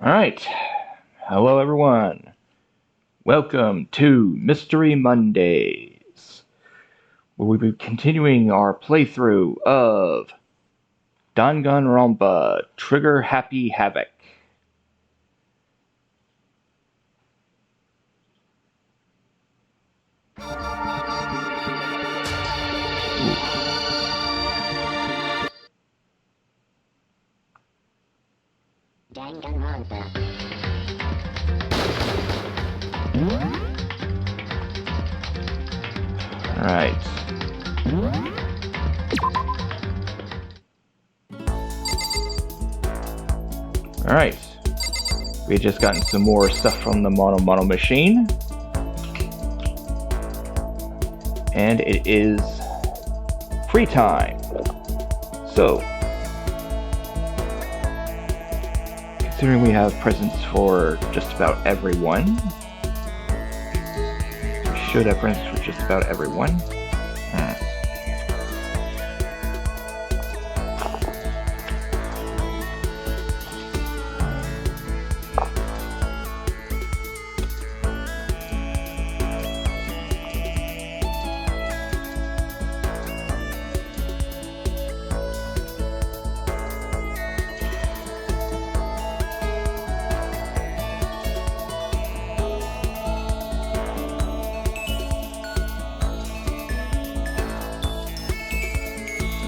Alright, hello everyone. Welcome to Mystery Mondays, where we'll be continuing our playthrough of Danganronpa Trigger Happy Havoc. Danganronpa. Alright. Alright. We had just gotten some more stuff from the Mono machine. And it is free time. So, considering we have presents for just about everyone, we should have presents for just about everyone.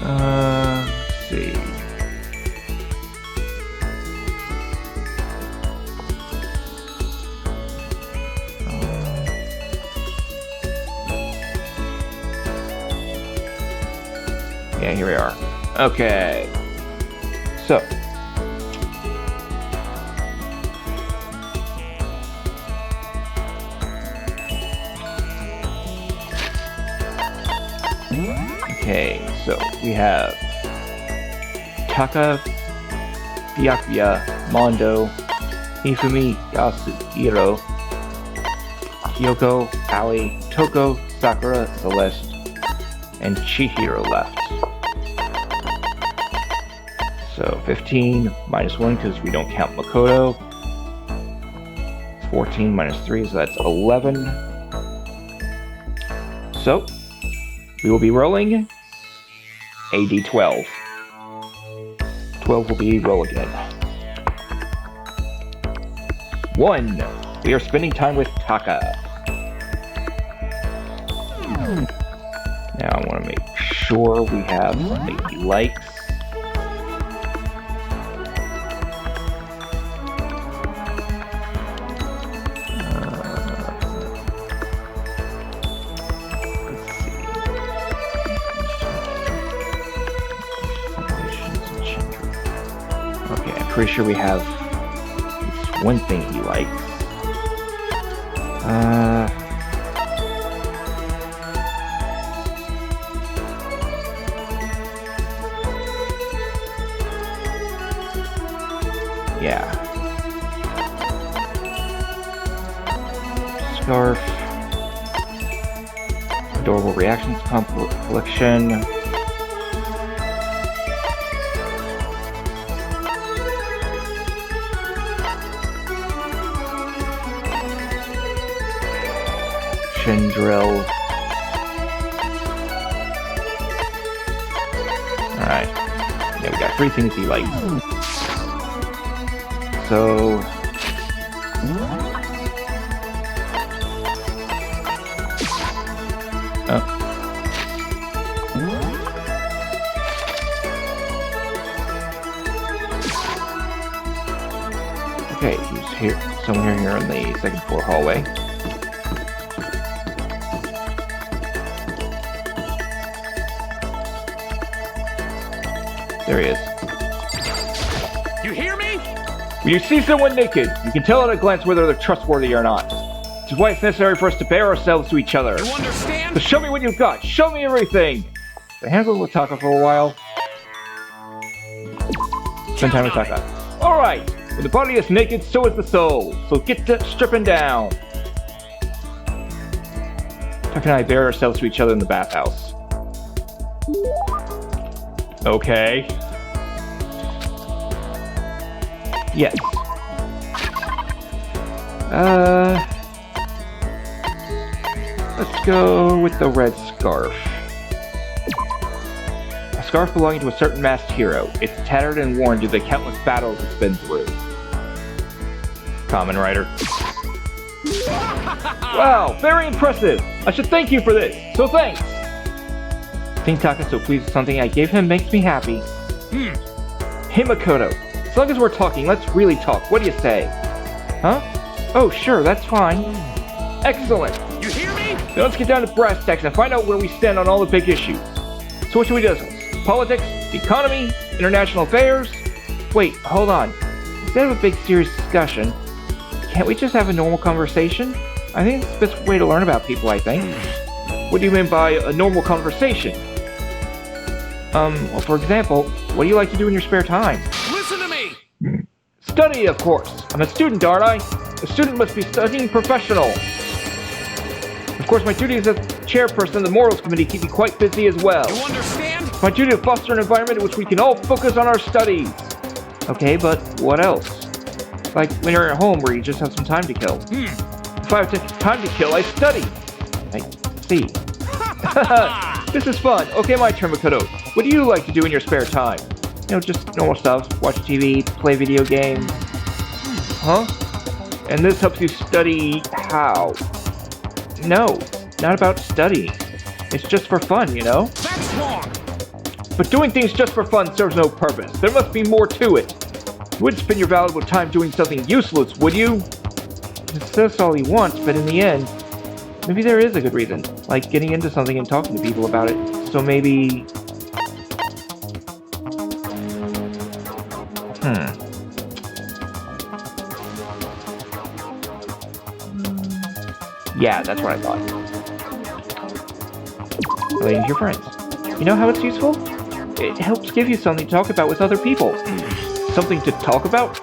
Let's see. Yeah, here we are. Okay. So. Okay, so we have Taka, Byakuya, Mondo, Hifumi, Yasuhiro, Kyoko, Ali, Toko, Sakura, Celeste, and Chihiro left. So 15 minus 1 because we don't count Makoto. 14 minus 3, so that's 11. So we will be rolling a d12. 12 will be roll again. 1. We are spending time with Taka. Now I want to make sure we have something he likes. Pretty sure we have at least one thing he likes. Yeah. Scarf. Adorable Reactions collection. Drill. Alright. Yeah, we got 3 things he likes. So. Oh. Okay, he's here. Somewhere here in the second floor hallway. There he is. You hear me? When you see someone naked, you can tell at a glance whether they're trustworthy or not. Which is why it's necessary for us to bear ourselves to each other. You understand? So show me what you've got. Show me everything. So handle with Taka for a while. Spend time with Taka. Alright. When the body is naked, so is the soul. So get to stripping down. Taka and I bear ourselves to each other in the bathhouse. Okay. Yes. Let's go with the red scarf. A scarf belonging to a certain masked hero. It's tattered and worn due to the countless battles it's been through. Kamen Rider. Wow, very impressive! I should thank you for this, so thanks! Think Taka's so pleased with something I gave him makes me happy. Hey Makoto, as long as we're talking, let's really talk. What do you say? Huh? Oh, sure, that's fine. Excellent! You hear me? Now let's get down to brass tacks and find out where we stand on all the big issues. So what should we discuss? Politics? The economy? International affairs? Wait, hold on. Instead of a big serious discussion, can't we just have a normal conversation? I think it's the best way to learn about people, I think. What do you mean by a normal conversation? Well, for example, what do you like to do in your spare time? Listen to me! Study, of course. I'm a student, aren't I? A student must be studying professional. Of course, my duties as chairperson of the Morals Committee keep me quite busy as well. You understand? It's my duty to foster an environment in which we can all focus on our studies. Okay, but what else? Like when you're at home where you just have some time to kill. If I have time to kill, I study. I see. This is fun. Okay, my turn, Makoto. What do you like to do in your spare time? You know, just normal stuff. Watch TV, play video games. Huh? And this helps you study how? No, not about studying. It's just for fun, you know? That's wrong! But doing things just for fun serves no purpose. There must be more to it. You wouldn't spend your valuable time doing something useless, would you? That's all he wants, but in the end, maybe there is a good reason. Like getting into something and talking to people about it. So maybe... Yeah, that's what I thought. Relating to your friends. You know how it's useful? It helps give you something to talk about with other people. Something to talk about?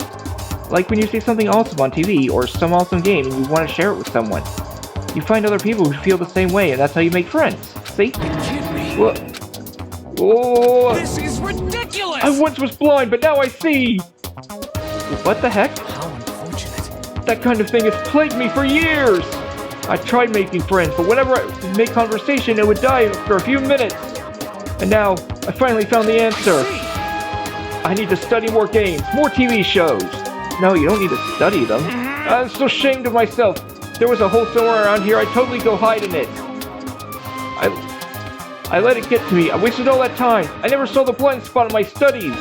Like when you see something awesome on TV or some awesome game and you want to share it with someone. You find other people who feel the same way and that's how you make friends. See? You kidding me? What? Oh! This is ridiculous! I once was blind, but now I see! What the heck? How unfortunate. That kind of thing has plagued me for years! I tried making friends, but whenever I would make conversation, it would die after a few minutes. And now, I finally found the answer. I need to study more games, more TV shows. No, you don't need to study them. I'm so ashamed of myself. If there was a hole somewhere around here, I'd totally go hide in it. I let it get to me. I wasted all that time. I never saw the blind spot in my studies.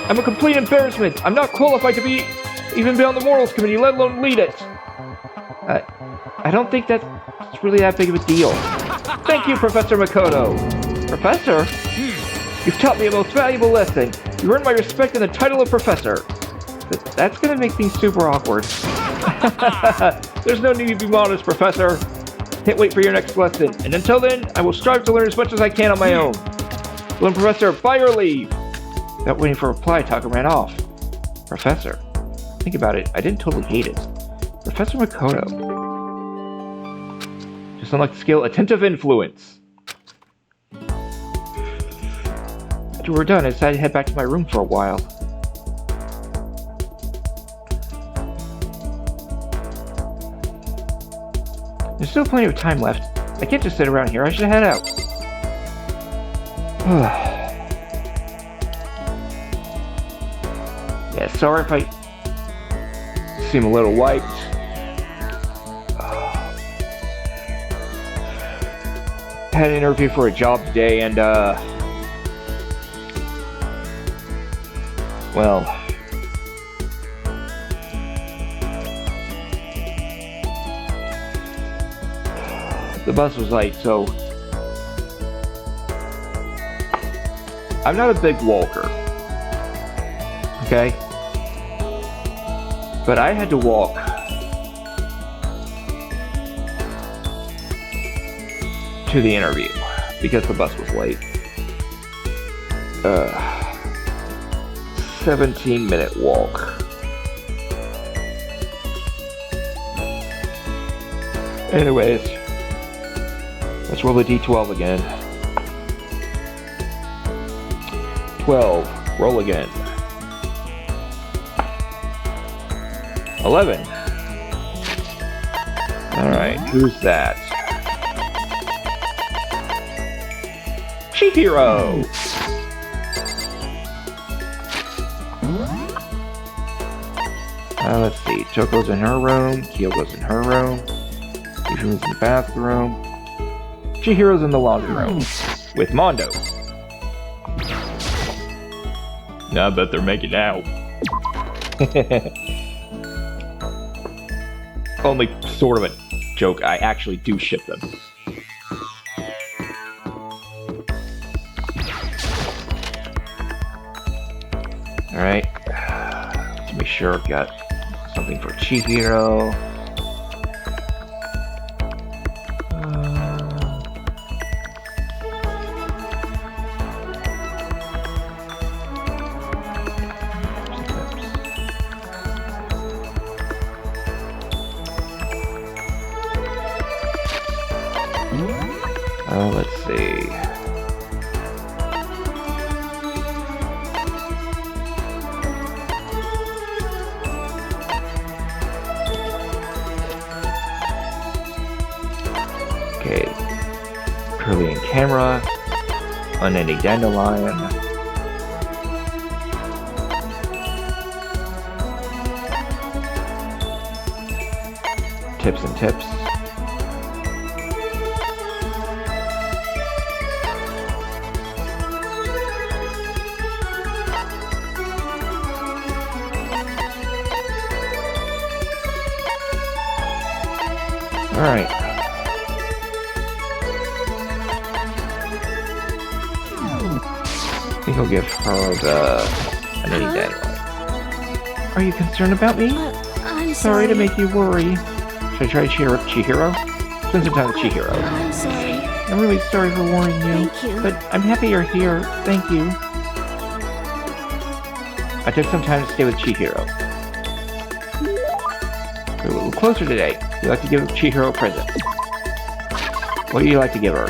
I'm a complete embarrassment. I'm not qualified to be even be on the Morals Committee, let alone lead it. I don't think that's really that big of a deal. Thank you, Professor Makoto. Professor? You've taught me a most valuable lesson. You earned my respect and the title of Professor. But that's gonna make things super awkward. There's no need to be modest, Professor. Can't wait for your next lesson. And until then, I will strive to learn as much as I can on my own. Well, Professor, bye or leave. Without waiting for a reply, Taka ran off. Professor. Think about it. I didn't totally hate it. Professor Makoto. Just unlock the skill Attentive Influence. After we were done, I decided to head back to my room for a while. There's still plenty of time left. I can't just sit around here. I should head out. Yeah, sorry if I seem a little wiped. Had an interview for a job today and well, the bus was late, so I'm not a big walker, okay? But I had to walk to the interview because the bus was late. 17-minute walk. Anyways, let's roll the D12 again. 12, roll again. 11. Alright, who's that? Chihiro! Let's see. Choco's in her room. Kyogo's in her room. Yushimu's in the bathroom. Chihiro's in the laundry room. With Mondo. Now I bet they're making out. Only sort of a joke. I actually do ship them. Alright. Let's make sure I've got something for Chihiro. Let's see. Okay. Curly and Camera. Unending Dandelion. Tips and Tips. Alright. I think I'll give her the Unending Dandelion. Are you concerned about me? I'm Sorry to make you worry. Should I try Chihiro? Spend some time with Chihiro. I'm sorry. I'm really sorry for worrying you. Thank you. But I'm happy you're here. Thank you. I took some time to stay with Chihiro. We're a little closer today. You'd like to give Chihiro a present. What do you like to give her?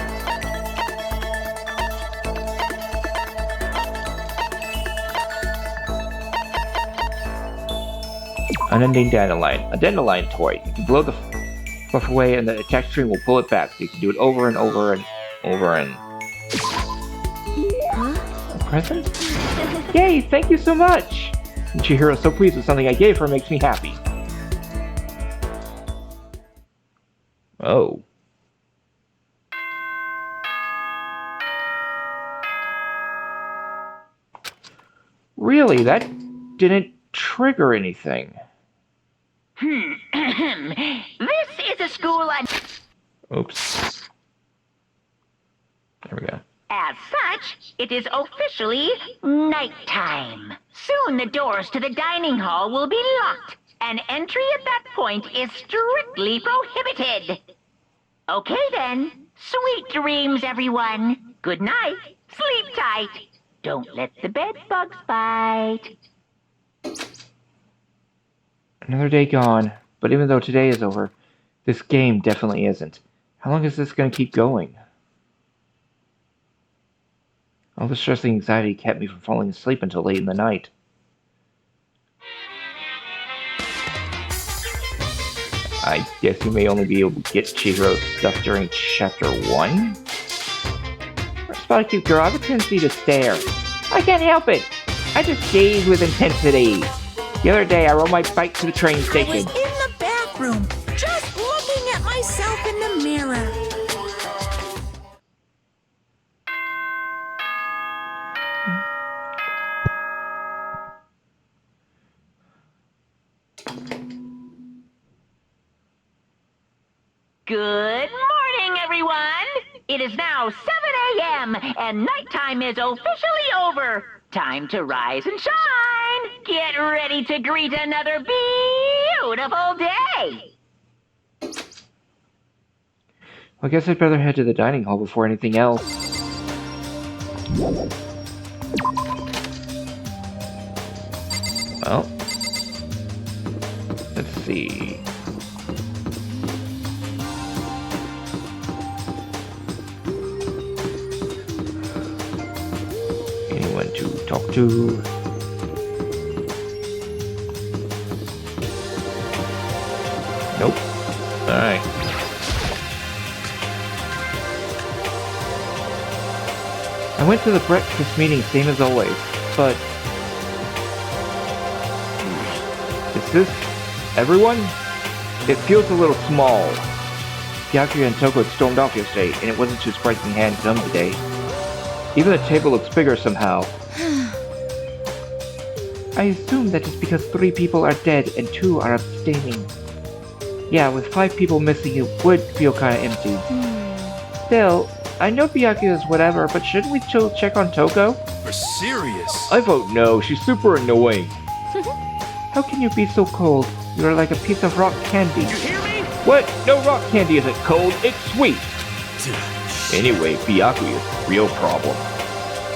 Unending Dandelion. A dandelion toy. You can blow the fluff away and the attack string will pull it back. So you can do it over and over and over and... Huh? A present? Yay! Thank you so much! And Chihiro's so pleased with something I gave her makes me happy. Oh. Really? That didn't trigger anything. This is a school Oops. There we go. As such, it is officially nighttime. Soon the doors to the dining hall will be locked, and entry at that point is strictly prohibited. Okay then. Sweet dreams, everyone. Good night. Sleep tight. Don't let the bed bugs bite. Another day gone. But even though today is over, this game definitely isn't. How long is this going to keep going? All the stress and anxiety kept me from falling asleep until late in the night. I guess you may only be able to get Chihiro's stuff during Chapter 1? Spot a cute girl, I have a tendency to stare. I can't help it! I just gaze with intensity. The other day, I rode my bike to the train I station. was in the bathroom, just looking at myself in the mirror. Good morning, everyone! It is now 7 a.m., and nighttime is officially over. Time to rise and shine! Get ready to greet another beautiful day! I guess I'd better head to the dining hall before anything else. Well, let's see. Anyone to talk to? Nope. Alright. I went to the breakfast meeting same as always, but... Is this everyone? It feels a little small. Byakuya and Toko had stormed off yesterday, and it wasn't too surprising hand come today. Even the table looks bigger somehow. I assume that is because 3 people are dead and 2 are abstaining. Yeah, with 5 people missing it would feel kinda empty. Still, I know Byakuya is whatever, but shouldn't we still check on Toko? You're serious? I vote no, she's super annoying. How can you be so cold? You're like a piece of rock candy. You hear me? What? No, rock candy isn't cold, it's sweet. Anyway, Byakuya is a real problem.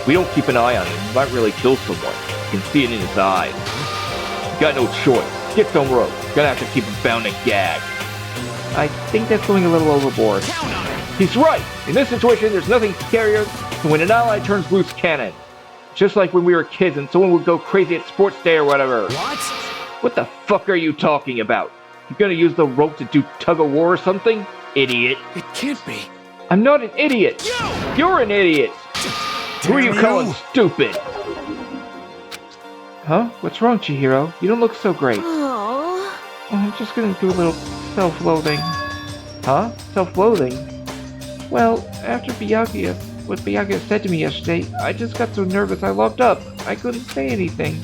We don't keep an eye on him, he might really kill someone. You can see it in his eyes. You got no choice. Get some rope. Gonna have to keep him bound and gagged. I think that's going a little overboard. Count on it. He's right! In this situation, there's nothing scarier than when an ally turns loose cannon. Just like when we were kids and someone would go crazy at sports day or whatever. What? What the fuck are you talking about? You gonna use the rope to do tug-of-war or something? Idiot. It can't be. I'm not an idiot! You're an idiot! Who are you calling stupid? Huh? What's wrong, Chihiro? You don't look so great. Oh. I'm just gonna do a little self-loathing. Huh? Self-loathing? Well, after what Byakuya said to me yesterday, I just got so nervous I locked up. I couldn't say anything.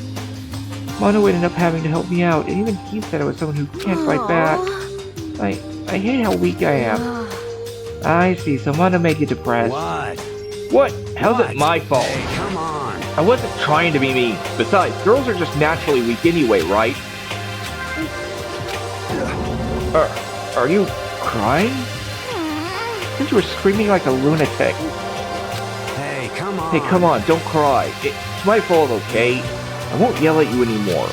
Mono ended up having to help me out, and even he said I was someone who can't fight back. I hate how weak I am. I see, so Mono made you depressed. What? How's it my fault? Hey, come on. I wasn't trying to be mean. Besides, girls are just naturally weak anyway, right? Are you crying? Since you were screaming like a lunatic. Hey, come on. Hey, come on, don't cry. It's my fault, okay? I won't yell at you anymore.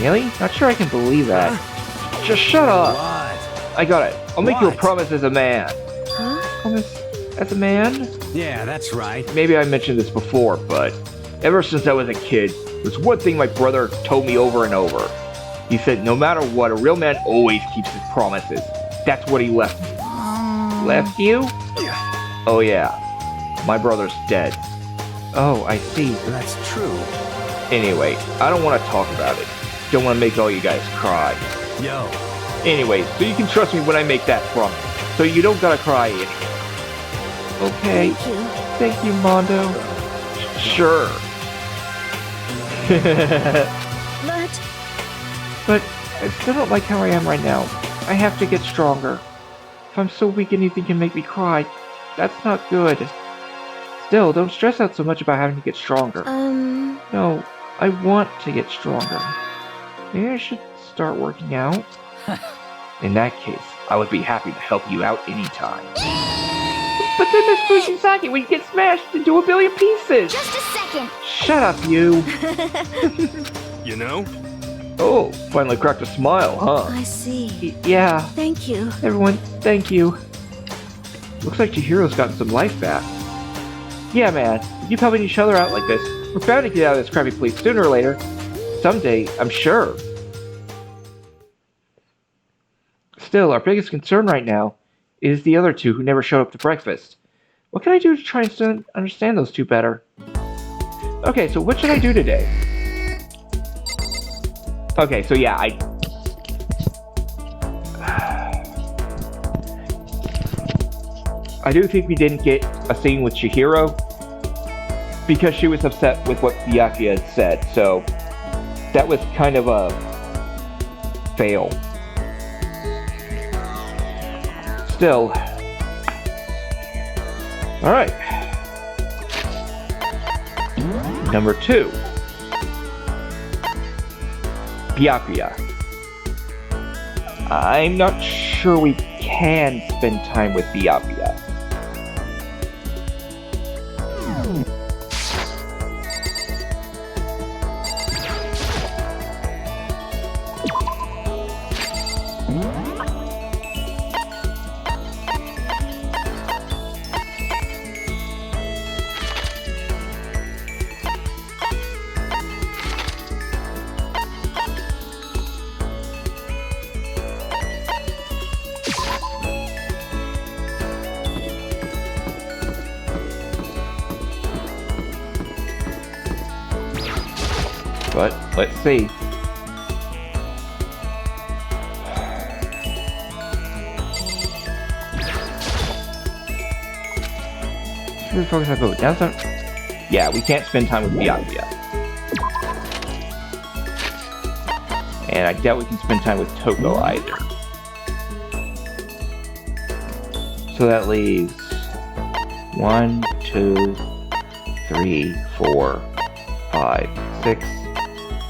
Really? Not sure I can believe that. Just shut up. What? I got it. I'll make you a What? promise as a man. Huh? Promise as a man? Yeah, that's right. Maybe I mentioned this before, but ever since I was a kid, there's one thing my brother told me over and over. He said no matter what, a real man always keeps his promises. That's what he left me. Left you? Oh yeah. My brother's dead. Oh, I see. That's true. Anyway, I don't want to talk about it. Don't want to make all you guys cry. Yo. Anyway, so you can trust me when I make that promise. So you don't gotta cry anymore. Okay. Thank you. Thank you, Mondo. Sure. But I still don't like how I am right now. I have to get stronger. If I'm so weak anything can make me cry, that's not good. Still, don't stress out so much about having to get stronger. No, I want to get stronger. Maybe I should start working out? In that case, I would be happy to help you out anytime. But then there's Fujisaki, we get smashed into a billion pieces! Just a second. Shut up, you! You know? Oh, finally cracked a smile, huh? I see. Yeah. Thank you. Everyone, thank you. Looks like Chihiro's gotten some life back. Yeah, man, we keep helping each other out like this. We're bound to get out of this crappy place sooner or later. Someday, I'm sure. Still, our biggest concern right now is the other 2 who never showed up to breakfast. What can I do to try and understand those 2 better? Okay, so what should I do today? Okay, so yeah, I do think we didn't get a scene with Chihiro because she was upset with what Byakuya had said, so that was kind of a fail. Still, alright. Number 2. Byakuya. I'm not sure we can spend time with Byakuya. Let's see. Should we focus on both? Yeah, we can't spend time with Bianca. And I doubt we can spend time with Toko either. So that leaves 1, 2, 3, 4, 5, 6,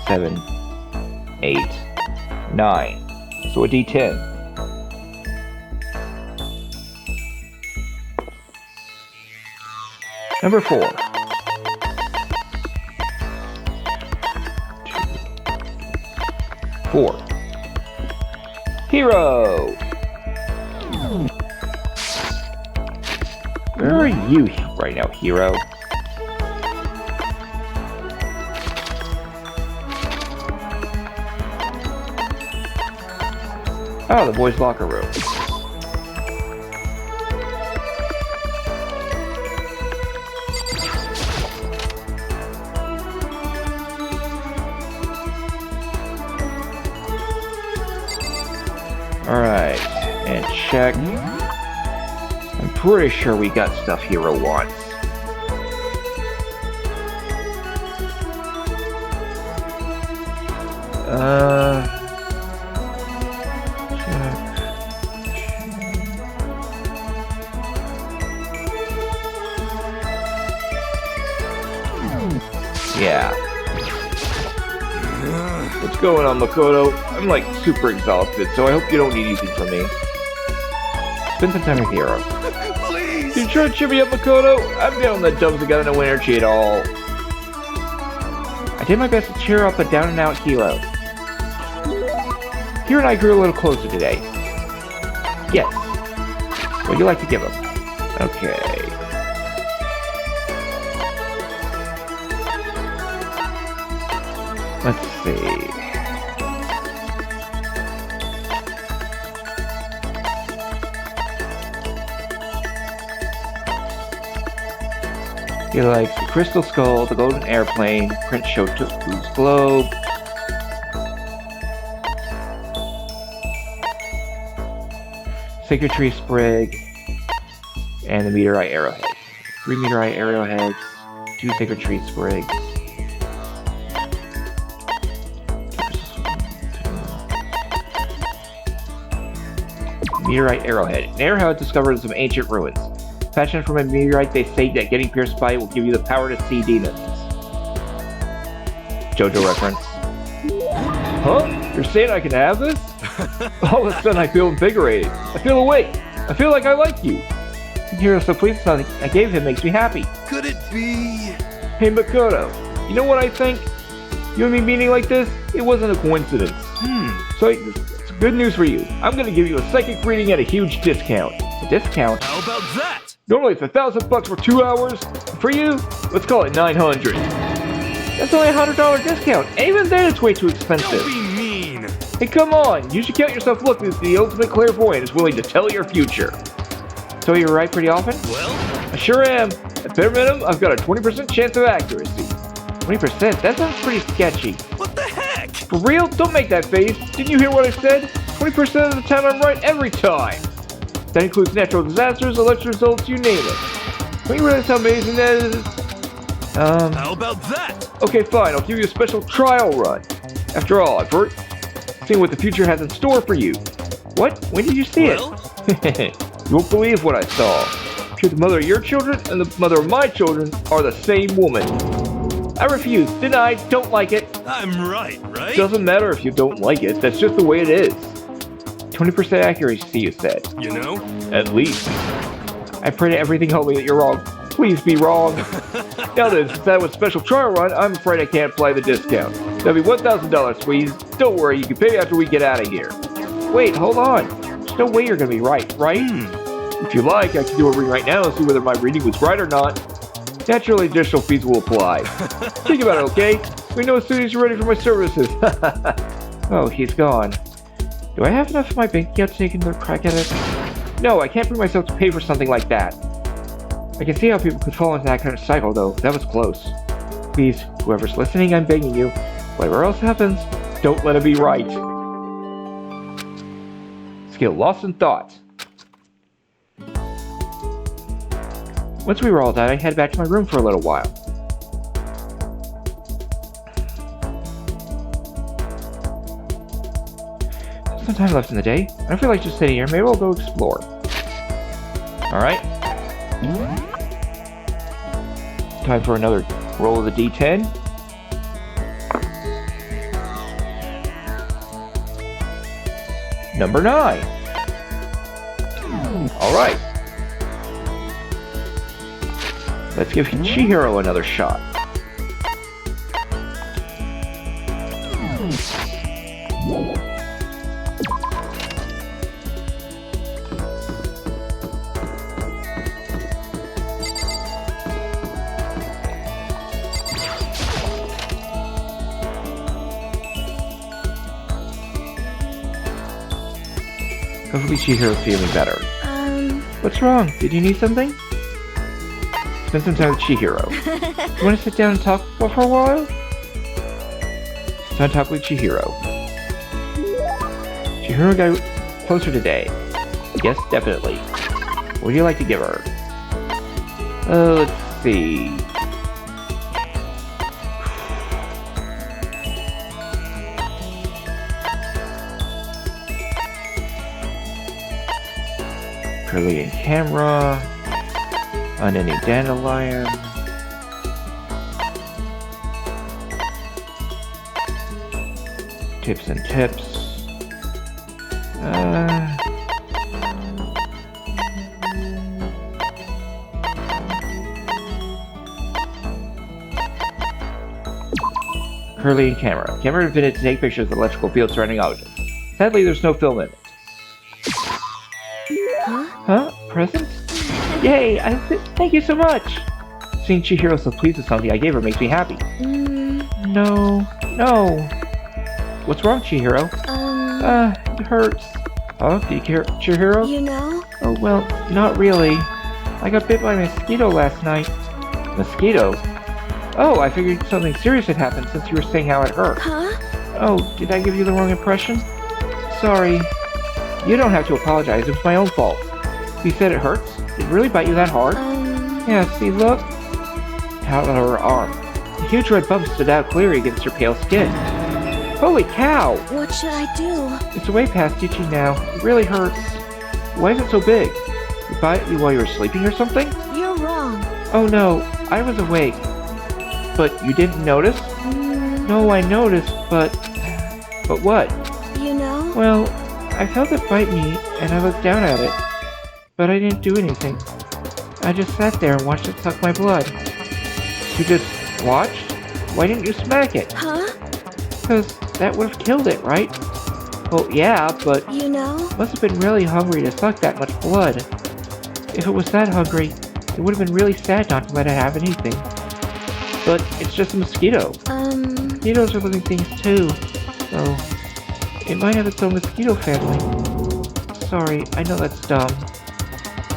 7, 8, 9. So a D10. Number 4. 4. Hero! Where are you right now, Hero? Oh, the boys' locker room. Alright, and check. I'm pretty sure we got stuff Hero wants. Yeah. What's going on, Makoto? I'm like super exhausted, so I hope you don't need anything from me. Spend some time with Hero. Please! You try to cheer me up, Makoto? I'm down in the dumps and got no energy at all. I did my best to cheer up a down-and-out Hero. Hero and I grew a little closer today. Yes. What do you like to give him? Okay. Let's see. He likes the Crystal Skull, the Golden Airplane, Prince Shotoku's Globe, Sacred Tree Sprig, and the Meteorite Arrowhead. 3 Meteorite Arrowheads, 2 Sacred Tree Sprigs. Meteorite Arrowhead. An arrowhead discovered in some ancient ruins. Fashioned from a meteorite, they say that getting pierced by it will give you the power to see demons. JoJo reference. Huh? You're saying I can have this? All of a sudden I feel invigorated. I feel awake. I feel like I like you. Hero so pleased something I gave him makes me happy. Could it be? Hey Makoto, you know what I think? You and me meeting like this, it wasn't a coincidence. So it's good news for you. I'm gonna give you a psychic reading at a huge discount. A discount? How about that? Normally it's $1,000 for 2 hours. For you, let's call it $900. That's only a $100 discount. And even then it's way too expensive. Don't be mean. Hey, come on. You should count yourself lucky that the ultimate clairvoyant is willing to tell your future. So you're right pretty often? Well? I sure am. At bare minimum, I've got a 20% chance of accuracy. 20%? That sounds pretty sketchy. What the heck? For real? Don't make that face. Didn't you hear what I said? 20% of the time I'm right every time. That includes natural disasters, election results, you name it. Don't you realize how amazing that is? How about that? Okay, fine. I'll give you a special trial run. After all, I've heard, seeing what the future has in store for you. What? When did you see it? You won't believe what I saw. Sure, the mother of your children and the mother of my children are the same woman. I refuse. Denied. Don't like it. I'm right? Doesn't matter if you don't like it. That's just the way it is. 20% accuracy, you said. You know? At least. I pray to everything help me that you're wrong. Please be wrong. Now then, since that was a special trial run, I'm afraid I can't apply the discount. That'll be $1,000, please. Don't worry, you can pay after we get out of here. Wait, hold on. There's no way you're gonna be right? If you like, I can do a reading right now and see whether my reading was right or not. Naturally, additional fees will apply. Think about it, okay? We know as soon as you're ready for my services. Oh, he's gone. Do I have enough in my bank account to take another crack at it? No, I can't bring myself to pay for something like that. I can see how people could fall into that kind of cycle, though. That was close. Please, whoever's listening, I'm begging you. Whatever else happens, don't let it be right. Skill lost in thought. Once we were all done, I headed back to my room for a little while. There's some time left in the day. I don't feel like just sitting here. Maybe I'll go explore. Alright. Time for another roll of the D10. Number 9. Alright. Let's give Chihiro another shot. Hopefully Chihiro's feeling better. What's wrong? Did you need something? Spend some time with Chihiro. You want to sit down and talk for a while? It's time to talk with Chihiro. Chihiro got closer today. Yes, definitely. What would you like to give her? Let's see. Curly and camera. Unending dandelion. Tips and tips. Curly and camera. Camera invented to take pictures of electrical fields surrounding objects. Sadly, there's no film in it. Huh? Present? Yay! Thank you so much! Seeing Chihiro so pleased with something I gave her makes me happy. No. What's wrong, Chihiro? It hurts. Oh, do you care, Chihiro? You know? Oh, well, not really. I got bit by a mosquito last night. Mosquito? Oh, I figured something serious had happened since you were saying how it hurt. Huh? Oh, did I give you the wrong impression? Sorry. You don't have to apologize, it was my own fault. You said it hurts? Did it really bite you that hard? Yeah, see, look. Out on her arm. A huge red bump stood out clearly against her pale skin. Holy cow! What should I do? It's way past itchy now. It really hurts. Why is it so big? Did it bite you while you were sleeping or something? You're wrong. Oh no, I was awake. But you didn't notice? No, I noticed, but what? You know? Well, I felt it bite me, and I looked down at it. But I didn't do anything. I just sat there and watched it suck my blood. You just watched? Why didn't you smack it? Huh? Because that would have killed it, right? Well, yeah, but... You know? Must have been really hungry to suck that much blood. If it was that hungry, it would have been really sad not to let it have anything. But it's just a mosquito. Mosquitoes are living things too, so... It might have its own mosquito family. Sorry, I know that's dumb.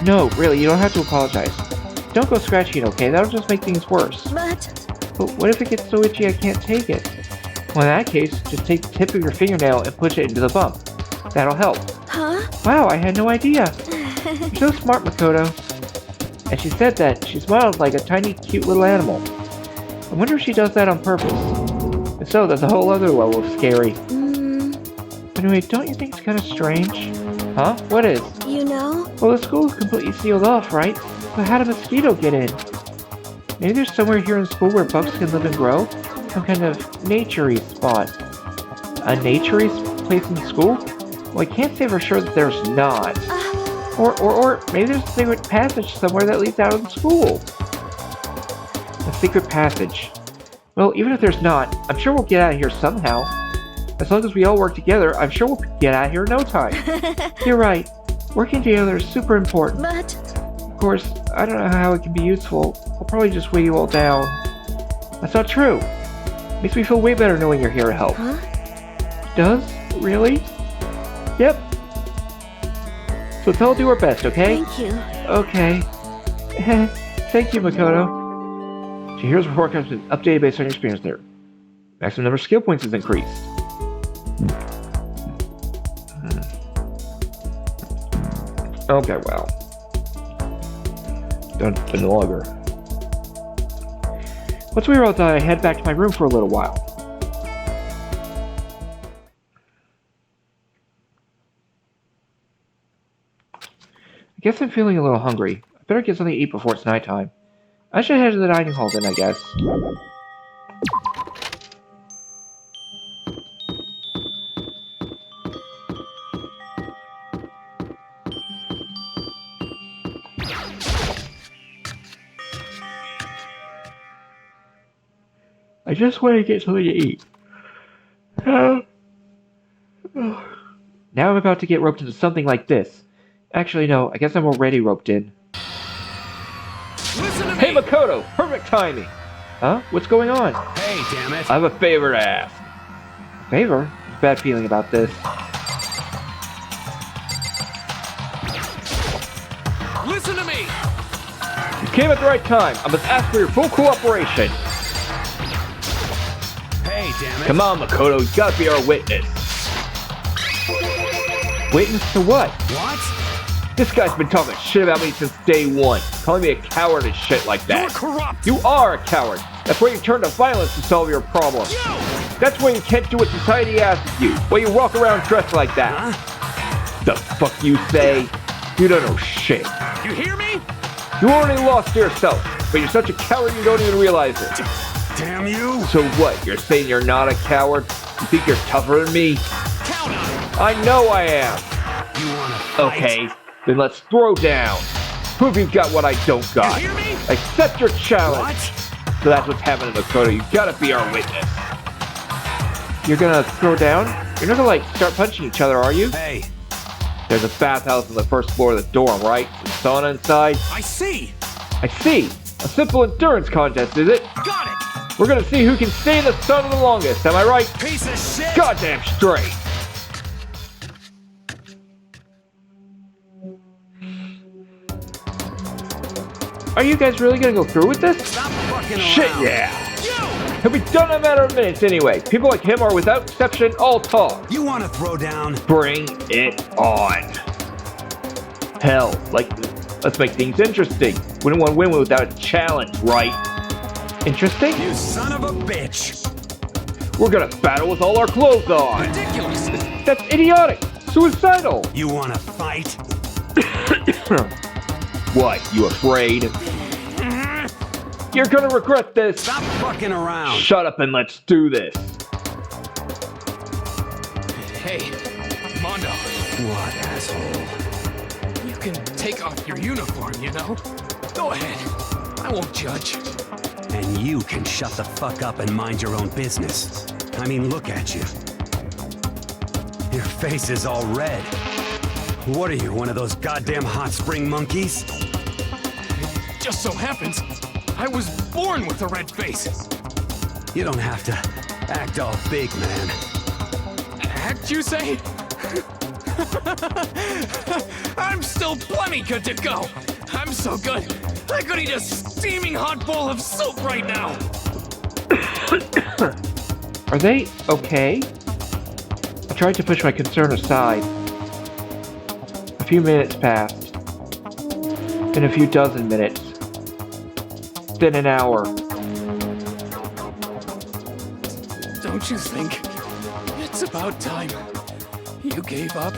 No, really, you don't have to apologize. Don't go scratching, okay? That'll just make things worse. But what if it gets so itchy I can't take it? Well, in that case, just take the tip of your fingernail and push it into the bump. That'll help. Huh? Wow, I had no idea. You're so smart, Makoto. And she said that. She smiled like a tiny, cute little animal. I wonder if she does that on purpose. If so, that's a whole other level of scary. Anyway, don't you think it's kind of strange? Huh? What is? You know? Well, the school is completely sealed off, right? But how did a mosquito get in? Maybe there's somewhere here in school where bugs can live and grow? Some kind of nature-y spot. A nature-y place in school? Well, I can't say for sure that there's not. Or maybe there's a secret passage somewhere that leads out of the school. A secret passage. Well, even if there's not, I'm sure we'll get out of here somehow. As long as we all work together, I'm sure we'll get out of here in no time. You're right. Working together is super important. But... Of course, I don't know how it can be useful. I'll probably just weigh you all down. That's not true. Makes me feel way better knowing you're here to help. Huh? Does? Really? Yep. So let's all do our best, okay? Thank you. Okay. Thank you, Makoto. Chihiro's report comes updated based on your experience there. Maximum number of skill points is increased. Okay, well. Done been longer. Let's reroll that I head back to my room for a little while. I guess I'm feeling a little hungry. I better get something to eat before it's nighttime. I should head to the dining hall then, I guess. I just want to get something to eat. Now I'm about to get roped into something like this. Actually, no, I guess I'm already roped in. Listen to me! Hey, Makoto! Perfect timing! Huh? What's going on? Hey, damn it! I have a favor to ask. Favor? I have a bad feeling about this. Listen to me! You came at the right time. I must ask for your full cooperation. Hey, damn it! Come on, Makoto. You gotta be our witness. Witness to what? What? This guy's been talking shit about me since day one. Calling me a coward and shit like that. You're corrupt! You are a coward. That's why you turn to violence to solve your problems. You! That's why you can't do what society asks you. Why you walk around dressed like that. Huh? The fuck you say? You don't know shit. You hear me? You already lost yourself, but you're such a coward you don't even realize it. Damn you! So what? You're saying you're not a coward? You think you're tougher than me? Count on it! I know I am. You wanna fight? Okay, then let's throw down. Prove you've got what I don't got. You hear me? Accept your challenge. What? So that's what's happening, Makoto. You gotta be our witness. You're gonna throw down? You're not gonna, like, start punching each other, are you? Hey, There's a bathhouse on the first floor of the dorm, right? Some sauna inside? I see! I see. A simple endurance contest, is it? Got it! We're gonna see who can stay in the sun the longest, am I right? Piece of shit! Goddamn straight! Are you guys really gonna go through with this? Stop fucking around! Shit, yeah! You! He'll be done in a matter of minutes anyway. People like him are without exception all talk. You wanna throw down? Bring it on. Hell, let's make things interesting. Wouldn't want to win without a challenge, right? Interesting? You son of a bitch! We're gonna battle with all our clothes on. Ridiculous! That's idiotic. Suicidal. You wanna fight? What, you afraid? You're gonna regret this. Stop fucking around! Shut up and let's do this. Hey, Mondo, What, asshole? you can take off your uniform, you know? Go ahead. I won't judge. And you can shut the fuck up and mind your own business. I mean, look at you. Your face is all red. What are you, one of those goddamn hot spring monkeys? Just so happens, I was born with a red face. You don't have to act all big, man. Act, you say? I'm still plenty good to go. I'm so good, I could eat a steaming hot bowl of soup right now. Are they okay? I tried to push my concern aside. A few minutes passed. Then a few dozen minutes. Then an hour. Don't you think it's about time you gave up?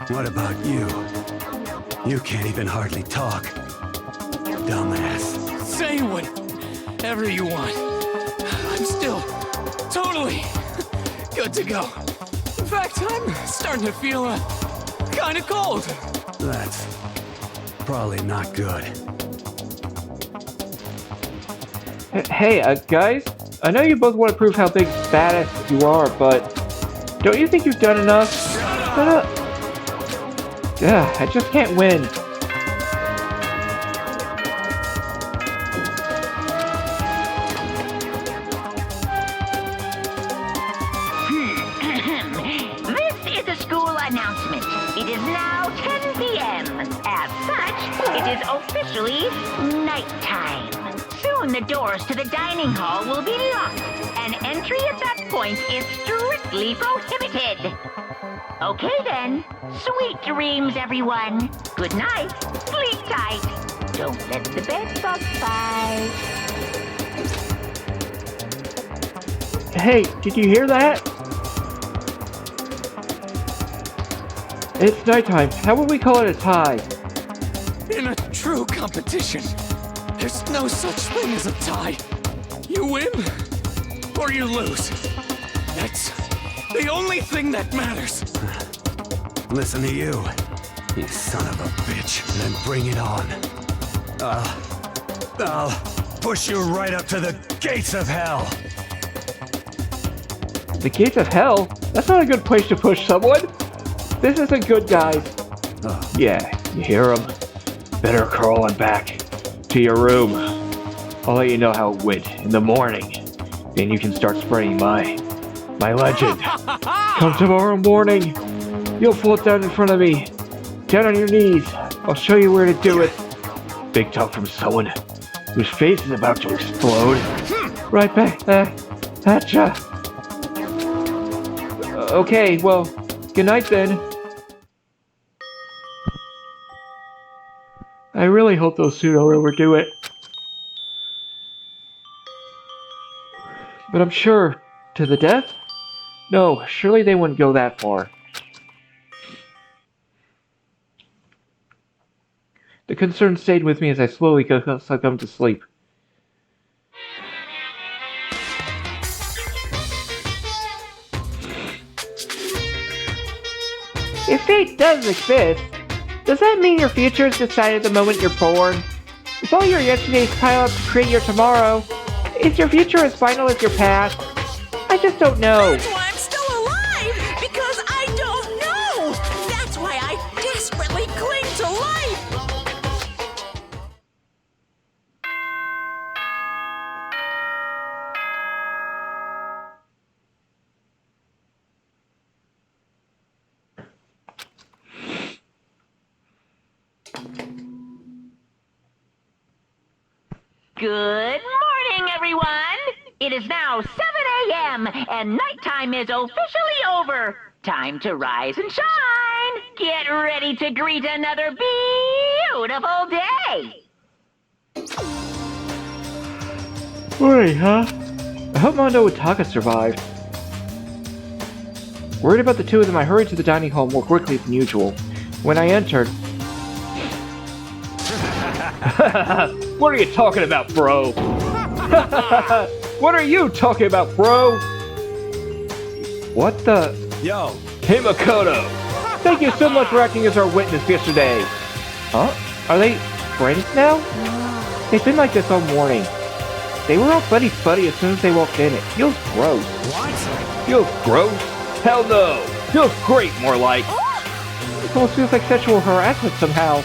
What about you? You can't even hardly talk. Dumbass. Say whatever you want. I'm still totally good to go. In fact, I'm starting to feel kind of cold. That's probably not good. Hey, guys, I know you both want to prove how big badass you are, but don't you think you've done enough? Shut up! Yeah, I just can't win. This is a school announcement. It is now 10 p.m. As such, it is officially nighttime. Soon Soon the doors to the dining hall will be locked, and entry at that point is strictly prohibited. Okay then. Sweet dreams, everyone. Good night. Sleep tight. Don't let the bed bugs bite. Hey, did you hear that? It's nighttime. How would we call it a tie? In a true competition, there's no such thing as a tie. You win, or you lose. That's the only thing that matters. Listen to you, you son of a bitch. Then bring it on. I'll push you right up to the gates of hell. The gates of hell? That's not a good place to push someone. This isn't good, guys. Yeah, you hear them? Better crawl on back to your room. I'll let you know how it went in the morning. Then you can start spreading my legend. Come tomorrow morning. You'll float down in front of me. Down on your knees. I'll show you where to do it. Big talk from someone whose face is about to explode. Right back at ya. Okay, well, good night then. I really hope those two don't overdo it. But I'm sure, to the death? No, surely they wouldn't go that far. The concern stayed with me as I slowly succumbed to sleep. If fate does exist, does that mean your future is decided the moment you're born? If all your yesterdays pile up to create your tomorrow, is your future as final as your past? I just don't know. That's why I'm still alive! Because I don't know! That's why I desperately cling to life! Good morning, everyone! It is now 7 a.m., and nighttime is officially over. Time to rise and shine! Get ready to greet another beautiful day! Worry, huh? I hope Mondo and Taka survived. Worried about the two of them, I hurried to the dining hall more quickly than usual. When I entered... What are you talking about, bro? What are you talking about, bro? What the... Yo! Hey, Makoto! Thank you so much for acting as our witness yesterday. Huh? Are they friends now? They've been like this all morning. They were all buddy-buddy as soon as they walked in. It feels gross. What? Feels gross? Hell no! Feels great, more like. It almost feels like sexual harassment somehow.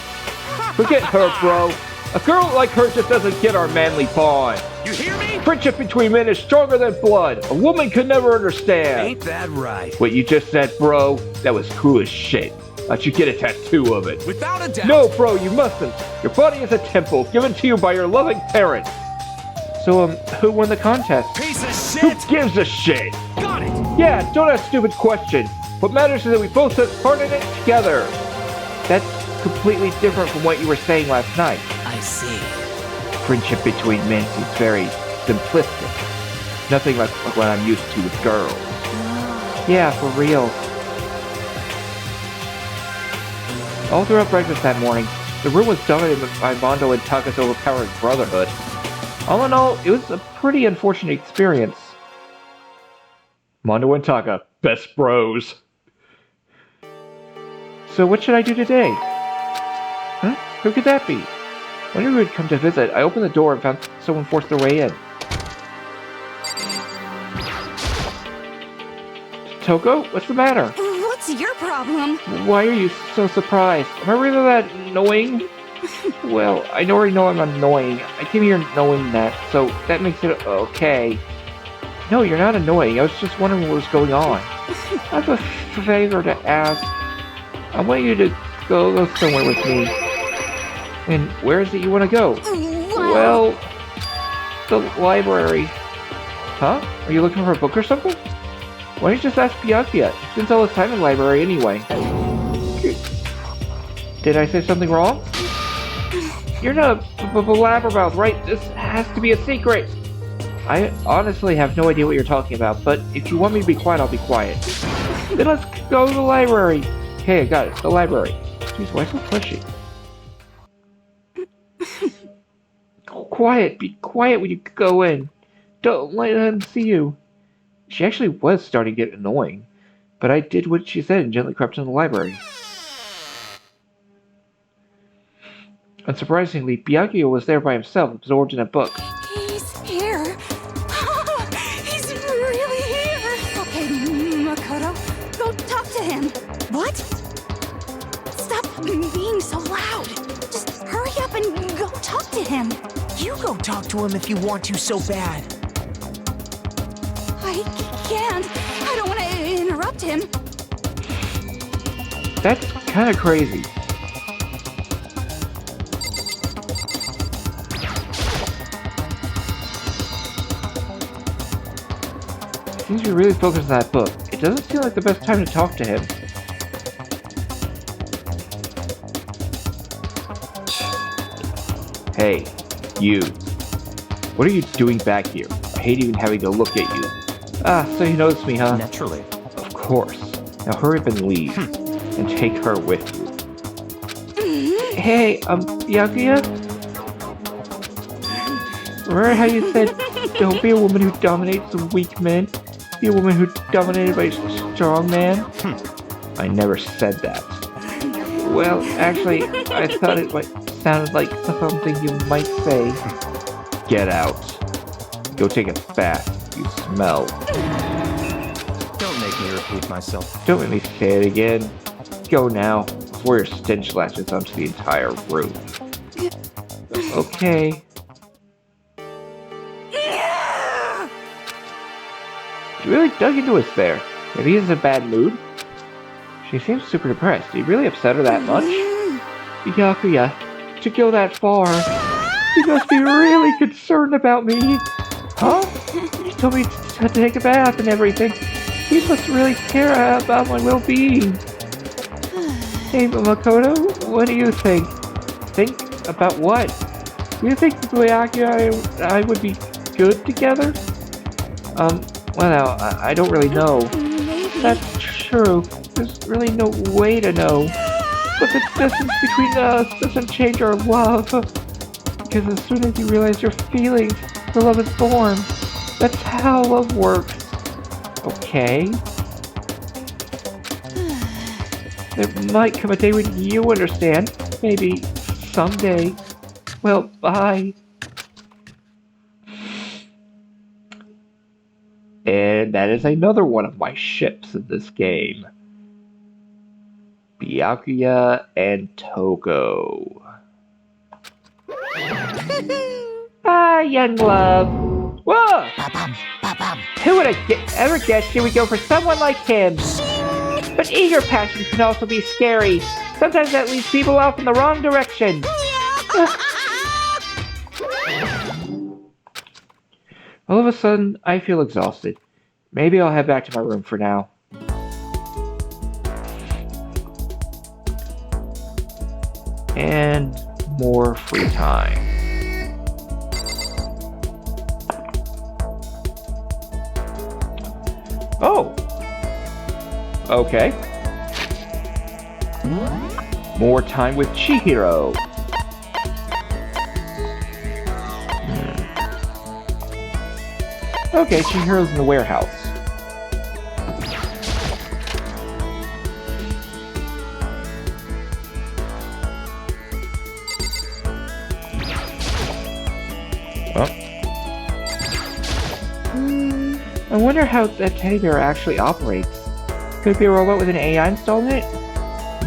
Forget her, bro. A girl like her just doesn't get our manly bond. You hear me? Friendship between men is stronger than blood. A woman could never understand. Ain't that right? What you just said, bro, that was cool as shit. I should get a tattoo of it. Without a doubt. No, bro, you mustn't. Your body is a temple given to you by your loving parents. So, who won the contest? Piece of Who shit! gives a shit? Got it! Yeah, don't ask stupid questions. What matters is that we both took part in it together. That's completely different from what you were saying last night. I see. Friendship between men seems very simplistic. Nothing like what I'm used to with girls. Yeah, for real. All throughout breakfast that morning, the room was dominated by Mondo and Taka's overpowering brotherhood. All in all, it was a pretty unfortunate experience. Mondo and Taka, best bros. So what should I do today? Huh? Who could that be? When you had come to visit, I opened the door and found someone forced their way in. Toko, what's the matter? What's your problem? Why are you so surprised? Am I really that annoying? Well, I already know I'm annoying. I came here knowing that, so that makes it okay. No, you're not annoying. I was just wondering what was going on. I have a favor to ask. I want you to go somewhere with me. And where is it you want to go? Well, the library. Huh? Are you looking for a book or something? Why don't you just ask Byakuya? He spends all his time in the library anyway. Did I say something wrong? You're not a blabbermouth, right? This has to be a secret. I honestly have no idea what you're talking about, but if you want me to be quiet, I'll be quiet. Then let's go to the library. Okay, I got it. The library. Jeez, why so pushy? Quiet. Be quiet when you go in. Don't let them see you. She actually was starting to get annoying, but I did what she said and gently crept into the library. Unsurprisingly, Byakuya was there by himself, absorbed in a book. He's here. He's really here. Okay, Makoto, go talk to him. What? Stop being so loud. Just hurry up and go talk to him. You go talk to him if you want to so bad. I can't. I don't want to interrupt him. That's kind of crazy. Seems you're really focused on that book. It doesn't seem like the best time to talk to him. Hey, you. What are you doing back here? I hate even having to look at you. Ah, so you noticed me, huh? Naturally. Of course. Now hurry up and leave. And take her with you. Hey, Byakuya? Remember how you said, don't be a woman who dominates the weak men? Be a woman who's dominated by a strong man? I never said that. Well, actually, I thought it sounded like something you might say. Get out. Go take a bath. You smell. Don't make me repeat myself. Don't make me say it again. Go now. Before your stench latches onto the entire room. Okay. She really dug into us there. Maybe he's in a bad mood? She seems super depressed. Did he really upset her that much? Byakuya, to go that far, you must be really concerned about me. Huh? You told me to take a bath and everything. You must really care about my well-being. Hey, Makoto, what do you think? Think about what? Do you think Byakuya and I would be good together? Well now, I don't really know. Maybe. That's true. There's really no way to know. But the distance between us doesn't change our love. Because as soon as you realize your feelings, the love is born. That's how love works. Okay? There might come a day when you understand. Maybe someday. Well, bye. And that is another one of my ships in this game. Byakuya and Toko. Ah, young love. Whoa! Who would have ever guessed here we go for someone like him? But eager passion can also be scary. Sometimes that leads people off in the wrong direction. All of a sudden, I feel exhausted. Maybe I'll head back to my room for now. And more free time. Oh! Okay. More time with Chihiro. Okay, Chihiro's in the warehouse. Oh. I wonder how that teddy bear actually operates. Could it be a robot with an AI installed in it?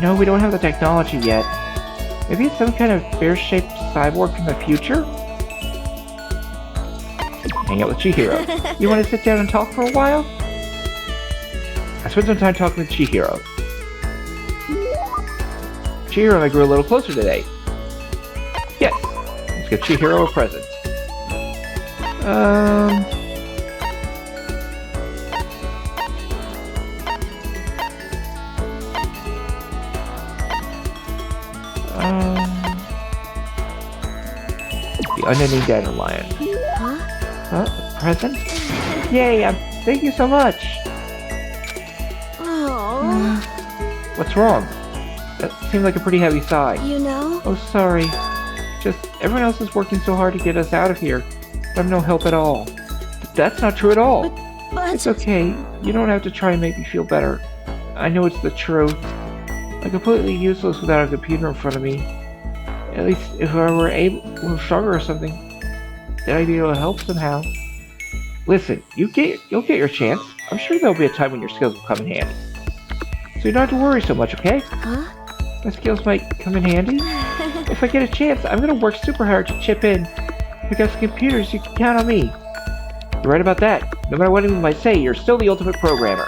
No, we don't have the technology yet. Maybe it's some kind of bear-shaped cyborg from the future? Hang out with Chihiro. You want to sit down and talk for a while? I spent some time talking with Chihiro. Chihiro and I grew a little closer today. Yes, let's give Chihiro a present. The unending dandelion. Huh? Huh? A present? Yay! Thank you so much. Oh, What's wrong? That seemed like a pretty heavy sigh. you know? Oh, sorry. Just everyone else is working so hard to get us out of here. I'm no help at all. That's not true at all. But It's okay. You don't have to try and make me feel better. I know it's the truth. I'm completely useless without a computer in front of me. At least if I were stronger or something, then I'd be able to help somehow. Listen, you'll get your chance. I'm sure there'll be a time when your skills will come in handy. So you don't have to worry so much, okay? Huh? My skills might come in handy. If I get a chance, I'm gonna work super hard to chip in. Because computers, you can count on me. You're right about that. No matter what anyone might say, you're still the ultimate programmer.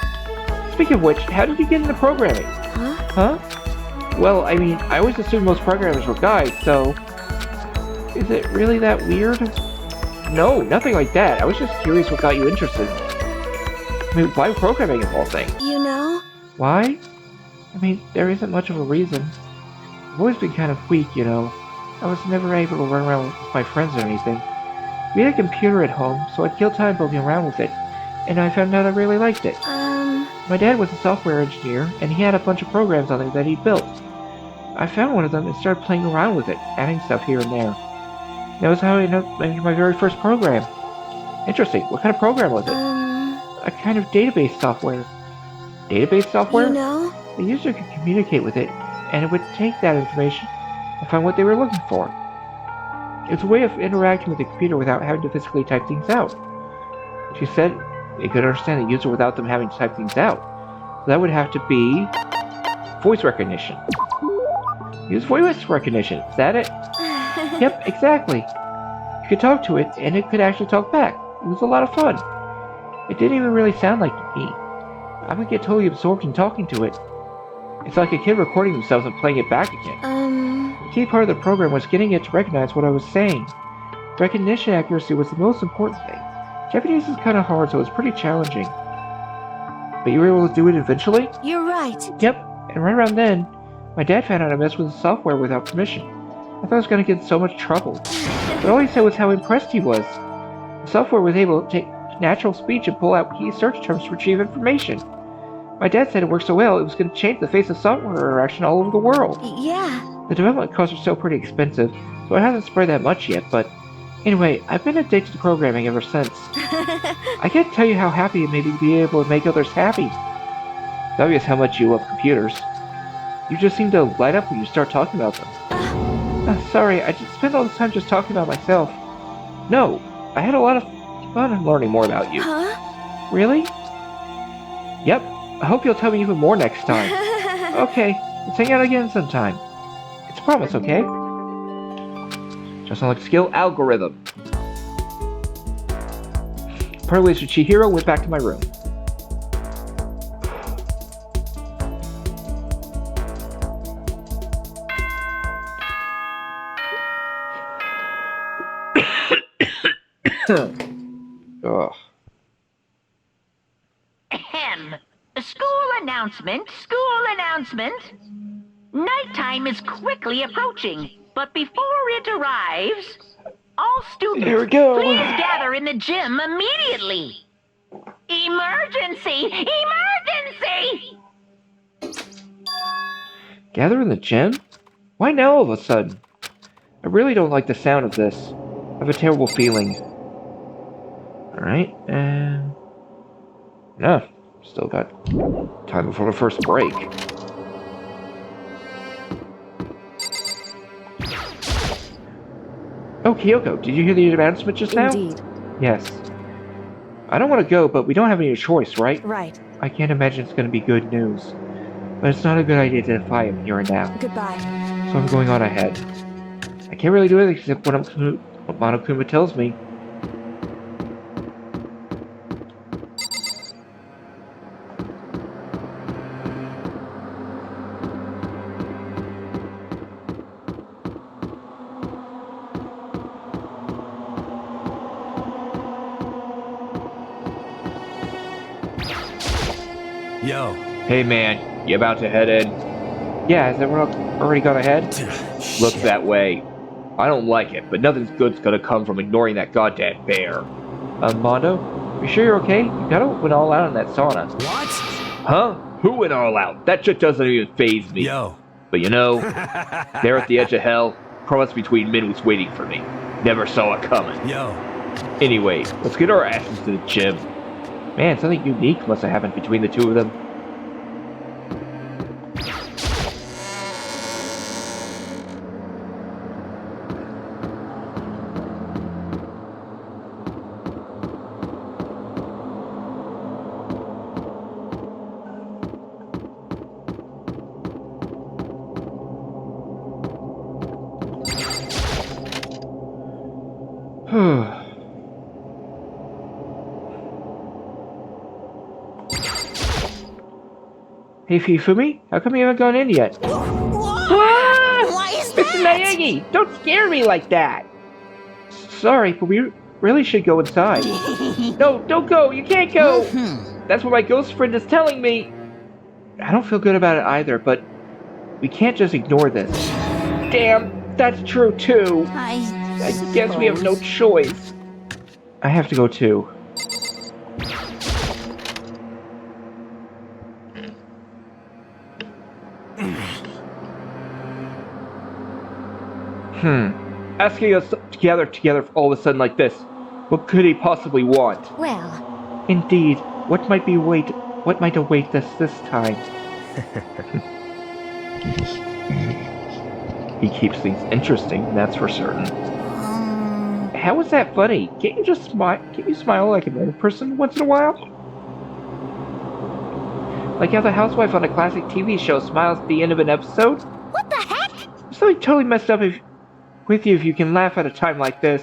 Speaking of which, how did you get into programming? Huh? Huh? Well, I mean, I always assumed most programmers were guys, so... Is it really that weird? No, nothing like that. I was just curious what got you interested. I mean, why programming of all things? You know? Why? I mean, there isn't much of a reason. I've always been kind of weak, you know. I was never able to run around with my friends or anything. We had a computer at home, so I'd kill time bugging around with it, and I found out I really liked it. My dad was a software engineer, and he had a bunch of programs on there that he'd built. I found one of them and started playing around with it, adding stuff here and there. That was how I ended up making my very first program. Interesting. What kind of program was it? A kind of database software. Database software? You know? The user could communicate with it, and it would take that information and find what they were looking for. It was a way of interacting with the computer without having to physically type things out. She said it could understand the user without them having to type things out. So that would have to be voice recognition. Use voice recognition, is that it? Yep, exactly. You could talk to it, and it could actually talk back. It was a lot of fun. It didn't even really sound like me. I would get totally absorbed in talking to it. It's like a kid recording themselves and playing it back again. The key part of the program was getting it to recognize what I was saying. Recognition accuracy was the most important thing. Japanese is kind of hard, so it's pretty challenging. But you were able to do it eventually? You're right. Yep, and right around then, my dad found out I messed with the software without permission. I thought I was going to get in so much trouble. But all he said was how impressed he was. The software was able to take natural speech and pull out key search terms to retrieve information. My dad said it worked so well, it was going to change the face of software interaction all over the world. Yeah. The development costs are still pretty expensive, so it hasn't spread that much yet, but anyway, I've been addicted to programming ever since. I can't tell you how happy it made me to be able to make others happy. It's obvious how much you love computers. You just seem to light up when you start talking about them. Sorry, I just spent all this time just talking about myself. No, I had a lot of fun learning more about you. Huh? Really? Yep. I hope you'll tell me even more next time. Okay, let's hang out again sometime. It's a promise, okay? Just unlock skill algorithm. Parley to Chihiro went back to my room. Ugh. Ahem. School announcement. Nighttime is quickly approaching, but before it arrives, all students, Here we go. please gather in the gym immediately. Emergency! Emergency! Gather in the gym? Why now all of a sudden? I really don't like the sound of this. I have a terrible feeling. Alright, and... no, still got time before the first break. Oh, Kyoko, did you hear the announcement just now? Indeed. Yes. I don't want to go, but we don't have any choice, right? Right. I can't imagine it's going to be good news. But it's not a good idea to defy him here and now. Goodbye. So I'm going on ahead. I can't really do anything except what Monokuma tells me. Yo. Hey man, you about to head in? Yeah, has everyone already gone ahead? Looks that way. I don't like it, but nothing good's gonna come from ignoring that goddamn bear. Mondo? You sure you're okay? You gotta went all out in that sauna. What? Huh? Who went all out? That shit doesn't even faze me. Yo. But you know, there at the edge of hell, cross between men was waiting for me. Never saw it coming. Yo. Anyway, let's get our asses to the gym. Man, something unique must have happened between the two of them. Hey Fifumi, how come you haven't gone in yet? Why is Mr. that? Naegi, don't scare me like that! Sorry, but we really should go inside. No, don't go, you can't go! That's what my ghost friend is telling me! I don't feel good about it either, but we can't just ignore this. Damn, that's true too. I guess we have no choice. I have to go too. Asking us together all of a sudden like this. What could he possibly want? Well, Indeed, what might await us this time? He keeps things interesting, that's for certain. How is that funny? Can't you just smile? Can't you smile like a normal person once in a while? Like how the housewife on a classic TV show smiles at the end of an episode? what the heck? There's something totally messed up with you if you can laugh at a time like this.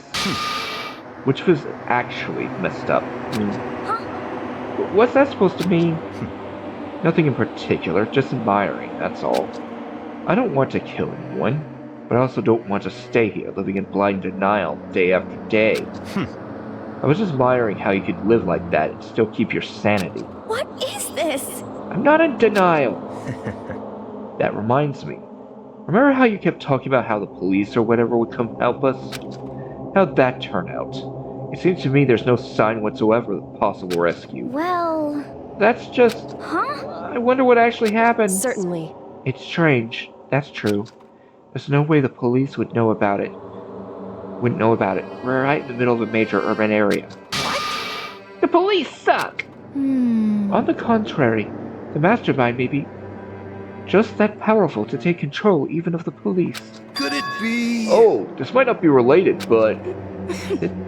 Which was actually messed up. What's that supposed to mean? Nothing in particular, just admiring, that's all. I don't want to kill anyone, but I also don't want to stay here living in blind denial day after day. I was just admiring how you could live like that and still keep your sanity. What is this? I'm not in denial. That reminds me. Remember how you kept talking about how the police or whatever would come help us? How'd that turn out? It seems to me there's no sign whatsoever of possible rescue. Well... That's just... Huh? I wonder what actually happened. Certainly. It's strange. That's true. There's no way the police would know about it. Wouldn't know about it. We're right in the middle of a major urban area. What? The police suck! On the contrary, the mastermind may be just that powerful to take control even of the police. Could it be? Oh, this might not be related, but...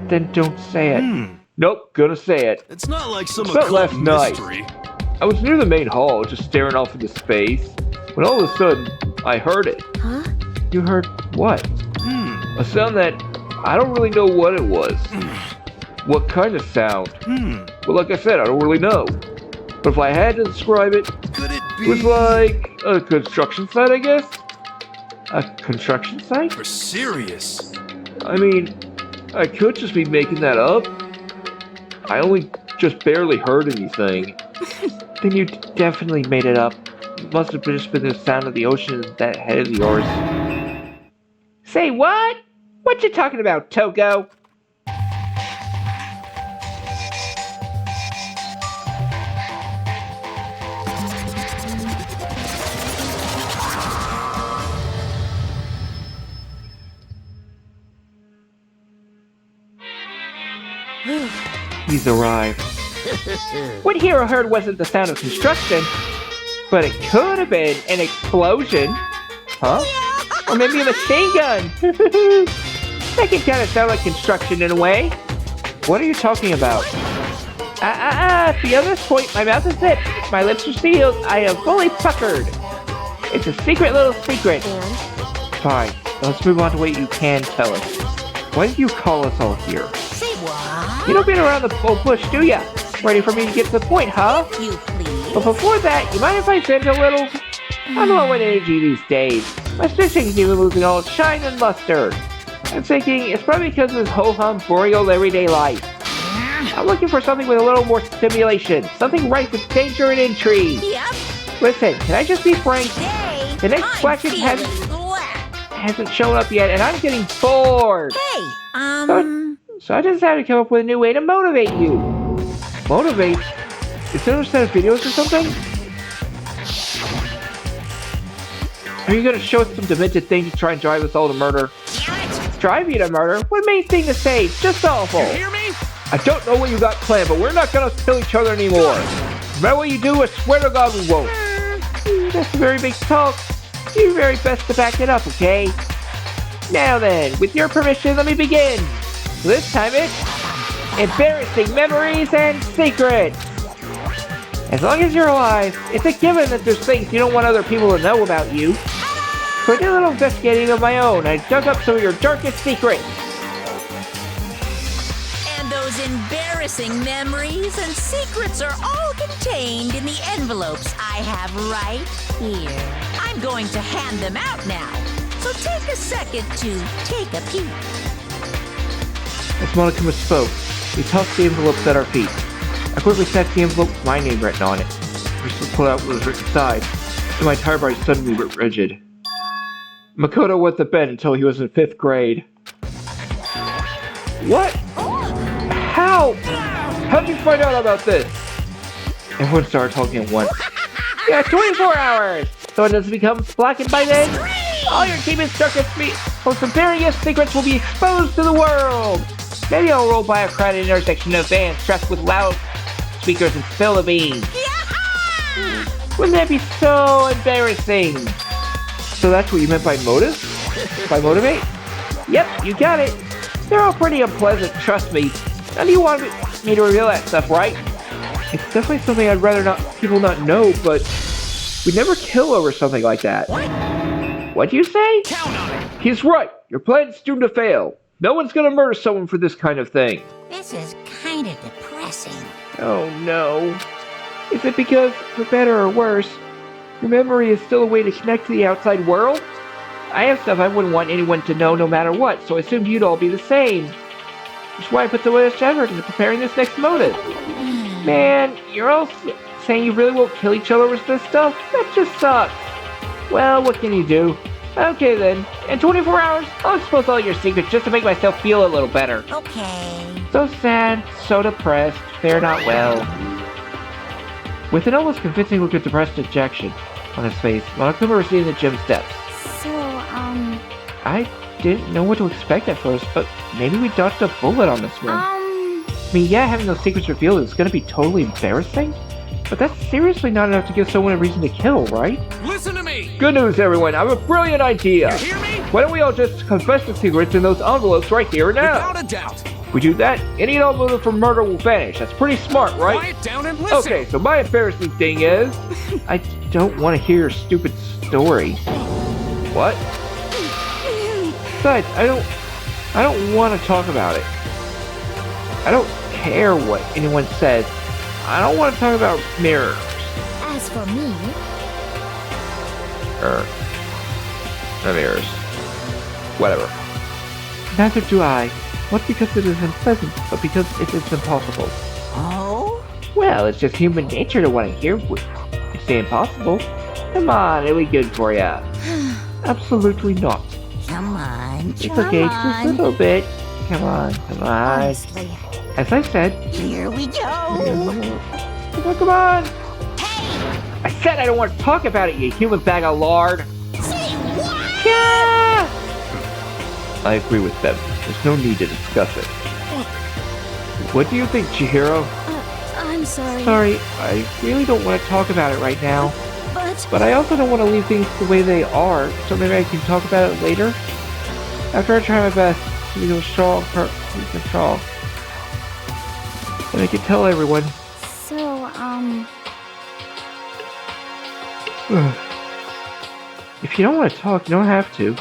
then don't say it. Nope, gonna say it. It's not like some Except occult last night. mystery. I was near the main hall, just staring off into space, when all of a sudden, I heard it. Huh? You heard what? A sound that I don't really know what it was. What kind of sound? Well, like I said, I don't really know. But if I had to describe it, Could it be? it was like a construction site, I guess? A construction site? For serious. I mean, I could just be making that up. I only just barely heard anything. Then you definitely made it up. It must have just been the sound of the ocean in that head of yours. Say what? What you talking about, Togo? He's arrived. What Hero heard wasn't the sound of construction, but it could have been an explosion. Huh? Or maybe a machine gun. That can kind of sound like construction in a way. What are you talking about? Beyond this point, my mouth is zipped. My lips are sealed. I am fully puckered. It's a secret little secret. Fine. Let's move on to what you can tell us. Why did you call us all here? Say what? You don't beat around the old bush, do ya? Ready for me to get to the point, huh? You please. But before that, you mind if I vent a little? I'm low in energy these days. My stitching's even losing all its shine and luster. I'm thinking it's probably because of this ho-hum boreal everyday life. I'm looking for something with a little more stimulation. Something rife with danger and intrigue. Yep. Listen, can I just be frank? Today, The next I'm Black feeling hasn't shown up yet, and I'm getting bored. Hey, So I decided to come up with a new way to motivate you. Motivate? Is there a set of videos or something? Are you gonna show us some demented thing to try and drive us all to murder? Drive you to murder? What a mean thing to say! It's just awful! You hear me? I don't know what you got planned, but we're not gonna kill each other anymore. No matter what you do, I swear to God we won't. That's a very big talk. Do your very best to back it up, okay? Now then, with your permission, let me begin. This time it's embarrassing memories and secrets. As long as you're alive, it's a given that there's things you don't want other people to know about you. So I did a little investigating of my own. I dug up some of your darkest secrets. And those embarrassing memories and secrets are all contained in the envelopes I have right here. I'm going to hand them out now, so take a second to take a peek. As Monokuma spoke, he tossed the envelopes at our feet. I quickly snatched the envelope with my name written on it. I just pulled out what was written inside, and my entire body suddenly went rigid. Makoto went to bed until he was in 5th grade. What? How? How'd you find out about this? Everyone started talking at once. Yeah, 24 hours! So it doesn't become blackened by then? All your deepest, darkest most nefarious secrets will be exposed to the world! Maybe I'll roll by a crowded intersection of vans strapped with loud speakers and spill the beans. Wouldn't that be so embarrassing? So that's what you meant by motive? By motivate? Yep, you got it. They're all pretty unpleasant, trust me. Now do you want me to reveal that stuff, right? It's definitely something I'd rather people not know, but we'd never kill over something like that. What'd you say? Count on it. He's right. Your plan's doomed to fail. No one's gonna murder someone for this kind of thing. This is kind of depressing. Oh no. Is it because, for better or worse, your memory is still a way to connect to the outside world? I have stuff I wouldn't want anyone to know no matter what, so I assumed you'd all be the same. That's why I put so much effort into preparing this next motive. Man, you're all saying you really won't kill each other with this stuff? That just sucks. Well, what can you do? Okay then, in 24 hours, I'll expose all your secrets just to make myself feel a little better. Okay. So sad, so depressed, fare not well. With an almost convincing look of depressed dejection on his face, Monokuma receded the gym steps. So, I didn't know what to expect at first, but maybe we dodged a bullet on this one. I mean, yeah, having those secrets revealed is gonna be totally embarrassing, but that's seriously not enough to give someone a reason to kill, right? Listen to me. Good news, everyone, I have a brilliant idea! You hear me? Why don't we all just confess the secrets in those envelopes right here and now? Without a doubt. If we do that, any and all motive for murder will vanish. That's pretty smart, right? Quiet down and listen. Okay, so my embarrassing thing is, I don't want to hear your stupid story. What? Besides, I don't want to talk about it. I don't care what anyone says. I don't want to talk about mirrors. as for me, No mirrors. Whatever. Neither do I. Not because it is unpleasant, but because it is impossible. Oh? Well, it's just human nature to want to hear what you say impossible. Come on, it'll be good for ya. Absolutely not. Come on, It's okay, just a little bit. Come on, come on. Honestly, As I said, here we go. come on. I said I don't want to talk about it, you human bag of lard. Say what? Yeah! I agree with them. There's no need to discuss it. What do you think, Chihiro? I'm sorry. Sorry, I really don't want to talk about it right now. But I also don't want to leave things the way they are, so maybe I can talk about it later? After I try my best to be strong, strong. And I can tell everyone. so, If you don't want to talk, you don't have to.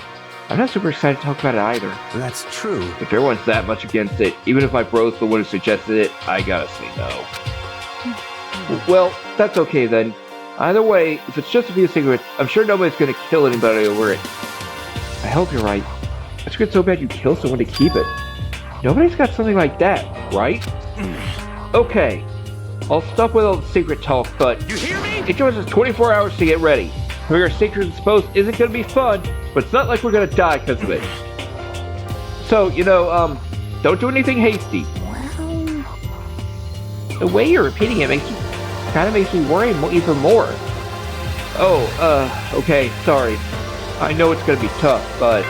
I'm not super excited to talk about it either. That's true. If everyone's that much against it, even if my bro's the one who suggested it, I gotta say no. Well, that's okay then. Either way, if it's just a few cigarettes, I'm sure nobody's gonna kill anybody over it. I hope you're right. It's good so bad you kill someone to keep it. Nobody's got something like that. right? Okay. I'll stop with all the secret talk, but You hear me? it gives us 24 hours to get ready. Your secret post isn't gonna be fun, but it's not like we're gonna die because of it. So, don't do anything hasty. Well, The way you're repeating it kind of makes me worry even more. Oh, okay, sorry. I know it's gonna be tough, but...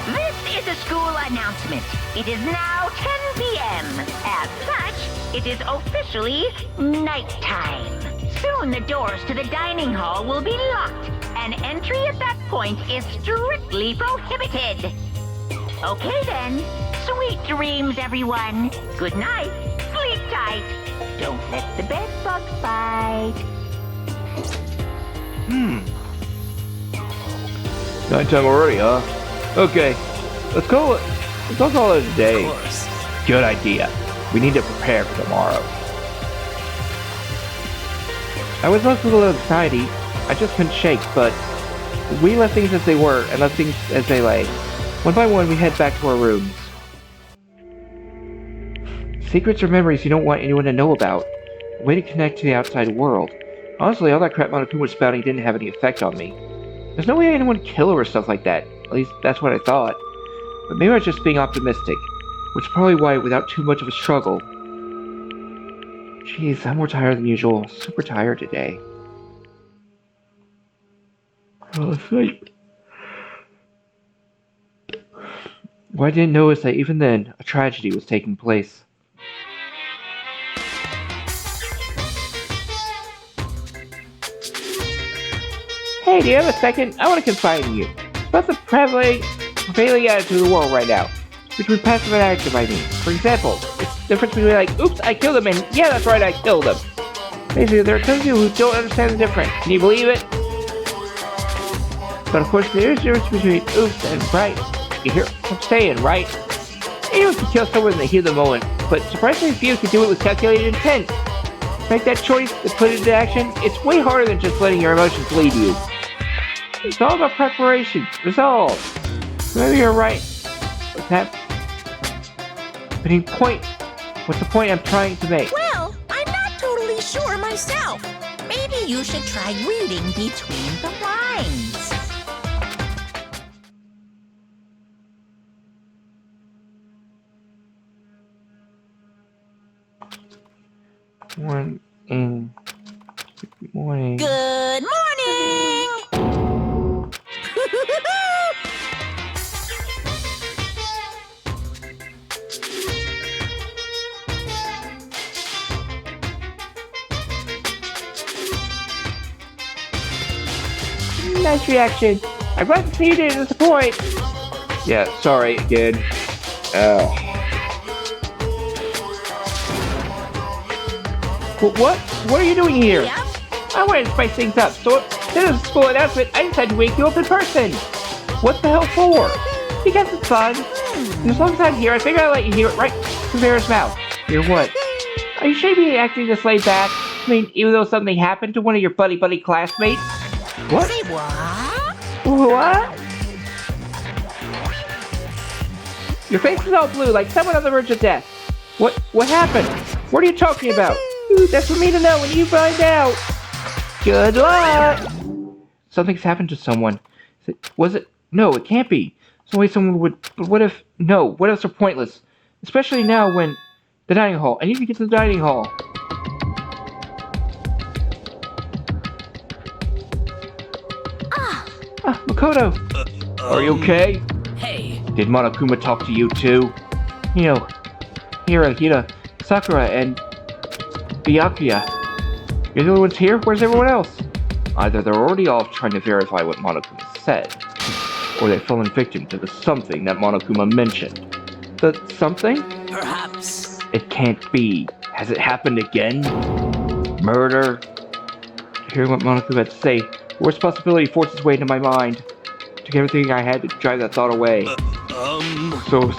This is a school announcement. It is now 10 p.m. As such, it is officially nighttime. Soon the doors to the dining hall will be locked, and entry at that point is strictly prohibited. Okay then. Sweet dreams, everyone. Good night. Sleep tight. Don't let the bed bugs bite. Nighttime already, huh? Okay, let's call it a day. Of course. Good idea. We need to prepare for tomorrow. I was left with a little anxiety. I just couldn't shake, but we left things as they were and left things as they lay. One by one, we head back to our rooms. Secrets are memories you don't want anyone to know about. A way to connect to the outside world. Honestly, all that crap Monokuma was spouting didn't have any effect on me. There's no way anyone would kill her or stuff like that. At least, that's what I thought. But maybe I was just being optimistic. Which is probably why, without too much of a struggle... Jeez, I'm more tired than usual. Super tired today. Well, sleep. What I didn't know is that even then, a tragedy was taking place. Hey, do you have a second? I want to confide in you. What's the prevailing attitude of the world right now? Between passive and active, I mean. For example, it's the difference between like, oops, I killed him, and yeah, that's right, I killed him. Basically, there are tons of people who don't understand the difference. Can you believe it? But of course, there is a difference between oops and right. You hear what I'm saying, right? Anyone can kill someone in the heat of the moment, but surprisingly few can do it with calculated intent. Make that choice and put it into action, it's way harder than just letting your emotions lead you. It's all about preparation, resolve. Maybe you're right. What's that? What's the point I'm trying to make? well, I'm not totally sure myself. Maybe you should try reading between the lines. One in morning. Good morning! Nice reaction. I'm glad to see you didn't disappoint. Yeah, sorry again. What? What are you doing here? Yep. I wanted to spice things up, so instead of a school announcement, I decided to wake you up in person. What the hell for? Because it's fun. And as long as I'm here, I figure I'll let you hear it right from Vera's mouth. Hear what? Are you sure you're acting this laid back? I mean, even though something happened to one of your buddy classmates? What? Say what? What? Your face is all blue, like someone on the verge of death. What happened? What are you talking about? Ooh, that's for me to know when you find out. Good luck! Something's happened to someone. Was it? No, it can't be. There's no way someone would... But what if... No, what ifs are pointless. Especially now when... The dining hall. I need to get to the dining hall. Makoto! Are you okay? Hey. Did Monokuma talk to you too? Hira, Sakura, and Byakuya. You're the only ones here? Where's everyone else? Either they're already off trying to verify what Monokuma said, or they've fallen victim to the something that Monokuma mentioned. The something? Perhaps. It can't be. Has it happened again? Murder? Hearing what Monokuma had to say, the worst possibility forced its way into my mind. Took everything I had to drive that thought away. So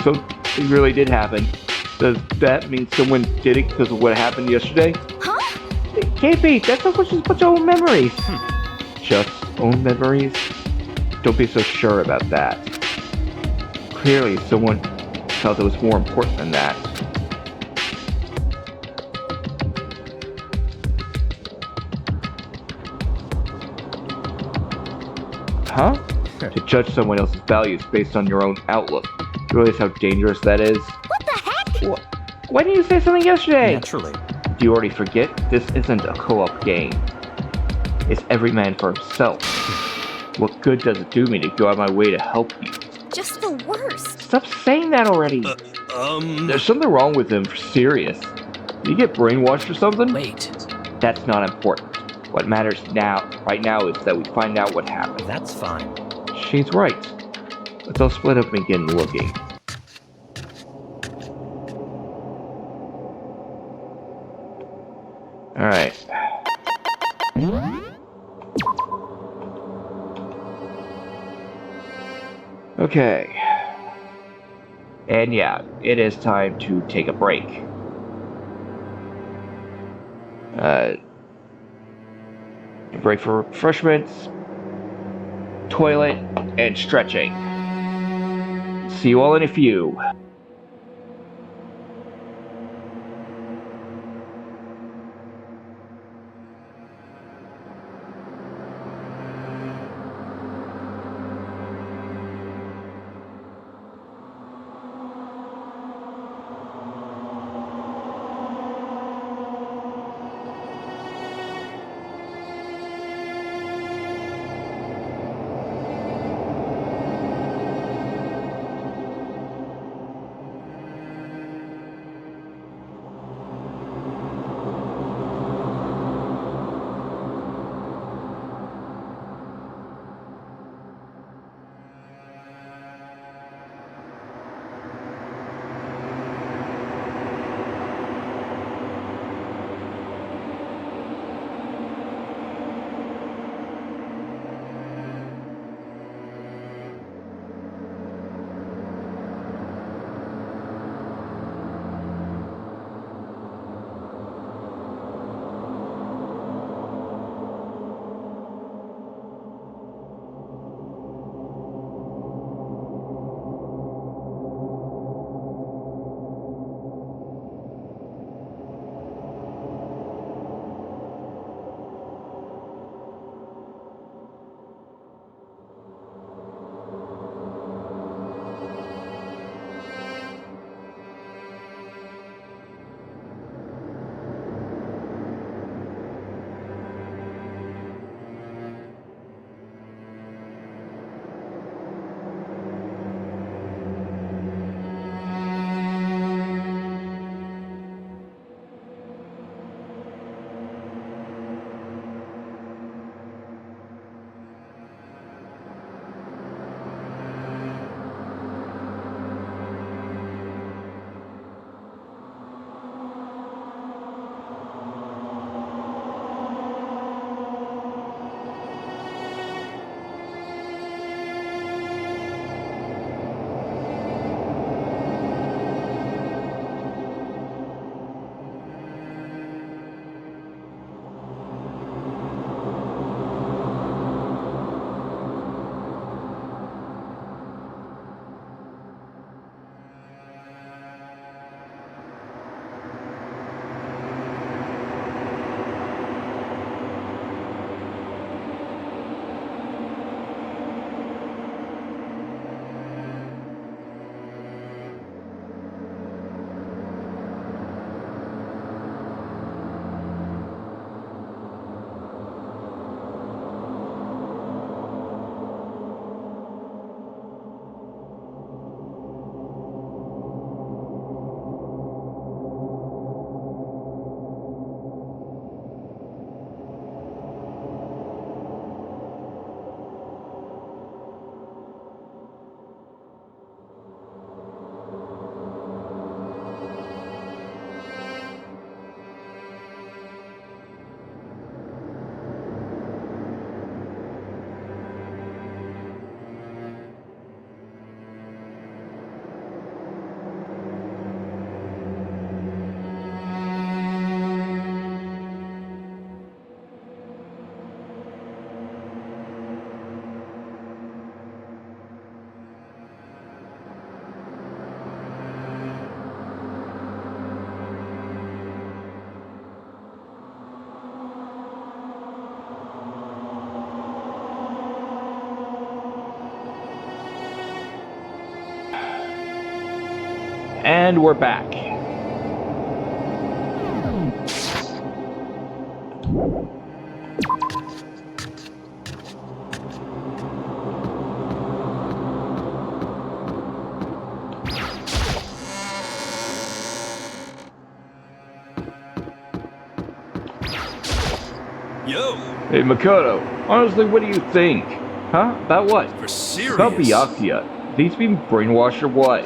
it really did happen. Does that mean someone did it because of what happened yesterday? Huh? Can't be. That's not just a bunch of old memories. Just old memories? Don't be so sure about that. Clearly, someone felt it was more important than that. Huh? To judge someone else's values based on your own outlook. You realize how dangerous that is? What the heck? Why didn't you say something yesterday? Naturally. Do you already forget? This isn't a co-op game. It's every man for himself. What good does it do me to go out of my way to help you? Just the worst. Stop saying that already. There's something wrong with him, for serious. Did he get brainwashed or something? Wait. That's not important. What matters right now, is that we find out what happened. That's fine. She's right. Let's all split up and begin looking. Alright. Okay. And yeah, it is time to take a break. Break for refreshments, toilet, and stretching. See you all in a few. And we're back. Yo, Hey, Makoto, honestly, what do you think? Huh? About what? for serious. About Byakuya. These being brainwashed or what?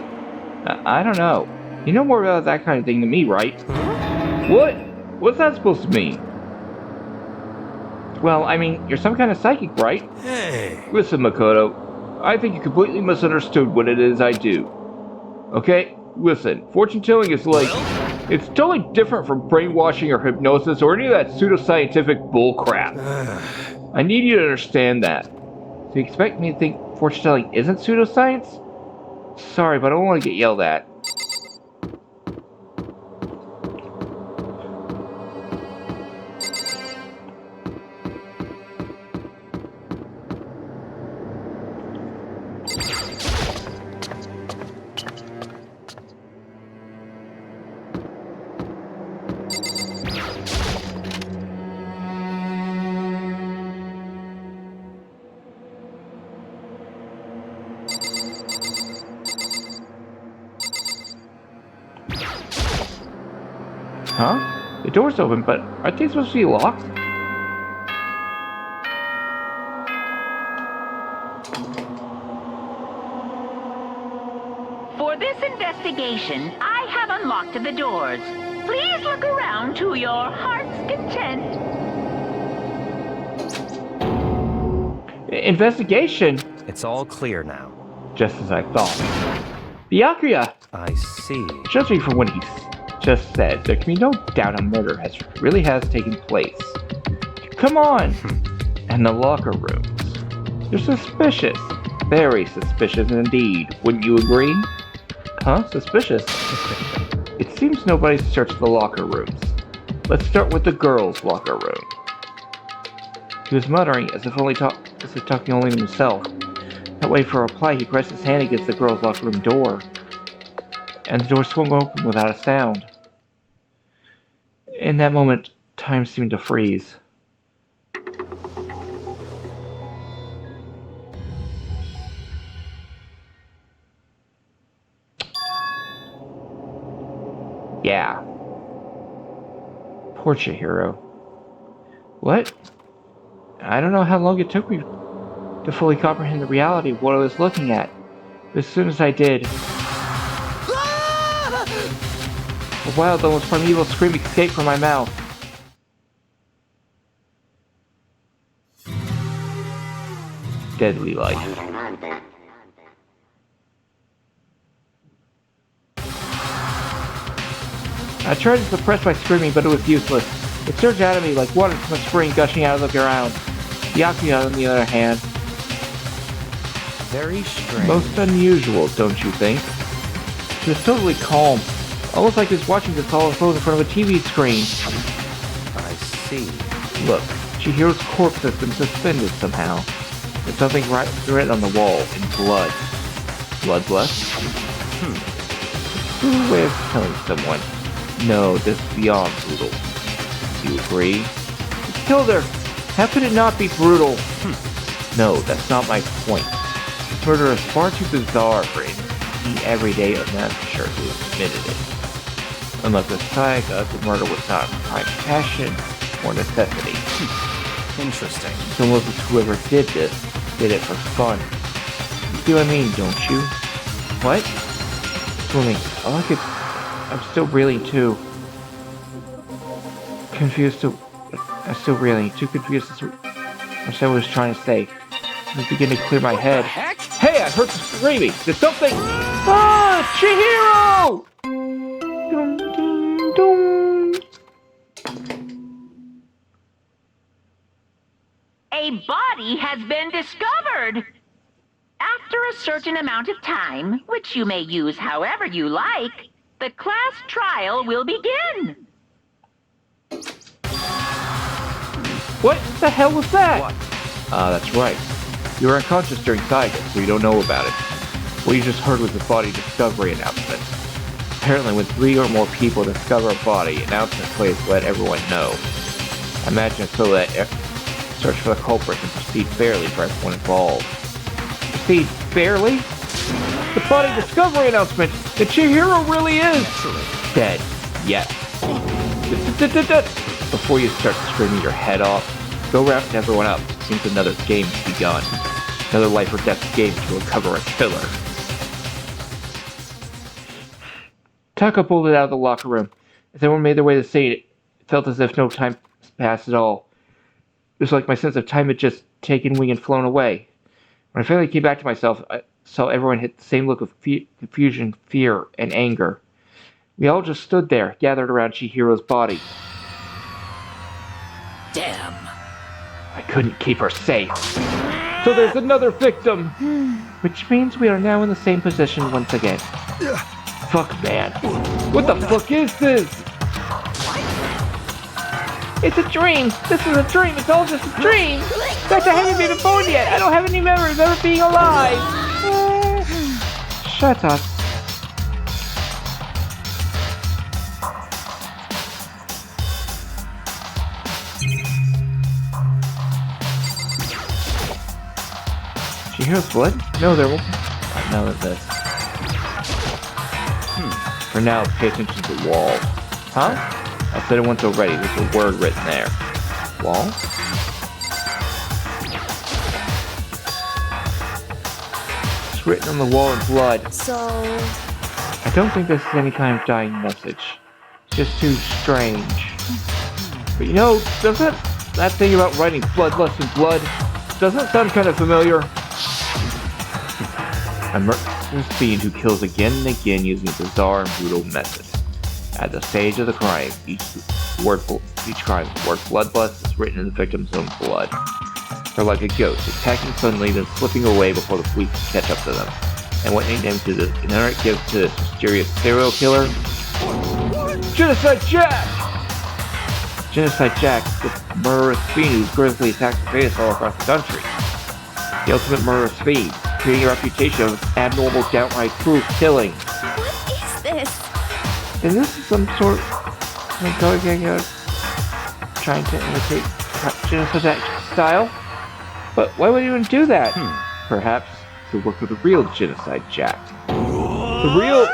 I don't know. You know more about that kind of thing than me, right? What? What's that supposed to mean? Well, I mean, you're some kind of psychic, right? Hey, Listen, Makoto, I think you completely misunderstood what it is I do. Okay? Listen, fortune telling is like... It's totally different from brainwashing or hypnosis or any of that pseudoscientific bullcrap. I need you to understand that. So you expect me to think fortune telling isn't pseudoscience? Sorry, but I don't want to get yelled at. Huh? The door's open, but aren't they supposed to be locked? For this investigation, I have unlocked the doors. Please look around to your heart's content. Investigation? It's all clear now. Just as I thought. Byakuya! I see. Judging from what he just said, there can be no doubt a murder really has taken place. Come on! And the locker rooms. They're suspicious. Very suspicious indeed. Wouldn't you agree? Huh? Suspicious? It seems nobody's searched the locker rooms. Let's start with the girls' locker room. He was muttering as if talking only to himself. That way, for a reply, he pressed his hand against the girls' locker room door. And the door swung open without a sound. In that moment, time seemed to freeze. Yeah. Poor Chihiro. What? I don't know how long it took me to fully comprehend the reality of what I was looking at. But as soon as I did, a wild, almost primeval scream escaped from my mouth. Deadly light. I tried to suppress my screaming, but it was useless. It surged out of me like water from a spring gushing out of the ground. Byakuya, on the other hand, Very strange. most unusual, don't you think? She was totally calm, almost like he was watching this all unfold in front of a TV screen. I see. Look, Chihiro's corpse has been suspended somehow. There's something written on the wall in blood. Bloodlust? Brutal way of killing someone. No, this is beyond brutal. Do you agree? You killed her! How could it not be brutal? No, that's not my point. This murder is far too bizarre for any everyday adventurer who admitted it. Unless the saga, the murder was not a crime of passion or necessity. Interesting. It's almost as whoever did this did it for fun. You see what I mean, don't you? What? Swimming. I like it. I'm still reeling too. Confused to... I'm still reeling. Too confused to understand what I was trying to say. I was beginning to clear my head. Heck? Hey, I heard some screaming! There's something... Ah! Chihiro! Dum, dum, dum. A body has been discovered! After a certain amount of time, which you may use however you like, the class trial will begin. What the hell was that? What? That's right. You were unconscious during Saga, so you don't know about it. What you just heard was the body discovery announcement. Apparently, when 3 or more people discover a body, announcement plays to let everyone know. I imagine it's so that search for the culprit can proceed fairly for everyone involved. Proceed fairly? The body discovery announcement! The Chihiro really is dead. Yes. Before you start screaming your head off, go round everyone up. Seems another game has begun. Another life or death game to recover a killer. Taka pulled it out of the locker room. As everyone made their way to the scene, it felt as if no time passed at all. It was like my sense of time had just taken wing and flown away. When I finally came back to myself, I saw everyone hit the same look of confusion, fear, and anger. We all just stood there, gathered around Chihiro's body. Damn. I couldn't keep her safe. So there's another victim! Which means we are now in the same position once again. Fuck, man. What the fuck is this? It's a dream! This is a dream! It's all just a dream! In fact, I haven't been born yet! I don't have any memories of ever being alive! Shut up. Chihiro's blood? No, there won't be. None of this. For now, pay attention to the wall. Huh? I said it once already. There's a word written there. Wall? It's written on the wall in blood. So... I don't think this is any kind of dying message. It's just too strange. But you know, doesn't that thing about writing bloodlust in blood, doesn't it sound kind of familiar? A murderous fiend who kills again and again using a bizarre and brutal method. At the stage of the crime, each word bloodlust is written in the victim's own blood. They're like a ghost, attacking suddenly, then slipping away before the police can catch up to them. And what nickname to the internet gives to this mysterious serial killer? Genocide Jack! Genocide Jack is the murderous fiend who grisly attacks sadists all across the country. The ultimate murderous fiend, creating a reputation of abnormal, downright cruel killing. What is this? Is this some sort of trying to imitate Genocide Jack style? But why would anyone do that? Perhaps the work of the real Genocide Jack. The real...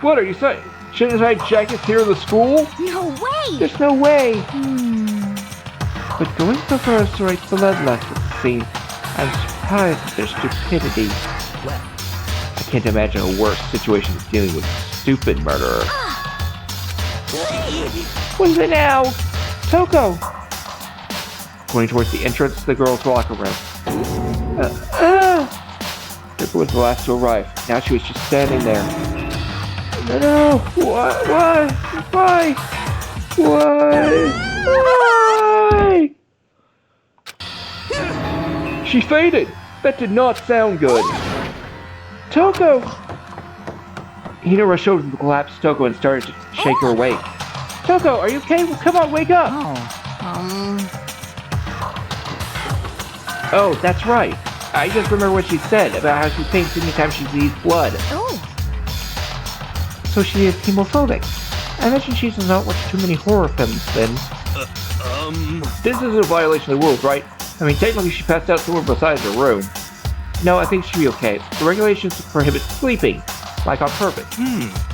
What are you saying? Genocide Jack is here in the school? No way! There's no way! But going so far as to write bloodlust at the scene, I'm surprised at their stupidity. I can't imagine a worse situation than dealing with a stupid murderer. What is it now? Toko! Pointing towards the entrance to the girls' locker room. Toko was the last to arrive. Now she was just standing there. No, what? Why? Why? She faded! That did not sound good. Toko! Hina rushed over to the collapsed Toko and started to shake her awake. Toko, are you okay? Well, come on, wake up! Oh, that's right. I just remember what she said about how she faints anytime she sees blood. Oh. So she is hemophobic. I imagine she does not watch too many horror films then. This is a violation of the rules, right? I mean, technically she passed out somewhere besides her room. No, I think she'll be okay. The regulations prohibit sleeping, like on purpose.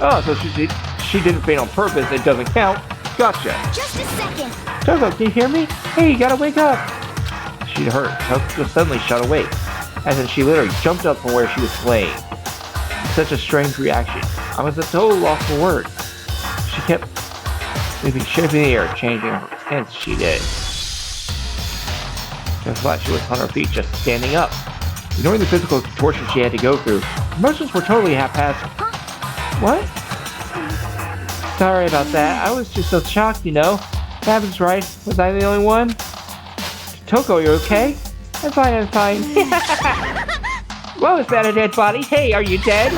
Oh, so she didn't faint on purpose, it doesn't count. Gotcha. Just a second. Toko, can you hear me? Hey, you gotta wake up. She'd heard. Toko suddenly shot awake, as in she literally jumped up from where she was laying. Such a strange reaction. I was at total loss for words. She kept moving shaping in the air, changing her stance she did. In a flash, she was on her feet, just standing up. Ignoring the physical contortion she had to go through, emotions were totally haphazard. What? Sorry about that. I was just so shocked, you know. Happens, right? Was I the only one? Toko, you okay? I'm fine. Whoa, is that a dead body? Hey, are you dead?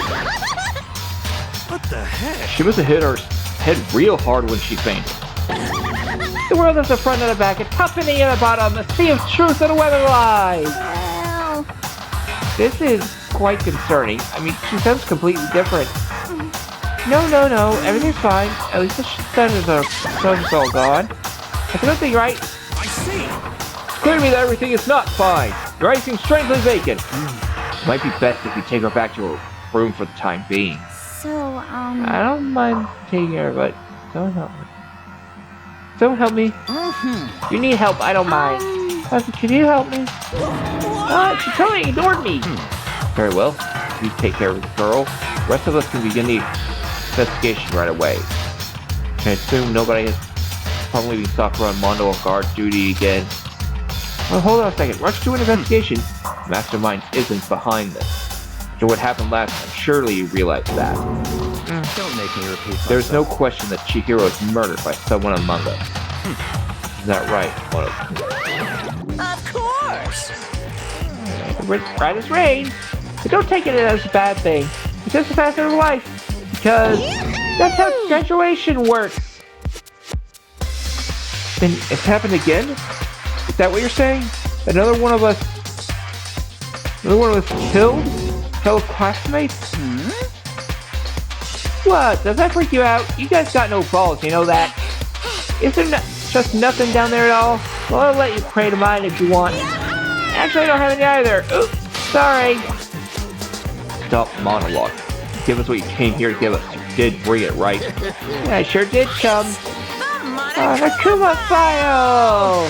What the heck? She must have hit her head real hard when she fainted. The world has a front and a back, a top and a bottom, a sea of truth and a weather lies. Well... This is quite concerning. I mean, she sounds completely different. No. Everything's fine. At least the stuns are all gone. That's a good thing, right? I see. Clear to me that everything is not fine. Your eyes seem strangely vacant. It might be best if we take her back to her room for the time being. So, I don't mind taking her, but don't help me. Don't help me. You need help, I don't mind. Can you help me? She totally ignored me. Very well. You take care of the girl. The rest of us can begin the investigation right away. I assume nobody has probably been Sakura and Mondo on guard duty again. Well, hold on a second. Rush to an investigation. Mastermind isn't behind this. After what happened last time, surely you realize that. Don't make me repeat myself. There's no question that Chihiro is murdered by someone among us. Is that right, Mono? Of course! Right as rain. But don't take it as a bad thing. It's just a facet of life. Because that's how graduation works. Then it's happened again? Is that what you're saying? Another one of us killed? Fellow classmates? What? Does that freak you out? You guys got no balls, you know that? Is there just nothing down there at all? Well, I'll let you pray to mine if you want. Actually, I don't have any either. Oops, sorry. Stop monologue. Give us what you came here to give us. You did bring it, right? Yeah, I sure did, chum. Nakuma file!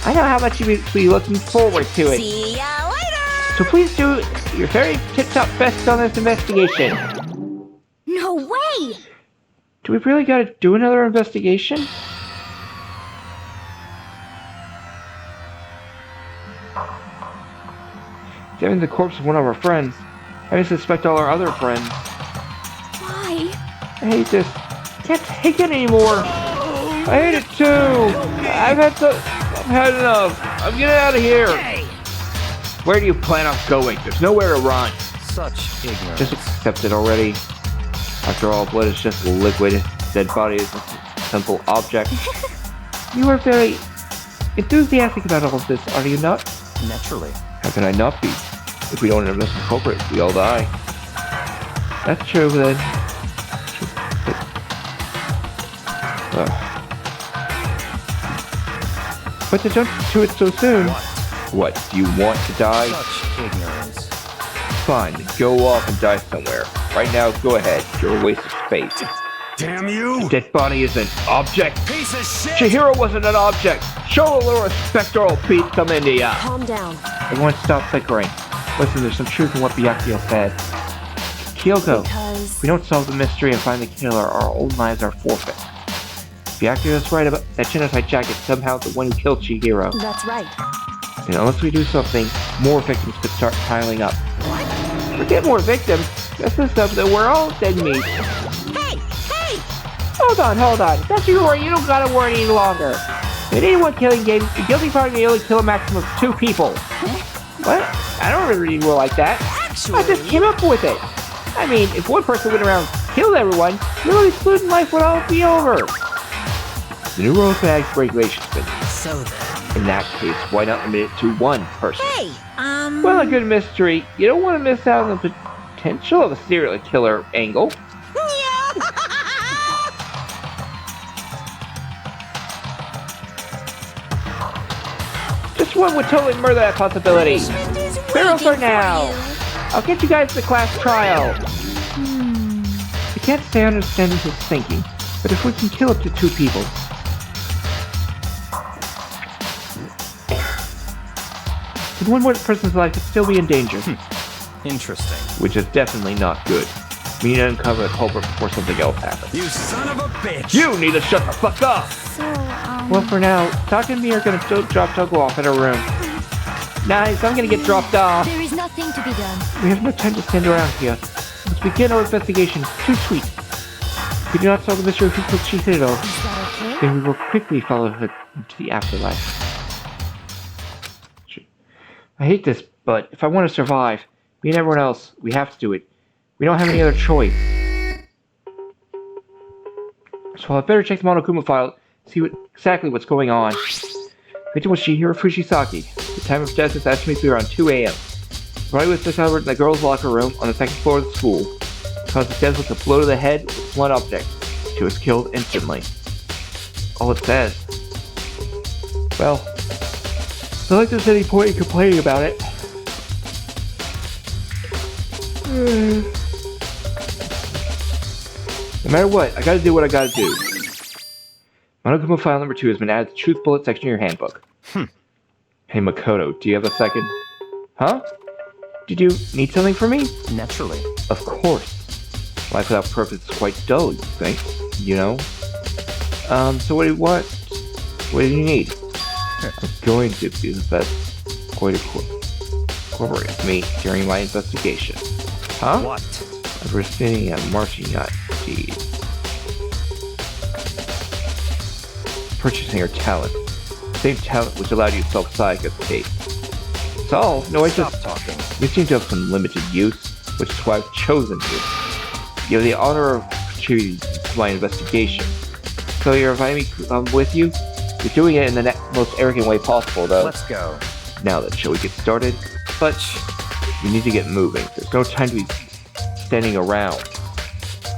I know how much you'd be looking forward to it. See ya later! So please do your very tip-top best on this investigation. no way! Do we really gotta do another investigation? Examining the corpse of one of our friends. I suspect all our other friends. Why? I hate this. I can't take it anymore. I hate it too. I've had enough. I'm getting out of here. Where do you plan on going? There's nowhere to run. Such ignorance. Just accept it already. After all, blood is just a liquid. Dead body is a simple object. You are very enthusiastic about all of this, are you not? Naturally. How can I not be? If we don't invest in the culprit, we all die. That's true, then. But to jump to it so soon. What? Do you want to die? Such ignorance. Fine, then go off and die somewhere. Right now, go ahead. You're a waste of space. Damn you! Dead body is an object. Piece of shit! Chihiro wasn't an object. Show a little respect or I'll beat some into ya. Calm down. Everyone stop bickering. Listen, there's some truth in what Byakuya said. Kyoko, if we don't solve the mystery and find the killer, our old lives are forfeit. Byakuya's right about that genocide jacket, somehow the one who killed Chihiro. That's right. And unless we do something, more victims could start piling up. Forget more victims. This is something we're all dead meat. Hey! Hold on. If that's your worry, you don't gotta worry any longer. In any one killing game, the guilty party may only kill a maximum of 2 people. What? I don't remember any rule like that. Actually, I just came up with it. I mean, if one person went around and killed everyone, really student life would all be over. The new rules and regulations, but so then. in that case, why not limit it to one person? Hey, Well, a good mystery. You don't want to miss out on the potential of a serial killer angle. Just one would totally murder that possibility. Farewell for now. I'll get you guys to the class trial. I can't say I understand his thinking, but if we can kill up to 2 people, then one more person's life could still be in danger. Interesting. Which is definitely not good. We need to uncover the culprit before something else happens. You son of a bitch! You need to shut the fuck up! So, Well, for now, Taka and me are gonna drop Togo off at her room. Nice, I'm gonna get dropped off. there is nothing to be done. We have no time to stand around here. Let's begin our investigation. Too sweet. If we do not solve the mystery of who killed Chihiro, Is that okay? then we will quickly follow her into the afterlife. I hate this, but if I want to survive, me and everyone else, we have to do it. We don't have any other choice. So I better check the Monokuma file, see exactly what's going on. Victim was Chihiro Fushisaki. The time of death is estimated to be around 2 a.m. The body was discovered in the girls' locker room on the 2nd floor of the school. Caused his death with a blow to the head with a blunt object. She was killed instantly. All it says. Well, not like there's any point in complaining about it. No matter what, I gotta do what I gotta do. Monokuma file number 2 has been added to the truth bullet section of your handbook. Hey Makoto, do you have a second? Huh? Did you need something from me? Naturally. Of course. Life without purpose is quite dull, you think? You know? So what do you want? What do you need? I'm going to be the best way to cooperate with me during my investigation. Huh? What? I've been spinning a marching yacht. Indeed. Purchasing your talent. Same talent which allowed you to solve Sayaka's case. Solve? No, Stop talking. You seem to have some limited use, which is why I've chosen you. You have the honor of contributing to my investigation. So you're inviting me to come with you? You're doing it in the most arrogant way possible, though. Let's go. Now then, shall we get started? But you need to get moving. There's no time to be standing around.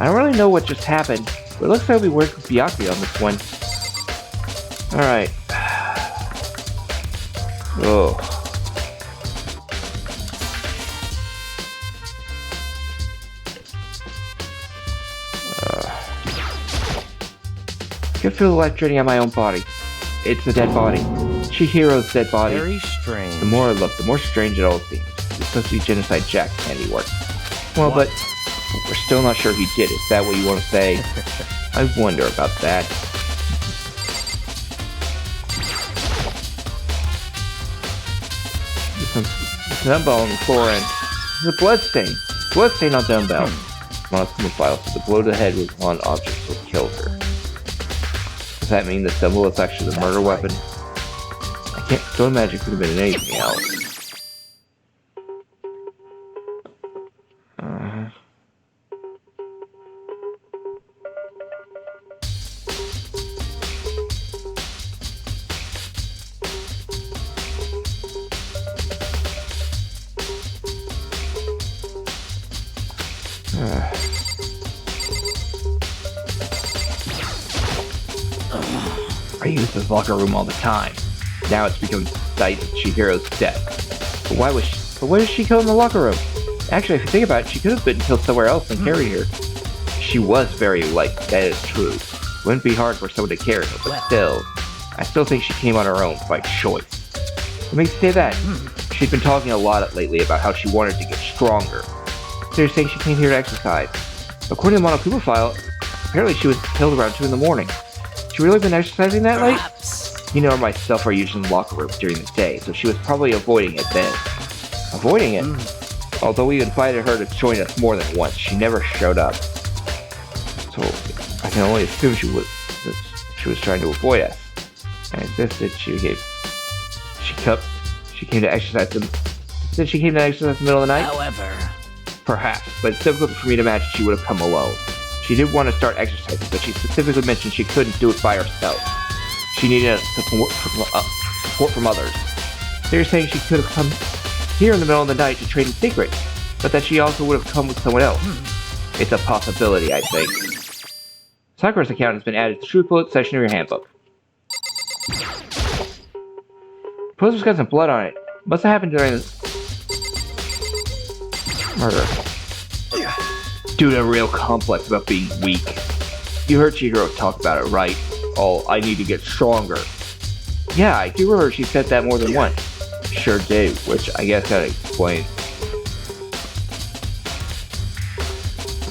I don't really know what just happened, but it looks like we worked with Byakuya on this one. Alright. Oh. I can feel the life draining on my own body. It's a dead body. Chihiro's dead body. Very strange. The more I look, the more strange it all seems. It's supposed to be Genocide Jack's handiwork. Well, What? but we're still not sure he did it. Is that what you want to say? I wonder about that. There's a dumbbell on the floor and there's a bloodstain. Bloodstain on dumbbell. Monokuma files said the blow to the head with one object will kill her. Does that mean the dumbbell is actually the murder weapon? Don't imagine it could have been anything else. I use this locker room all the time. Now it's become the site of Chihiro's death. But why was she killed in the locker room? Actually, if you think about it, she could have been killed somewhere else and carried her. She was very light, that is true. It wouldn't be hard for someone to carry her, but still. I still think she came on her own by choice. What makes you say that? She'd been talking a lot lately about how she wanted to get stronger. So you're saying she came here to exercise. According to the Monokuma file, apparently she was killed around 2 in the morning. She really been exercising that late? You know, myself are usually in the locker room during the day, so she was probably avoiding it then. Avoiding it? Although we invited her to join us more than once, she never showed up. So I can only assume she was trying to avoid us. I insisted she came to exercise in the middle of the night? However, Perhaps, but it's difficult for me to imagine she would have come alone. She did want to start exercising, but she specifically mentioned she couldn't do it by herself. She needed support from others. So you're saying she could have come here in the middle of the night to train in secret, but that she also would have come with someone else. It's a possibility, I think. Sakura's account has been added to the Truth Bullet section of your handbook. Poster's got some blood on it. Must have happened during the murder. Dude, a real complex about being weak. You heard Chihiro talk about it, right? Oh, I need to get stronger. Yeah, I do remember she said that more than once. Sure did, which I guess gotta explain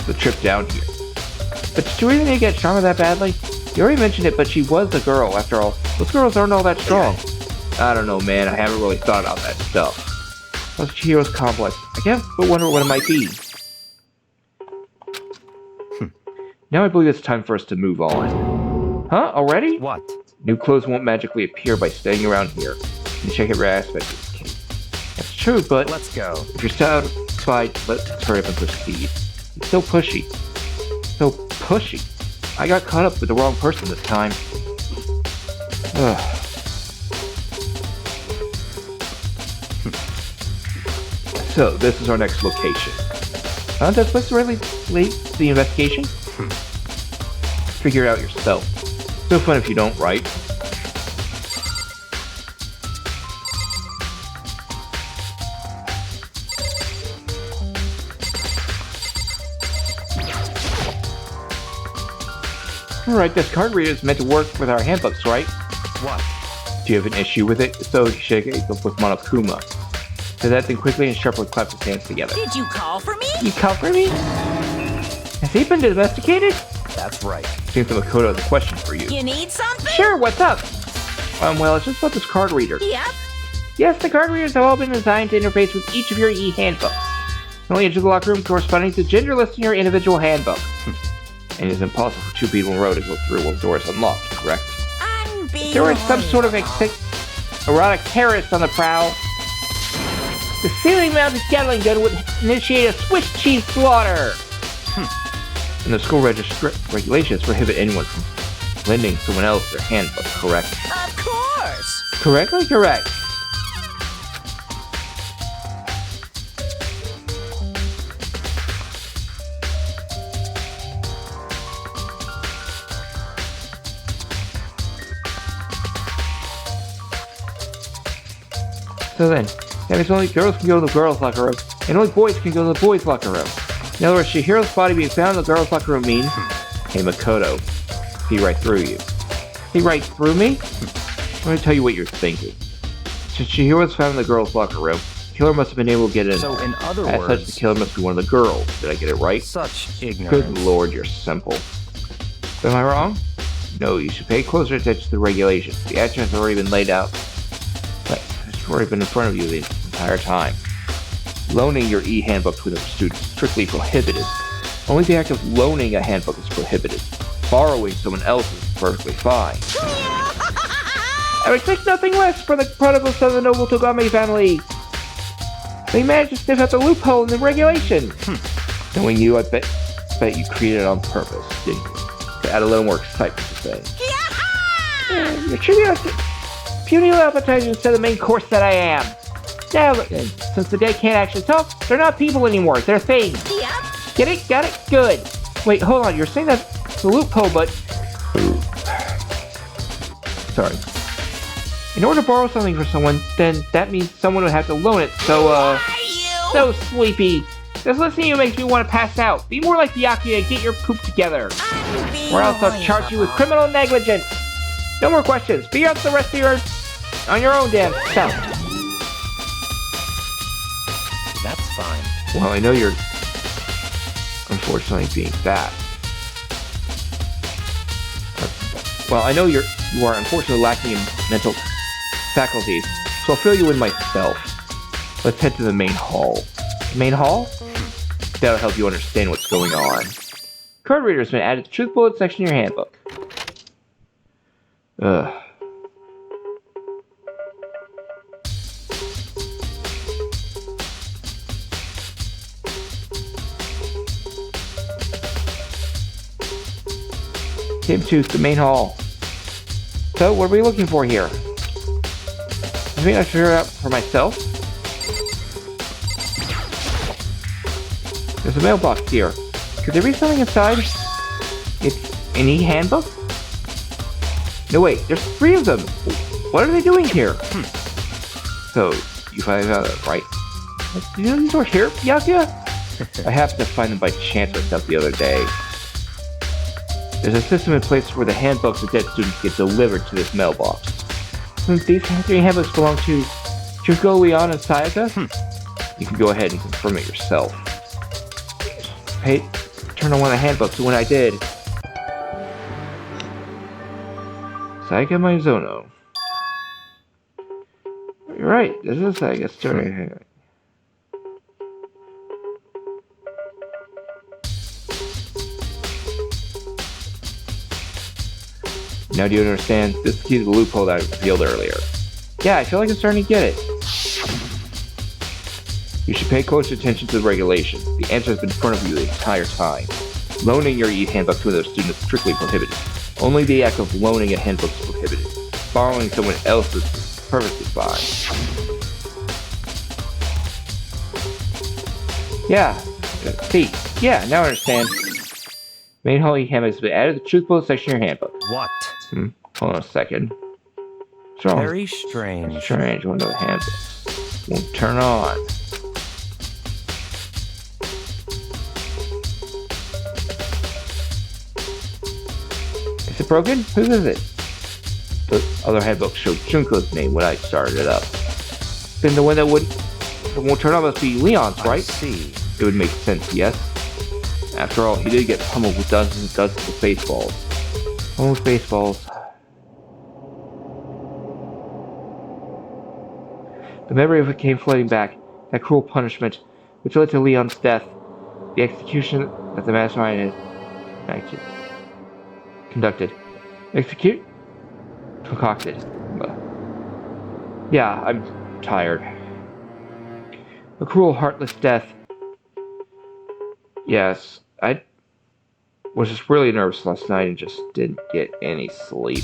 the trip down here. But did you really need to get stronger that badly? You already mentioned it, but she was a girl, after all. Those girls aren't all that strong. I don't know, man. I haven't really thought about that stuff. What's Chihiro's complex? I can't but wonder what it might be. Now I believe it's time for us to move on. Huh? Already? What? New clothes won't magically appear by staying around here. You check every aspect of this case. That's true, but Let's go. if you're satisfied, let's hurry up and proceed. It's so pushy. So pushy. I got caught up with the wrong person this time. Ugh. So, this is our next location. Does this relate to the investigation? Figure it out yourself. No fun if you don't, right? Alright, this card reader is meant to work with our handbooks, right? What? Do you have an issue with it? So you should get it with Monokuma. So that then quickly and sharply clap his hands together. Did you call for me? You call for me? Has he been domesticated? That's right. Seems like Makoto has a question for you. You need something? Sure, what's up? Well, it's just about this card reader. Yep. Yes, the card readers have all been designed to interface with each of your e-handbooks. Only enter the locker room corresponding to the gender listed in your individual handbook. And it's impossible for two people in a row to go through while the door is unlocked, correct? I'm being There was some sort of erotic terrorist on the prowl. The ceiling-mounted Gatling gun would initiate a Swiss cheese slaughter. And the school regulations prohibit anyone from lending someone else their handbook, correct? Of course. Correctly correct. So then, that means only girls can go to the girls' locker room, and only boys can go to the boys' locker room. In other words, Shihiro's body being found in the girls' locker room means, hey Makoto, see right through you. See right through me? Let me tell you what you're thinking. Since Chihiro was found in the girls' locker room, the killer must have been able to get in. So in other As words, such, the killer must be one of the girls. Did I get it right? such ignorance. Good lord, you're simple. Am I wrong? No, you should pay closer attention to the regulations. The action has already been laid out. But it's already been in front of you the entire time. Loaning your e-handbook to another student is strictly prohibited. Only the act of loaning a handbook is prohibited. Borrowing someone else's is perfectly fine. I would expect nothing less from the prodigals of the noble Togame family. They managed to sniff out the loophole in the regulation. Knowing you, I bet you created it on purpose, didn't you? To add a little more excitement to things. Your puny little appetizer instead of the main course that I am. Now, since the dead can't actually talk, they're not people anymore, they're things. Yep. Get it? Got it? Good. Wait, hold on, you're saying that's the loophole, but... Sorry. In order to borrow something from someone, then that means someone would have to loan it, so, So sleepy. This listening to you makes me want to pass out. Be more like Byakuya and get your poop together. Or else I'll charge you with criminal negligence. No more questions. Figure out the rest of your... on your own damn self. That's fine. Well, I know you're... unfortunately being fat. Well, I know you are unfortunately lacking in mental faculties, so I'll fill you in myself. Let's head to the main hall. Main hall? That'll help you understand what's going on. Card reader has been added to the truth bullet section of your handbook. Ugh. Came to the main hall. So, what are we looking for here? I think I should figure it out for myself. There's a mailbox here. Could there be something inside? It's an e-handbook? No wait, there's 3 of them! What are they doing here? So, you finally found it, right? Did you know these were here, Byakuya? I happened to find them by chance myself the other day. There's a system in place where the handbooks of dead students get delivered to this mailbox. Since these 3 handbooks belong to Chuko, Leon, and Sayaka, you can go ahead and confirm it yourself. Hey, turn on one of the handbooks, and when I did... Sayaka Mizuno. You're right, this is Sayaka's story. Now do you understand? This is the key to the loophole that I revealed earlier. Yeah, I feel like I'm starting to get it. You should pay close attention to the regulations. The answer has been in front of you the entire time. Loaning your e-handbook to another student is strictly prohibited. Only the act of loaning a handbook is prohibited. Borrowing someone else's is perfectly fine. Yeah, See, yeah, now I understand. Main Holy Handbook has been added to the truth bullet section of your handbook. What? Hold on a second. What's wrong? Very strange. Strange. One of the handbook won't turn on. Is it broken? Whose is it? The other handbook showed Junko's name when I started it up. Then the one that won't turn on must be Leon's, right? I see. It would make sense, yes. After all, he did get pummeled with dozens and dozens of baseballs. Almost baseballs. The memory of it came flooding back. That cruel punishment, which led to Leon's death. The execution that the mastermind had conducted. Execute? Concocted. Yeah, I'm tired. A cruel, heartless death. Yes, I was just really nervous last night and just didn't get any sleep.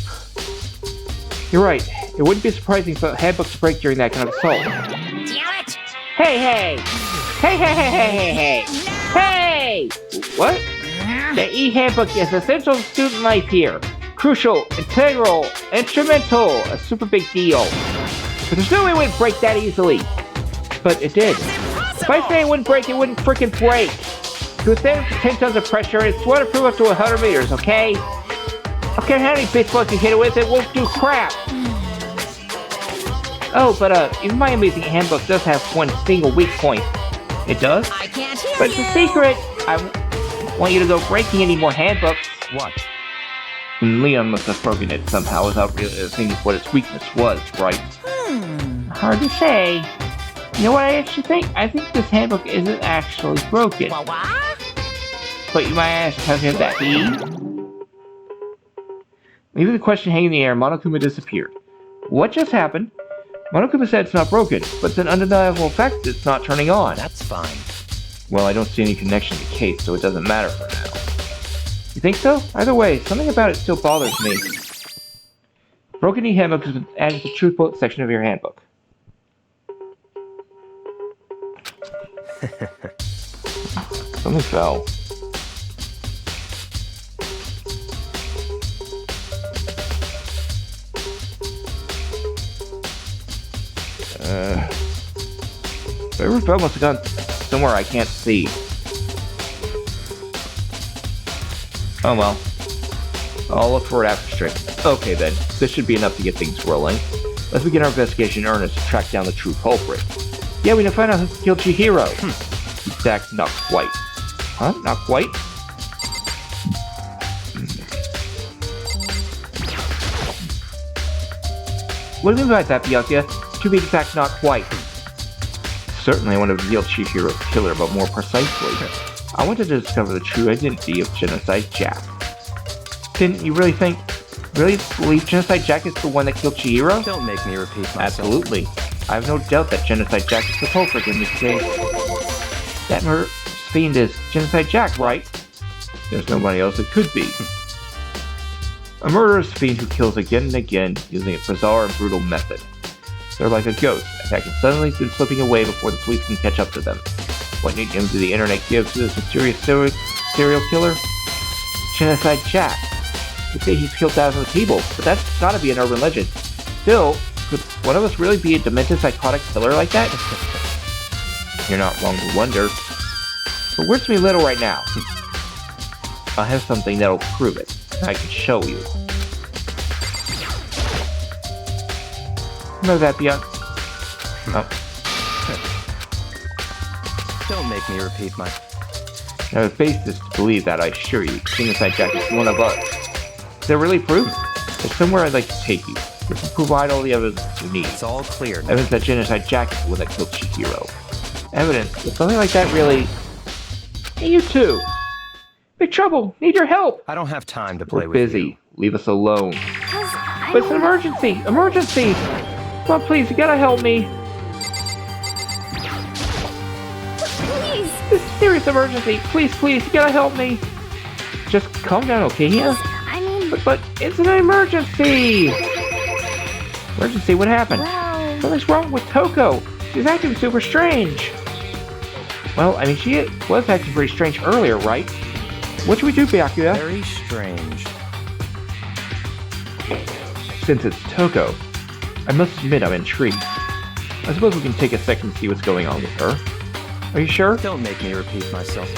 You're right. It wouldn't be surprising for a handbook to break during that kind of assault. Damn it! Hey, hey! Hey, hey, hey, hey, hey, hey! Hey! What? The e-handbook is essential to student life here. Crucial, integral, instrumental, a super big deal. But there's no way it wouldn't break that easily. But it did. If I say it wouldn't break, it wouldn't frickin' break. To withstand 10 tons of pressure, it's waterproof up to 100 meters, okay? I don't care how many baseballs you hit it with, it won't do crap. Oh, but even my amazing handbook does have one single weak point. It does? I can't hear But you. it's a secret. I want you to go breaking any more handbooks. What? And Leon must have broken it somehow without realizing what its weakness was, right? Hard to say. You know what I actually think? I think this handbook isn't actually broken. What? But you might ask, how can that be? Leaving the question hanging in the air, Monokuma disappeared. What just happened? Monokuma said it's not broken, but it's an undeniable fact that it's not turning on. That's fine. Well, I don't see any connection to the case, so it doesn't matter for now. You think so? Either way, something about it still bothers me. Broken e-handbook has been added to the truth bullet section of your handbook. Something fell. Whatever fell must have gone somewhere I can't see. Oh well. I'll look for it after stream. Okay then, this should be enough to get things rolling. Let's begin our investigation in earnest to track down the true culprit. Yeah, we need to find out who killed Chihiro. Exact, not quite. Huh? Not quite? What do you mean by that, Byakuya? To be exact, not quite. Certainly I want to reveal Chihiro's killer, but more precisely, I wanted to discover the true identity of Genocide Jack. Didn't you really believe Genocide Jack is the one that killed Chihiro? Don't make me repeat myself. Absolutely. I have no doubt that Genocide Jack is the culprit in this case. That murder fiend is Genocide Jack, right? There's nobody else it could be. A murderous fiend who kills again and again using a bizarre and brutal method. They're like a ghost, attacking suddenly and slipping away before the police can catch up to them. What nickname did the internet give to this mysterious serial killer? Genocide Jack. They say he's killed thousands of people, but that's gotta be an urban legend. Still, could one of us really be a demented psychotic killer like that? You're not wrong to wonder. But where's me little right now? I have something that'll prove it. I can show you. Remember that, Beyond? Oh. Don't make me repeat my... I have a basis to believe that, I assure you. Genocide Jack is one of us. Is there really proof? There's somewhere I'd like to take you. We can provide all the evidence you need. It's all clear. Evidence that Genocide Jack is the one that killed Chihiro. Evidence that something like that really... Hey, you two! Big trouble! Need your help! I don't have time to play We're with busy. you. Leave us alone. I But it's an emergency! Emergency! Come on, please, you gotta help me! Please. This is a serious emergency! Please, please, you gotta help me! Just calm down, okay, Hina? I mean, But it's an emergency! Emergency? What happened? well, Something's wrong with Toko. She's acting super strange. Well, I mean, she was acting pretty strange earlier, right? What should we do, Byakuya? Very strange. Since it's Toko, I must admit I'm intrigued. I suppose we can take a second to see what's going on with her. Are you sure? Don't make me repeat myself.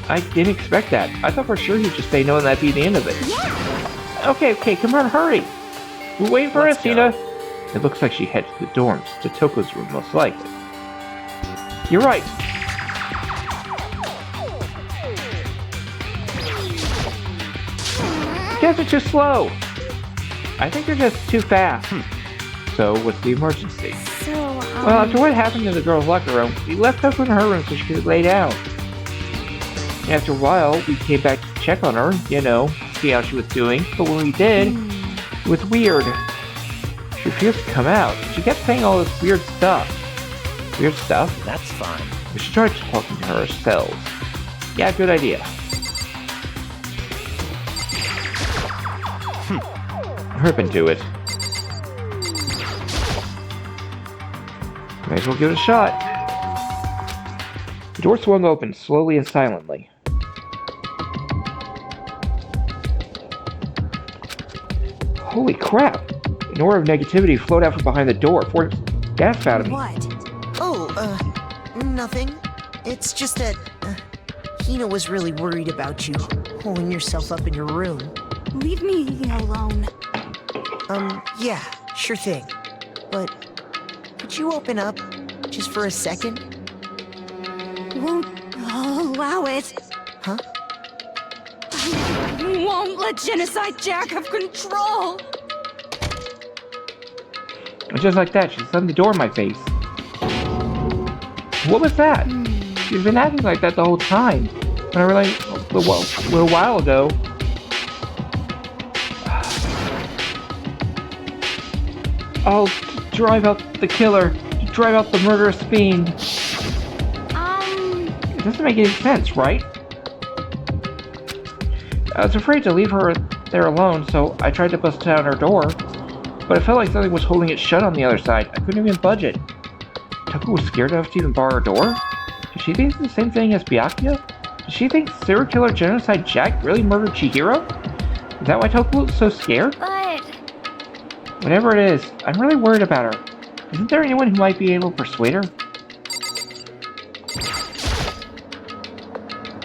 I didn't expect that. I thought for sure he'd just say no and that'd be the end of it. Yeah! Okay, come on, hurry! We're waiting for Let's us, go. Hina! It looks like she headed to the dorms, to Toko's room most likely. You're right! You guys are too slow! I think they're just too fast. So, what's the emergency? So, Well, after what happened in the girls' locker room, we left Toko in her room so she could lay down. After a while, we came back to check on her, see how she was doing, but when we did, it was weird. She refused to come out. She kept saying all this weird stuff. Weird stuff? That's fine. We should try talking to her ourselves. Yeah, good idea. Hurp into it. Might as well give it a shot. The door swung open slowly and silently. Holy crap! An aura of negativity flowed out from behind the door, forcing gas out of me. what? Nothing. It's just that, Hina was really worried about you, holding yourself up in your room. Leave me alone. Yeah, sure thing. But, could you open up, just for a second? Won't allow it. Huh? I won't let Genocide Jack have control. And just like that, she slammed the door in my face. What was that? She's been acting like that the whole time. When I realized a little while ago. I'll drive out the killer. Drive out the murderous fiend. It doesn't make any sense, right? I was afraid to leave her there alone, so I tried to bust down her door. But it felt like something was holding it shut on the other side. I couldn't even budge it. Toko was scared enough to even bar her door? Did she think the same thing as Byakuya? Did she think serial killer Genocide Jack really murdered Chihiro? Is that why Toko was so scared? But Whatever it is, I'm really worried about her. Isn't there anyone who might be able to persuade her?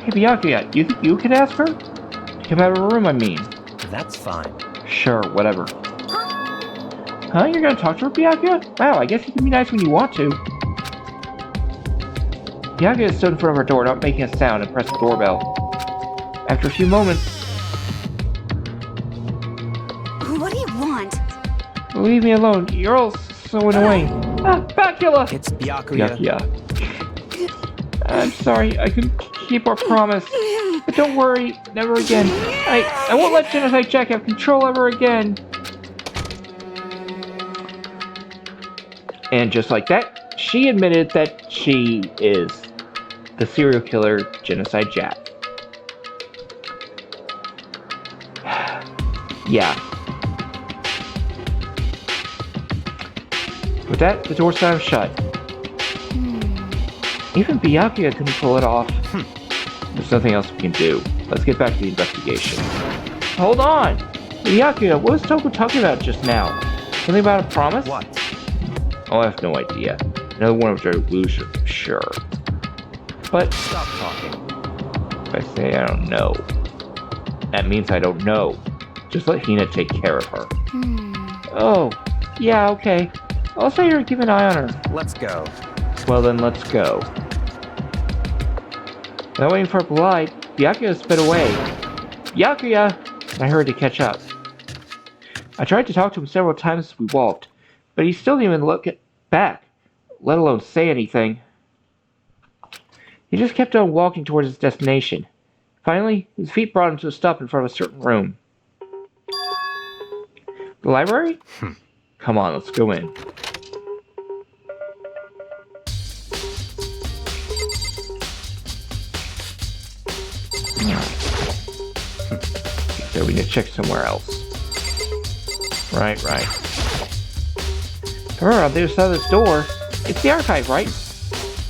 Hey Byakuya, you think you could ask her? To come out of her room, I mean. That's fine. Sure, whatever. Huh? You're gonna talk to her, Byakuya? Wow, I guess you can be nice when you want to. Byakuya stood in front of her door, not making a sound, and pressed the doorbell. After a few moments, what do you want? leave me alone. You're all so annoying. Byakuya! It's Byakuya. Byakuya. I'm sorry, I couldn't keep our promise. But don't worry, never again. I won't let Genocide Jack have control ever again. And just like that, she admitted that she is the serial killer Genocide Jack. Yeah. With that, the door slammed shut. Even Byakuya couldn't pull it off. There's nothing else we can do. Let's get back to the investigation. Hold on! Byakuya, what was Toko talking about just now? Something about a promise? What? Oh, I have no idea. Another one of their illusions, I'm sure. But Stop talking. if I say I don't know, that means I don't know. Just let Hina take care of her. Oh, yeah, okay. I'll stay here and keep an eye on her. Let's go. Well then, let's go. Without waiting for a reply, Byakuya sped away. Byakuya! I hurried to catch up. I tried to talk to him several times as we walked, but he still didn't even look back, let alone say anything. He just kept on walking towards his destination. Finally, his feet brought him to a stop in front of a certain room. The library? Come on, let's go in. So we need to check somewhere else. Right. Remember, on the other side of this door, it's the archive, right?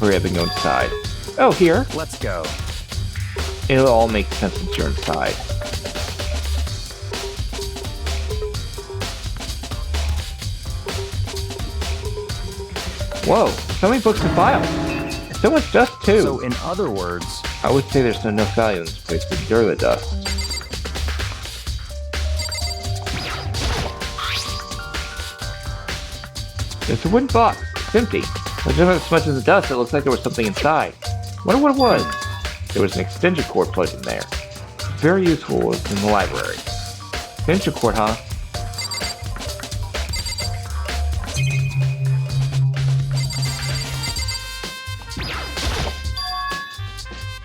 Hurry up and go inside. Oh, here. Let's go. It'll all make sense once you're inside. Whoa, so many books and files. And so much dust, too. So, in other words, I would say there's enough value in this place to endure the dust. It's a wooden box. It's empty. But just as much as the dust, it looks like there was something inside. Wonder what it was. There was an extension cord plugged in there. Very useful. It's in the library. Extension cord, huh?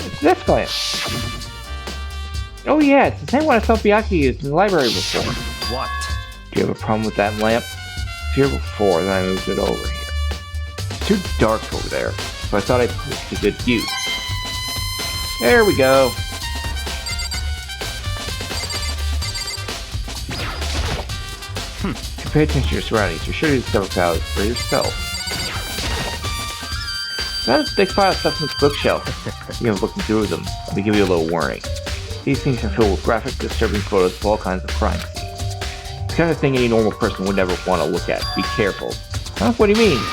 It's this lamp. Oh yeah, it's the same one I saw Biaki used in the library before. what? Do you have a problem with that lamp? Here before, then I moved it over here. It's too dark over there, so I thought I'd put it to good use. There we go. If you pay attention to your surroundings, you're sure to discover files for yourself. That's a thick file stuff in this bookshelf. You haven't looked through them. Let me give you a little warning. These things are filled with graphic, disturbing photos of all kinds of crime scenes. It's the kind of thing any normal person would never want to look at. Be careful. Huh? What do you mean?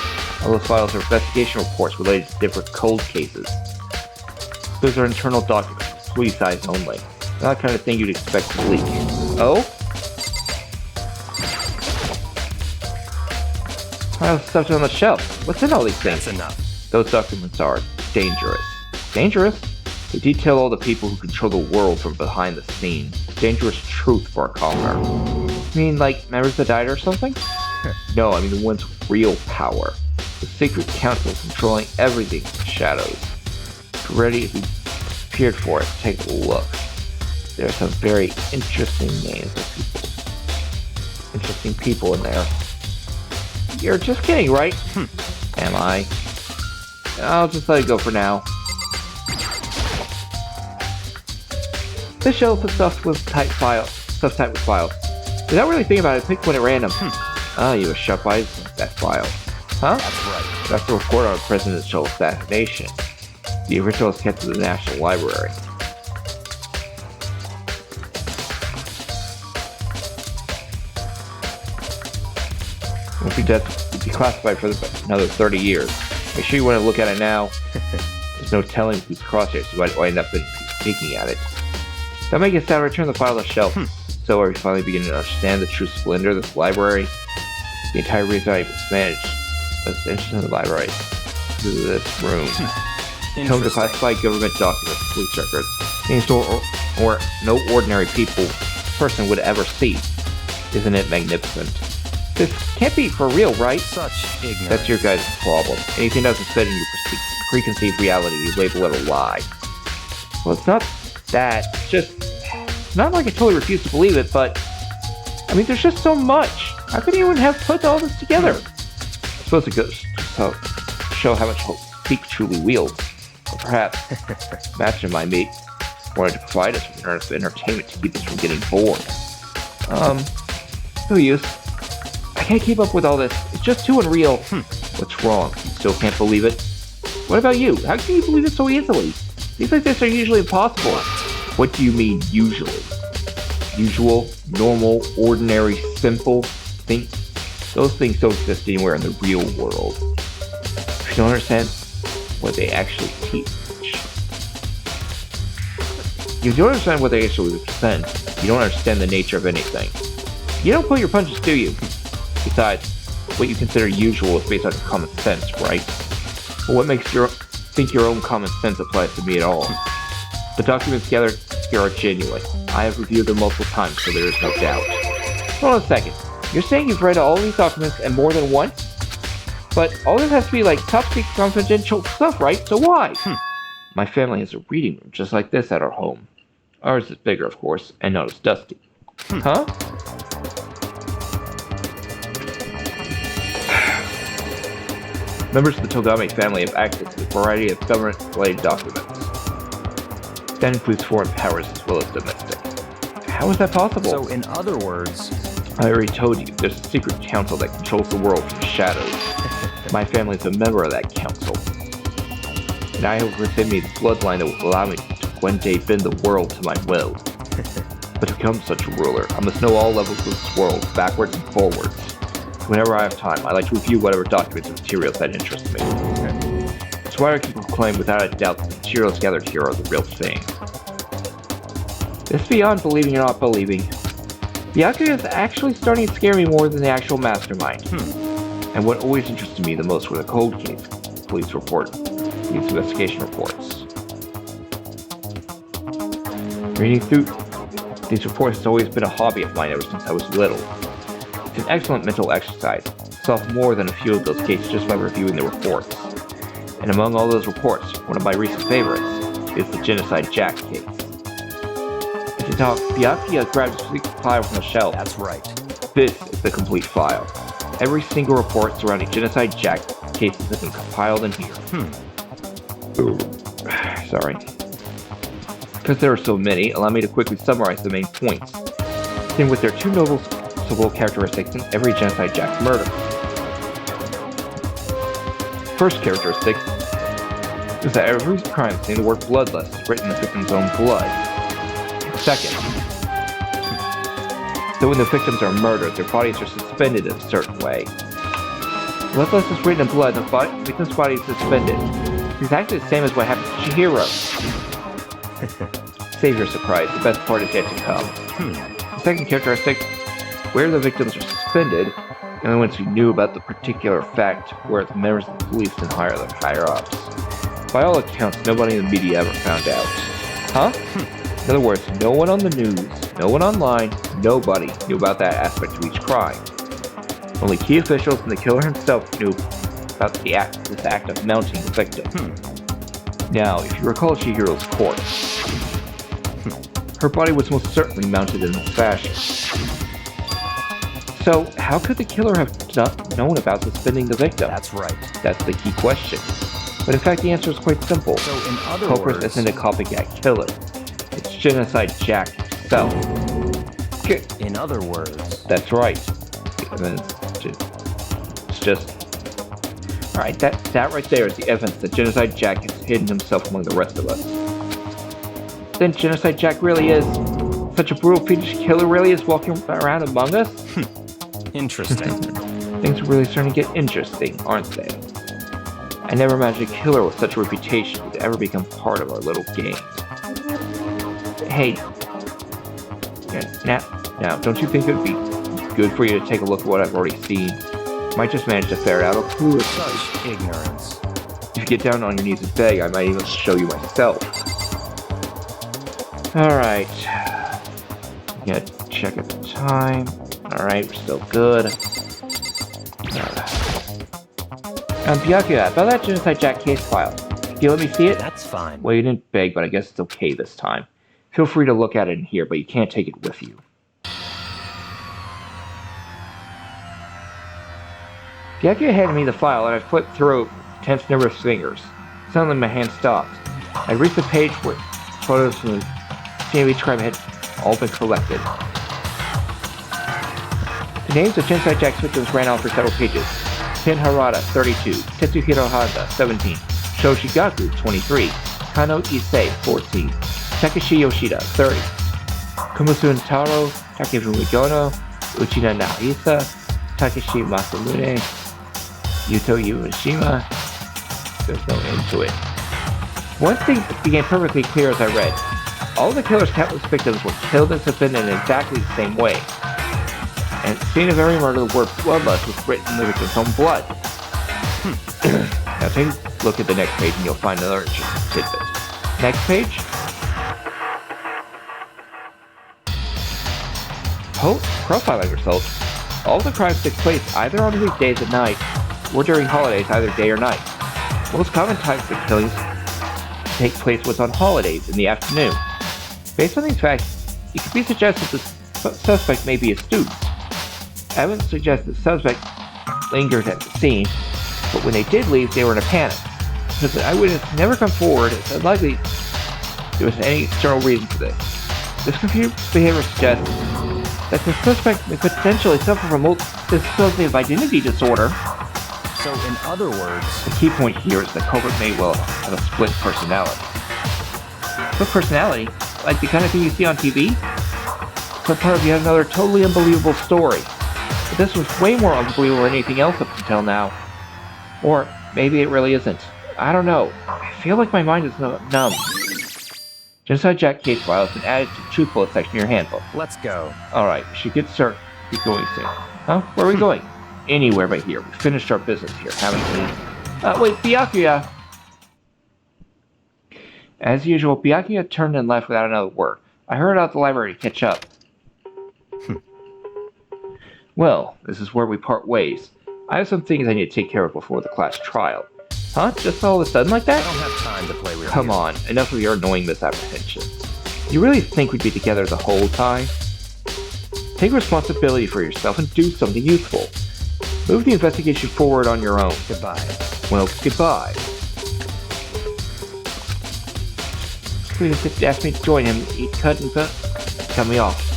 All those files are investigation reports related to different cold cases. Those are internal documents, police eyes only. Not the kind of thing you'd expect to leak. Oh? Files stuffed on the shelf. What's in all these things? That's enough. Those documents are dangerous. Dangerous? They detail all the people who control the world from behind the scenes. Dangerous truth for a commoner. You mean like members that died or something? No, I mean the ones with real power. The secret council controlling everything in the shadows. If you're ready, if you appeared for it, take a look. There are some very interesting names of people. Interesting people in there. You're just kidding, right? Am I? I'll just let it go for now. This shelf is stuffed with tight files. Without really thinking about it, pick one at random. Ah, you have sharp eyes like that file. Huh? That's right. That's the report on a presidential assassination. The original is kept in the National Library. Won't be declassified for another 30 years. Make sure you want to look at it now. There's no telling whose crosshairs you might wind up peeking at it. Don't make it sound, return the file to the shelf. So are we finally beginning to understand the true splendor of this library? The entire reason I even managed was interested in the library through this room. Home to classified government documents, police records, things or no ordinary person would ever see. Isn't it magnificent? This can't be for real, right? Such ignorance. That's your guys' problem. Anything doesn't fit in your preconceived reality, you label it a lie. Well, it's not that. It's just not like I totally refuse to believe it, but I mean, there's just so much. How could anyone have put all this together? I suppose it goes to show how much hope Peak truly wields. Or perhaps Mastermind mate wanted to provide us with enough entertainment to keep us from getting bored. No use. I can't keep up with all this. It's just too unreal. What's wrong? You still can't believe it? What about you? How can you believe it so easily? Things like this are usually impossible. What do you mean, usually? Usual, normal, ordinary, simple? Those things don't exist anywhere in the real world. If you don't understand what they actually teach. If you don't understand what they actually represent, you don't understand the nature of anything. You don't pull your punches, do you? Besides, what you consider usual is based on common sense, right? But what makes you think your own common sense applies to me at all? The documents gathered here are genuine. I have reviewed them multiple times, so there is no doubt. Hold on a second. You're saying you've read all these documents and more than once? But all this has to be like top secret confidential stuff, right? So why? My family has a reading room just like this at our home. Ours is bigger, of course, and not as dusty. Huh? Members of the Togami family have access to a variety of government-related documents. That includes foreign powers as well as domestic. How is that possible? So, in other words, I already told you, there's a secret council that controls the world from shadows. My family is a member of that council. and I have within me the bloodline that will allow me to one day bend the world to my will. But to become such a ruler, I must know all levels of this world, backwards and forwards. Whenever I have time, I like to review whatever documents and materials that interest me. That's why I can proclaim without a doubt that the materials gathered here are the real thing. It's beyond believing or not believing. Byakuya is actually starting to scare me more than the actual mastermind. And what always interested me the most were the cold case police report, the investigation reports. Reading through these reports has always been a hobby of mine ever since I was little. It's an excellent mental exercise. I solved more than a few of those cases just by reviewing the reports. And among all those reports, one of my recent favorites is the Genocide Jack case. At the top, Byakuya grabbed a sleek file from the shelf. That's right. This is the complete file. Every single report surrounding Genocide Jack cases has been compiled in here. Ooh, sorry. Because there are so many, allow me to quickly summarize the main points. Then with their two noticeable characteristics in every Genocide Jack murder. First characteristic is that every crime scene the word bloodless is written in the victim's own blood. Second, that when the victims are murdered, their bodies are suspended in a certain way. Bloodless is written in blood, and the victim's body is suspended. It's exactly the same as what happened to Chihiro. Save your surprise, the best part is yet to come. The second characteristic, where the victims are suspended, the only ones who knew about the particular fact were the members of the police and higher-ups. By all accounts, nobody in the media ever found out. In other words, no one on the news, no one online, nobody knew about that aspect of each crime. Only key officials and the killer himself knew about this act of mounting the victim. Now, if you recall Chihiro's corpse, her body was most certainly mounted in this fashion. So, how could the killer have not known about suspending the victim? That's right. That's the key question. But in fact, the answer is quite simple. So, in other Culprit words... isn't a copycat killer. It's Genocide Jack himself. In other words... That's right. It's just... Alright, that right there is the evidence that Genocide Jack has hidden himself among the rest of us. Then Genocide Jack really is... Such a brutal fiendish killer really is walking around among us? Interesting. Things are really starting to get interesting, aren't they? I never imagined a killer with such a reputation would ever become part of our little game. Hey, now, don't you think it would be good for you to take a look at what I've already seen? Might just manage to ferret out a clue. Such ignorance. If you get down on your knees and beg, I might even show you myself. Alright. Yeah, check at the time. Alright, we're still good. Byakuya, about that Genocide Jack case file. Can you let me see it? That's fine. Well, you didn't beg, but I guess it's okay this time. Feel free to look at it in here, but you can't take it with you. Byakuya handed me the file, and I flipped through it with tense, nervous fingers. Suddenly, my hand stopped. I reached the page where photos from the scene of each crime had all been collected. The names of Genocide Jack's victims ran on for several pages. Ken Harada, 32, Tetsuhiro Honda, 17, Sho Shigaku, 23, Kano Issei, 14, Takeshi Yoshida, 30, Kumusu Taro, Takefumi Gono, Uchina Nahisa, Takeshi Masamune, Yuto Ueshima. There's no end to it. One thing became perfectly clear as I read. All the killer's countless victims were killed and suspended in exactly the same way. And at the scene of every murder, the word bloodlust was written in the victim's own blood. Now take a look at the next page and you'll find another interesting tidbit. Next page. Profiling results. All the crimes take place either on weekdays at night or during holidays, either day or night. Most common times the killings take place was on holidays in the afternoon. Based on these facts, it could be suggested the suspect may be a student. Evidence suggests the suspect lingered at the scene, but when they did leave, they were in a panic. Because an eyewitness never come forward, it's unlikely there was any external reason for this. This confused behavior suggests that the suspect may potentially suffer from dissociative identity disorder. So, in other words, The key point here is that culprit may well have a split personality. Split personality? Like the kind of thing you see on TV? Some part of you had another totally unbelievable story. But this was way more unbelievable than anything else up until now. Or maybe it really isn't. I don't know. I feel like my mind is numb. Genocide Jack case file has been added to the truthful section of your handbook. let's go. Alright, we should get started. Get going soon. Huh? Where are we going? Anywhere but here. We finished our business here, haven't we? Wait, Byakuya! As usual, Byakuya turned and left without another word. I hurried out the library to catch up. Well, this is where we part ways. I have some things I need to take care of before the class trial. Huh? Just all of a sudden like that? I don't have time to play weird. Come on, enough of your annoying misapprehension. You really think we'd be together the whole time? Take responsibility for yourself and do something useful. Move the investigation forward on your own. Goodbye. Well, goodbye. Please ask me to join him, eat cut and cut me off.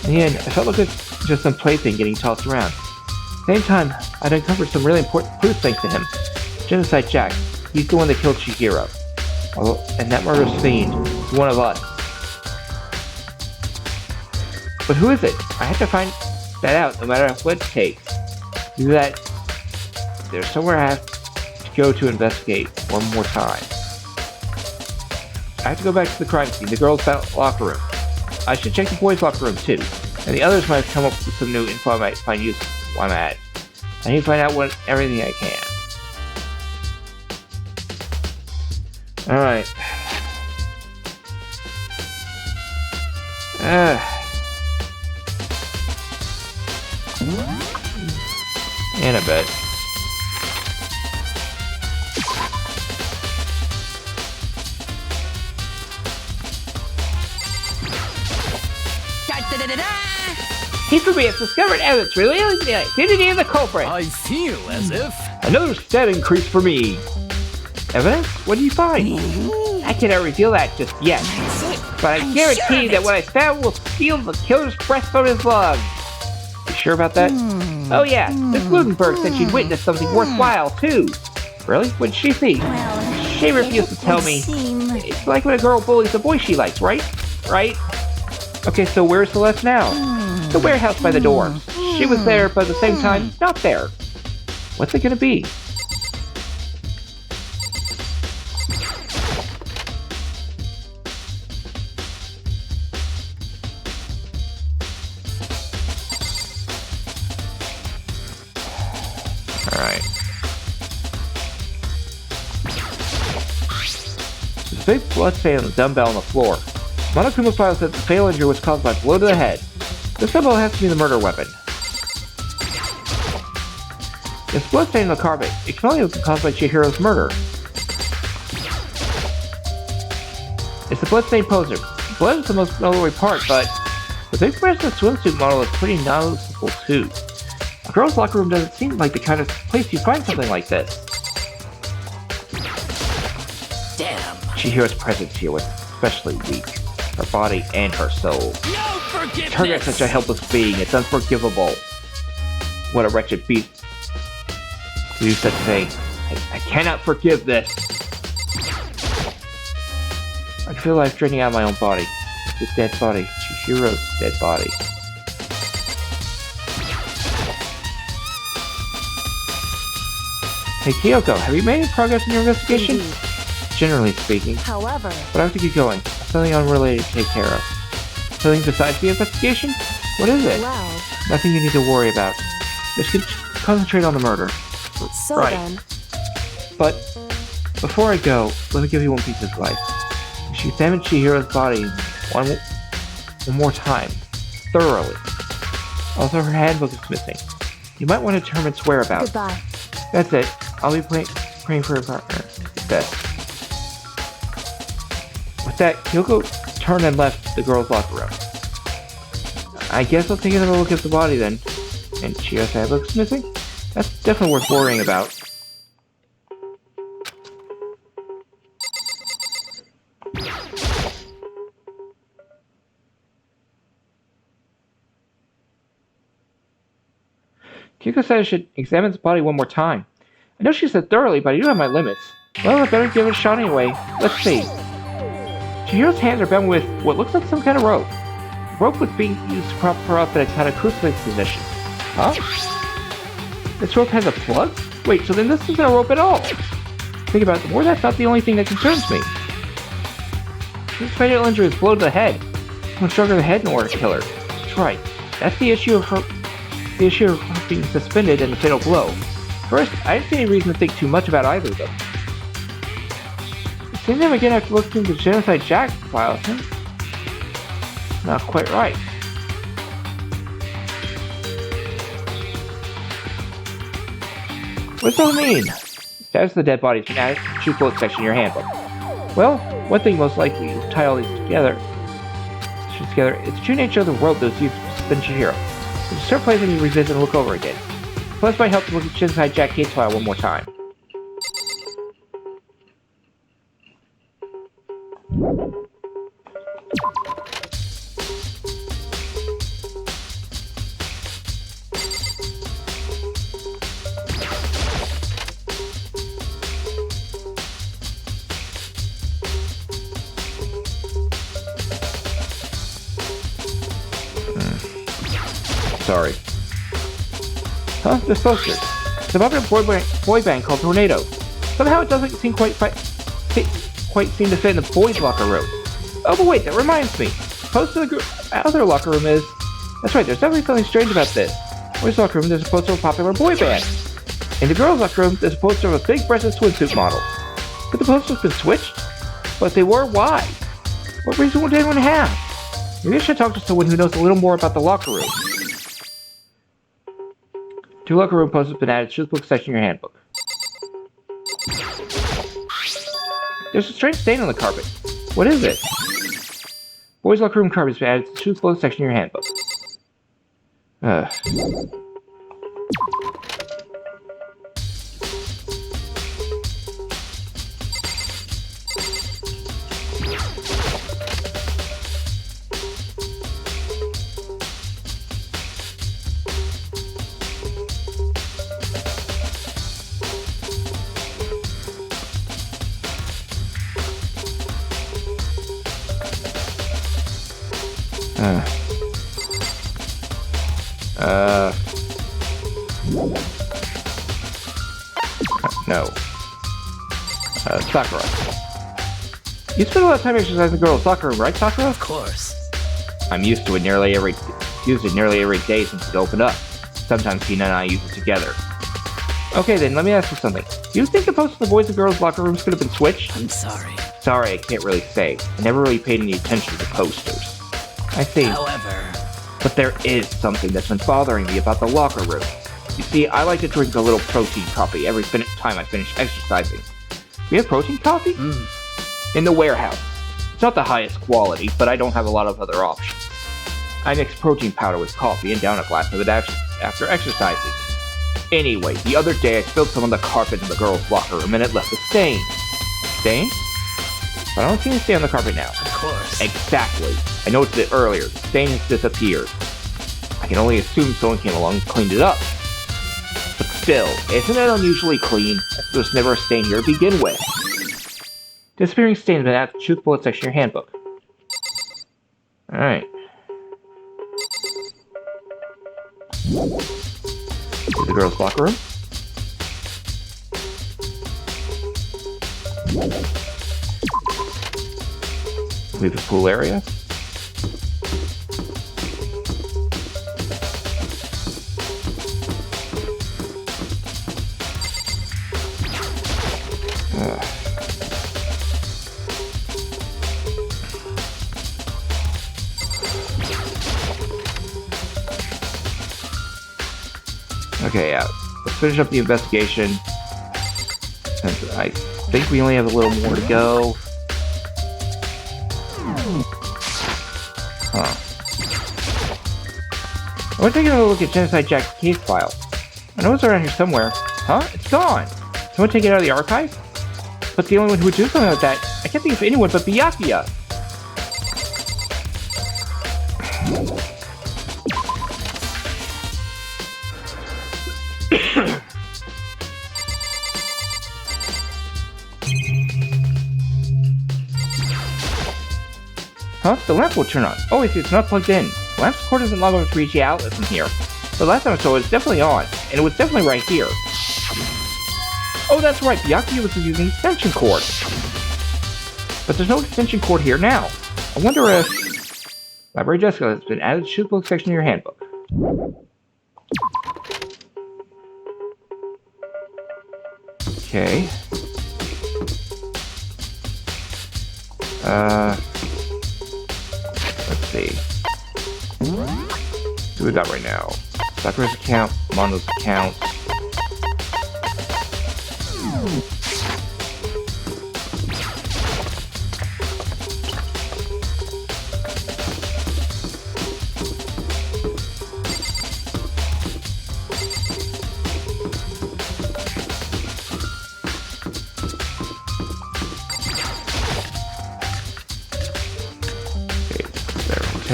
In the end, I felt like it's just some plaything getting tossed around. At the same time, I'd uncovered some really important proof thanks to him. Genocide Jack, he's the one that killed Chihiro. And that murderous fiend is one of us. But who is it? I have to find that out no matter what it takes. To do that, there's somewhere I have to go to investigate one more time. I have to go back to the crime scene, the girls' locker room. I should check the boys' locker room too, and the others might have come up with some new info I might find useful while I'm at it. I need to find out everything I can. Alright. And a bit. He has discovered evidence relating to the identity of the culprit. I feel as if... Another stat increase for me. Evidence? What do you find? I cannot reveal that just yet. But I guarantee that what I found will steal the killer's breath from his lungs. You sure about that? Oh yeah, Miss Ludenberg said she'd witnessed something worthwhile too. Really? What did she see? She refused to tell me. It's like when a girl bullies a boy she likes, right? Right? Okay, so where's Celeste now? The warehouse by the dorms. She was there, but at the same time, not there. What's it gonna be? Alright. There's a big blood stain on the dumbbell on the floor. Monokuma file said the fatal injury was caused by a blow to the head. This dumbbell has to be the murder weapon. There's blood stain on the carpet. It can only have been caused by Chihiro's murder. It's the blood-stained poster. Blood is the most notable part, but the big breasted swimsuit model is pretty noticeable too. A girl's locker room doesn't seem like the kind of place you find something like this. Damn. Chihiro's presence here was especially weak. Her body and her soul. No forgiveness! Target such a helpless being, it's unforgivable. What a wretched beast. To do such a thing. I cannot forgive this. I feel life draining out of my own body. This dead body. Chihiro's dead body. Hey Kyoko, have you made any progress in your investigation? Generally speaking. However, But I have to keep going. Something unrelated to take care of. Something besides the investigation? What is it? well, Nothing you need to worry about. Just concentrate on the murder. so Right. then, But before I go, let me give you one piece of advice. You should examine Chihiro's body one more time, thoroughly. Also, her handbook is missing. You might want to determine its whereabouts. goodbye. That's it. I'll be praying for her partner. Success. With that, Kyoko turned and left the girls' locker room. I guess I'll take another look at the body then. And Chihiro's handbook's missing? That's definitely worth worrying about. Kiko said I should examine his body one more time. I know she said thoroughly, but I do have my limits. Well, I better give it a shot anyway. Let's see. Chihiro's hands are bound with what looks like some kind of rope. The rope was being used to prop her up in a kind of crucifix position. Huh? This rope has a plug? Wait, so then this isn't a rope at all. Think about it, the more that's not the only thing that concerns me. This fatal injury is a blow to the head. Someone struck her in the head in order to kill her. That's right. That's the issue of her being suspended and the fatal blow. First, I didn't see any reason to think too much about either of them. Seeing them again after looking at the Genocide Jack files, not quite right. What does all mean? Status of the dead body has been added to the Truth Bullet section in your handbook. Well, one thing most likely is to tie all these together. It's the true nature of the world those used to suspend Chihiro. So just start placing you revisit and look over again. Plus, might help to look at Genocide Jack case file one more time. Sorry. Huh? This poster. It's about a boy band called Tornado. Somehow it doesn't seem quite seem to fit in the boys' locker room. Oh, but wait, that reminds me. Poster of the other locker room is... That's right, there's definitely something strange about this. In the boys' locker room, there's a poster of a popular boy band. In the girls' locker room, there's a poster of a big-breasted swimsuit model. Could the posters been switched? But if they were, why? What reason would anyone have? Maybe I should talk to someone who knows a little more about the locker room. 2 locker room posters have been added to the book section in your handbook. There's a strange stain on the carpet. What is it? Boys' locker room carpet has been added to the truth book section in your handbook. No. Sakura. You spend a lot of time exercising the girls' locker room, right, Sakura? Of course. I'm used to it nearly every day since it opened up. Sometimes Tina and I use it together. Okay then, let me ask you something. Do you think the posts in the boys' and girls' locker rooms could have been switched? I'm sorry. Sorry, I can't really say. I never really paid any attention to the posters. I see. However... But there is something that's been bothering me about the locker room. You see, I like to drink a little protein coffee every time I finish exercising. We have protein coffee? In the warehouse. It's not the highest quality, but I don't have a lot of other options. I mix protein powder with coffee and down a glass of it after exercising. Anyway, the other day I spilled some on the carpet in the girls' locker room and it left a stain. Stain? But I don't see any stain on the carpet now. Of course. Exactly. I noticed it earlier. The stain has disappeared. I can only assume someone came along and cleaned it up. But still, isn't it unusually clean? There's never a stain here to begin with. Disappearing stain has been added to the truth bullet section of your handbook. Alright. To the girls' locker room. Leave the pool area. Okay, yeah. Let's finish up the investigation. Since I think we only have a little more to go. Huh. I want to take a look at Genocide Jack's case file. I know it's around here somewhere. Huh? It's gone! Someone take it out of the archive? But the only one who would do something like that, I can't think of anyone but Byakuya. Huh? The lamp will turn on. Oh, I see, it's not plugged in. The lamp's cord isn't long enough to reach the outlet from here. The last time I saw it was definitely on, and it was definitely right here. Oh, that's right, Byakuya was using extension cord. But there's no extension cord here now. I wonder if... Library Jessica has been added to the book section of your handbook. Okay. Let's see. What do we got right now? Sakura's account, Mondo's account.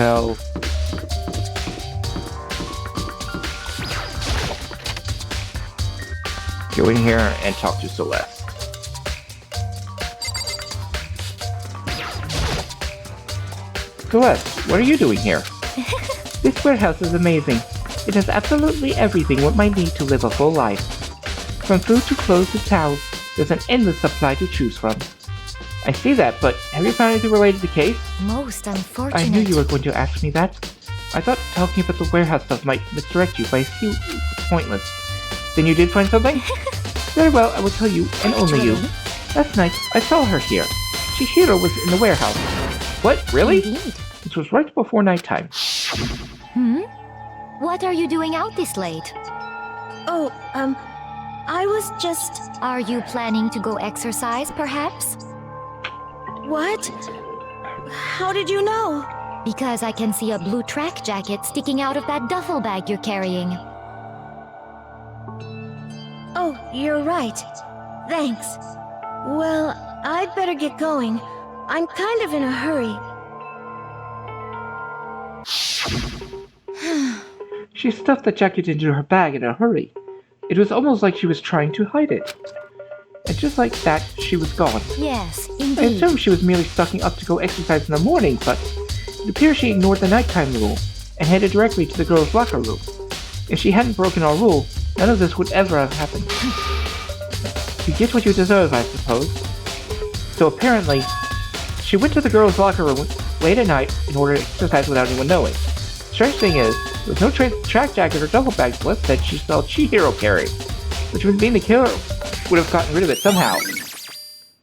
Hotel. Go in here and talk to Celeste. Celeste, what are you doing here? This warehouse is amazing. It has absolutely everything one might need to live a full life. From food to clothes to towels, there's an endless supply to choose from. I see that, but have you found anything related to the case? Most unfortunate. I knew you were going to ask me that. I thought talking about the warehouse stuff might misdirect you, but I see it's pointless. Then you did find something? Very well, I will tell you, and only you. Last night, I saw her here. Chihiro was in the warehouse. What? Really? Indeed. It was right before nighttime. What are you doing out this late? Oh, I was just... Are you planning to go exercise, perhaps? What? How did you know? Because I can see a blue track jacket sticking out of that duffel bag you're carrying. Oh, you're right. Thanks. Well, I'd better get going. I'm kind of in a hurry. She stuffed the jacket into her bag in a hurry. It was almost like she was trying to hide it. And just like that, she was gone. Yes, I indeed. assumed she was merely stocking up to go exercise in the morning, but it appears she ignored the nighttime rule and headed directly to the girls' locker room. If she hadn't broken our rule, none of this would ever have happened. You get what you deserve, I suppose. So apparently, she went to the girls' locker room late at night in order to exercise without anyone knowing. Strange thing is, there was no track jacket or duffel bag Celeste said she saw Chihiro carry, which would mean the killer would have gotten rid of it somehow.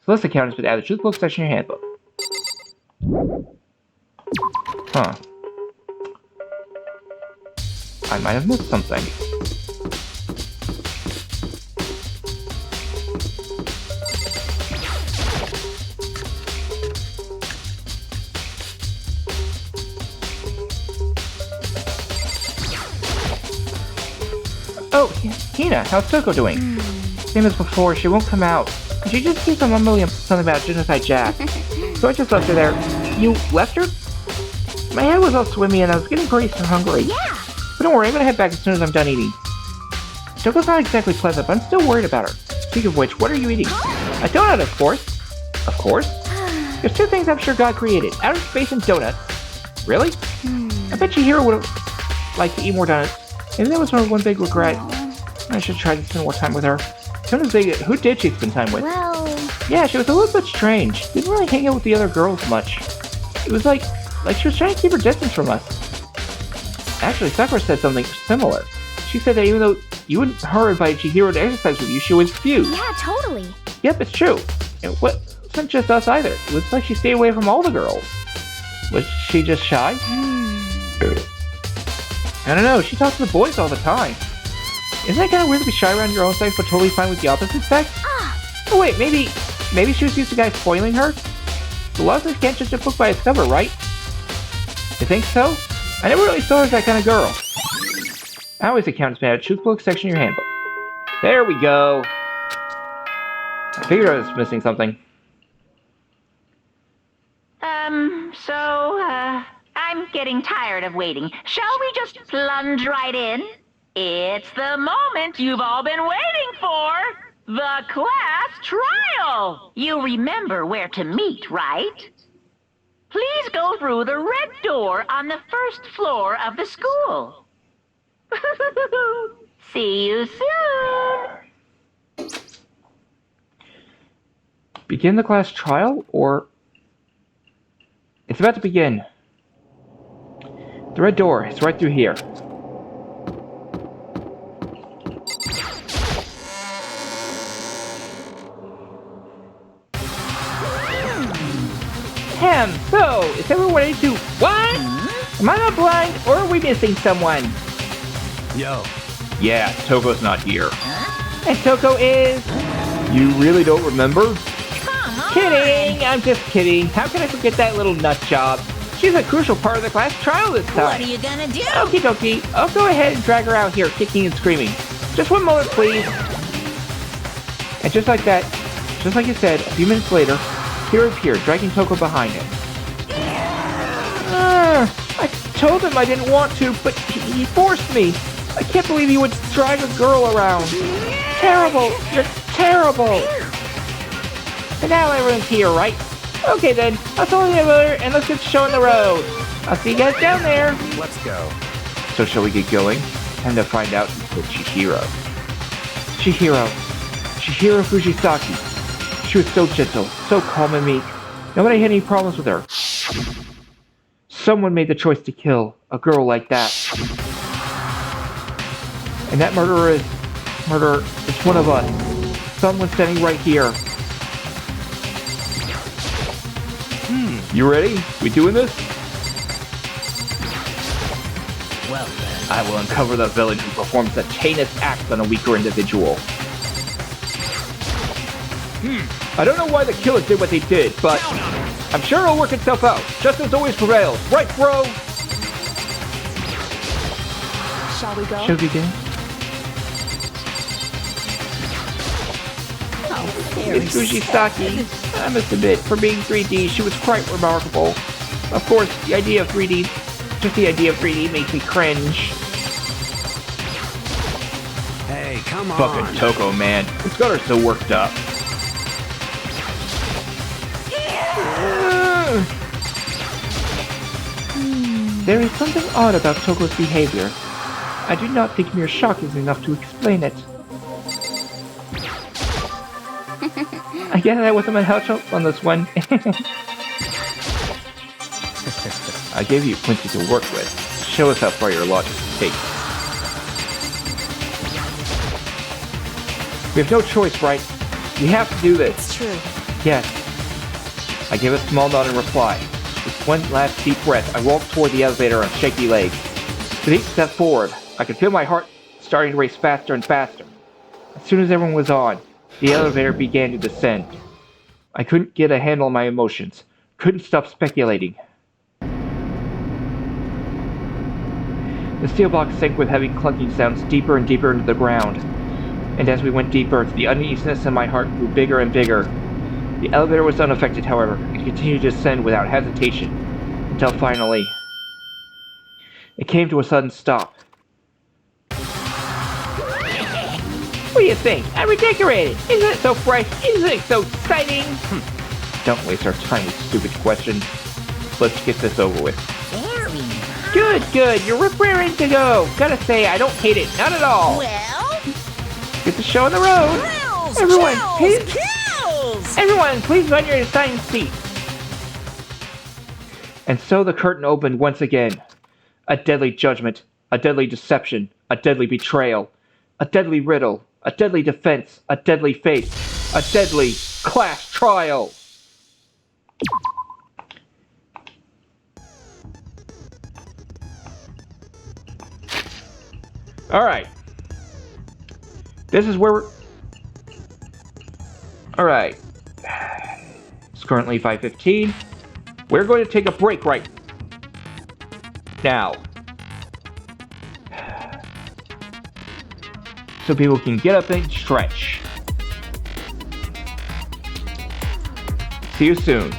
Celeste's account has been added to the book section of your handbook. Huh. I might have missed something. Oh, Hina, how's Toko doing? Same as before, she won't come out. And she just keeps on mumbling something about Genocide Jack. So I just left her there. You left her? My head was all swimmy and I was getting pretty hungry. Yeah! But don't worry, I'm gonna head back as soon as I'm done eating. Toko's not exactly pleasant, but I'm still worried about her. Speaking of which, what are you eating? A donut, of course. Of course? There's two things I'm sure God created. Outer space and donuts. Really? I bet Chihiro would have liked to eat more donuts. Maybe that was her one big regret. I should try to spend more time with her. Who did she spend time with? Well... Yeah, she was a little bit strange. Didn't really hang out with the other girls much. It was like she was trying to keep her distance from us. Actually, Sakura said something similar. She said that even though you and her invited Chihiro to exercise with you, she was refused. Yeah, totally. Yep, it's true. It wasn't just us either. It was like she stayed away from all the girls. Was she just shy? I don't know, she talks to the boys all the time. Isn't that kind of weird to be shy around your own sex but totally fine with the opposite sex? Oh wait, maybe she was used to guys spoiling her? The law says can't judge a book by its cover, right? You think so? I never really saw her as that kind of girl. I always account as bad. Choose book section of your handbook. There we go. I figured I was missing something. I'm getting tired of waiting. Shall we just plunge right in? It's the moment you've all been waiting for! The class trial! You remember where to meet, right? Please go through the red door on the first floor of the school. See you soon. Begin the class trial, or... It's about to begin. The red door is right through here. So, is everyone ready to... What? Am I not blind, or are we missing someone? Yo. Yeah, Toko's not here. And Toko is... You really don't remember? Come on! Kidding! I'm just kidding. How can I forget that little nut job? She's a crucial part of the class trial this time. What are you gonna do? Okie dokie. I'll go ahead and drag her out here, kicking and screaming. Just one moment, please. And just like that, just like you said, a few minutes later, here appeared, dragging Toko behind him. I told him I didn't want to, but he forced me. I can't believe he would drag a girl around. Terrible! You're terrible! And now everyone's here, right? Okay then, I'll tell the elevator and let's get showing the road. I'll see you guys down there. Let's go. So shall we get going? Time to find out who killed Chihiro. Chihiro Fujisaki. She was so gentle, so calm and meek. Nobody had any problems with her. Someone made the choice to kill a girl like that. And that murderer is one of us. Someone standing right here. You ready? We doing this? Well then. I will uncover the villain who performs the heinous acts on a weaker individual. I don't know why the killer did what they did, but I'm sure it'll work itself out. Justice always prevails. Right, bro? Shall we go? Shall we begin? It's Fujisaki. I must admit, for being 3D, she was quite remarkable. Of course, the idea of 3D makes me cringe. Hey, come on. Fucking Toko, man. It's got her so worked up. There is something odd about Toko's behavior. I do not think mere shock is enough to explain it. I guess I wasn't my help on this one. I gave you plenty to work with. Show us how far your logic takes. We have no choice, right? We have to do this. It's true. Yes. I give a small nod in reply. With one last deep breath, I walked toward the elevator on shaky legs. With each step forward, I could feel my heart starting to race faster and faster. As soon as everyone was on, the elevator began to descend. I couldn't get a handle on my emotions. Couldn't stop speculating. The steel box sank with heavy clunking sounds deeper and deeper into the ground. And as we went deeper, the uneasiness in my heart grew bigger and bigger. The elevator was unaffected, however, and continued to descend without hesitation, until finally, it came to a sudden stop. What do you think? I redecorated! Isn't it so fresh? Isn't it so exciting? Don't waste our time with stupid questions. Let's get this over with. Very nice. Good. You're raring to go. Gotta say, I don't hate it. Not at all. Well, Get the show on the road. thrills, Everyone, chills, please. kills! Everyone, please run your assigned seats. And so the curtain opened once again. A deadly judgment, a deadly deception, a deadly betrayal, a deadly riddle, a deadly defense, a deadly fate, a deadly class trial. Alright. This is where we're... Alright. It's currently 5:15. We're going to take a break right now. So people can get up and stretch. See you soon.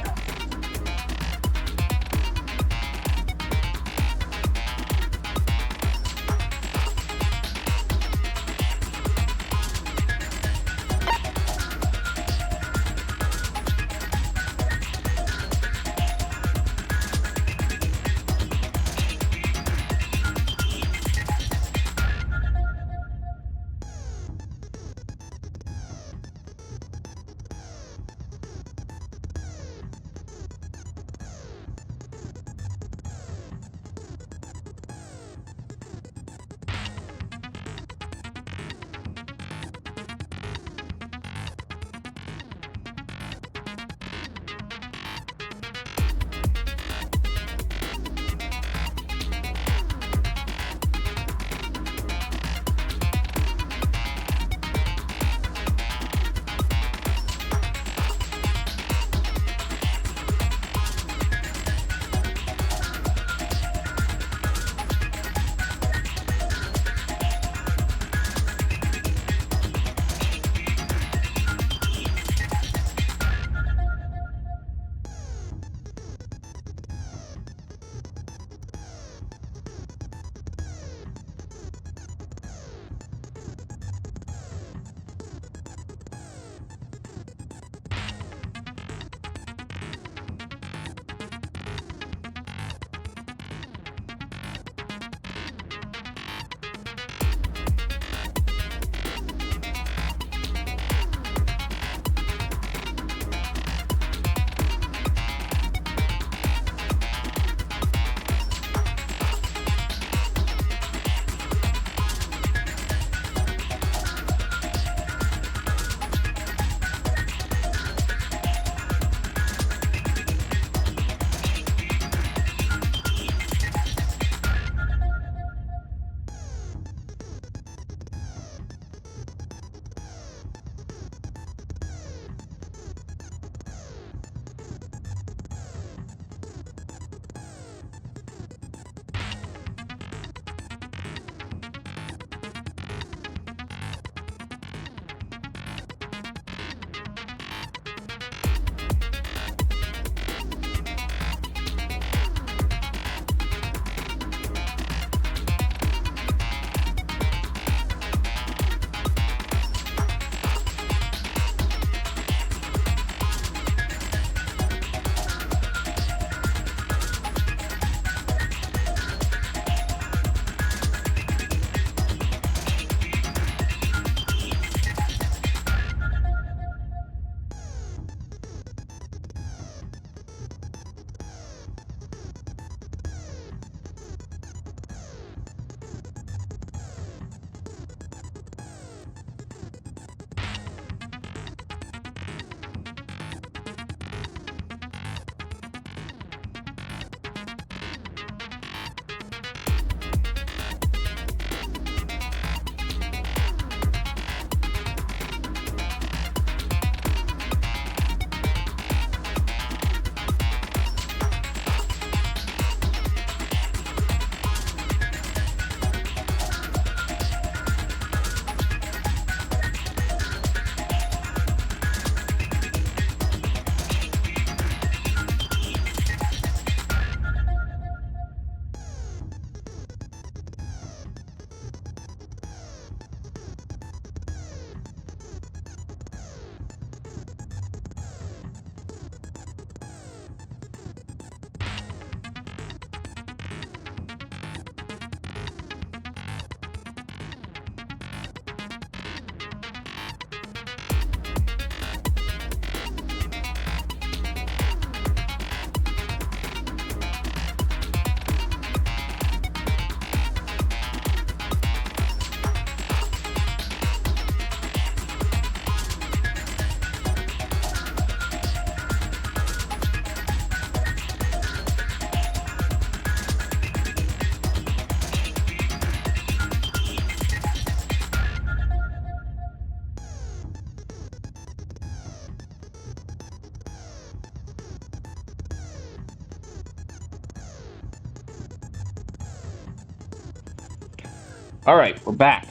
Alright, we're back.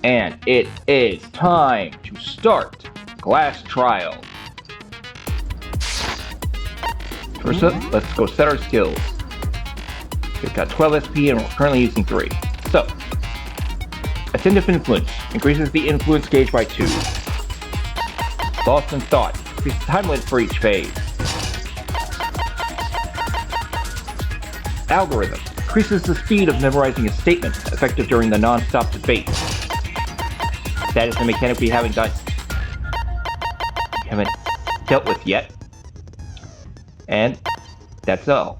And it is time to start class trial. First up, let's go set our skills. We've got 12 SP and we're currently using 3. So, Ascendant Influence increases the influence gauge by 2. Lost in Thought increases the time limit for each phase. Algorithm increases the speed of memorizing a statement, effective during the non-stop debate. That is the mechanic we haven't dealt with yet. And that's all.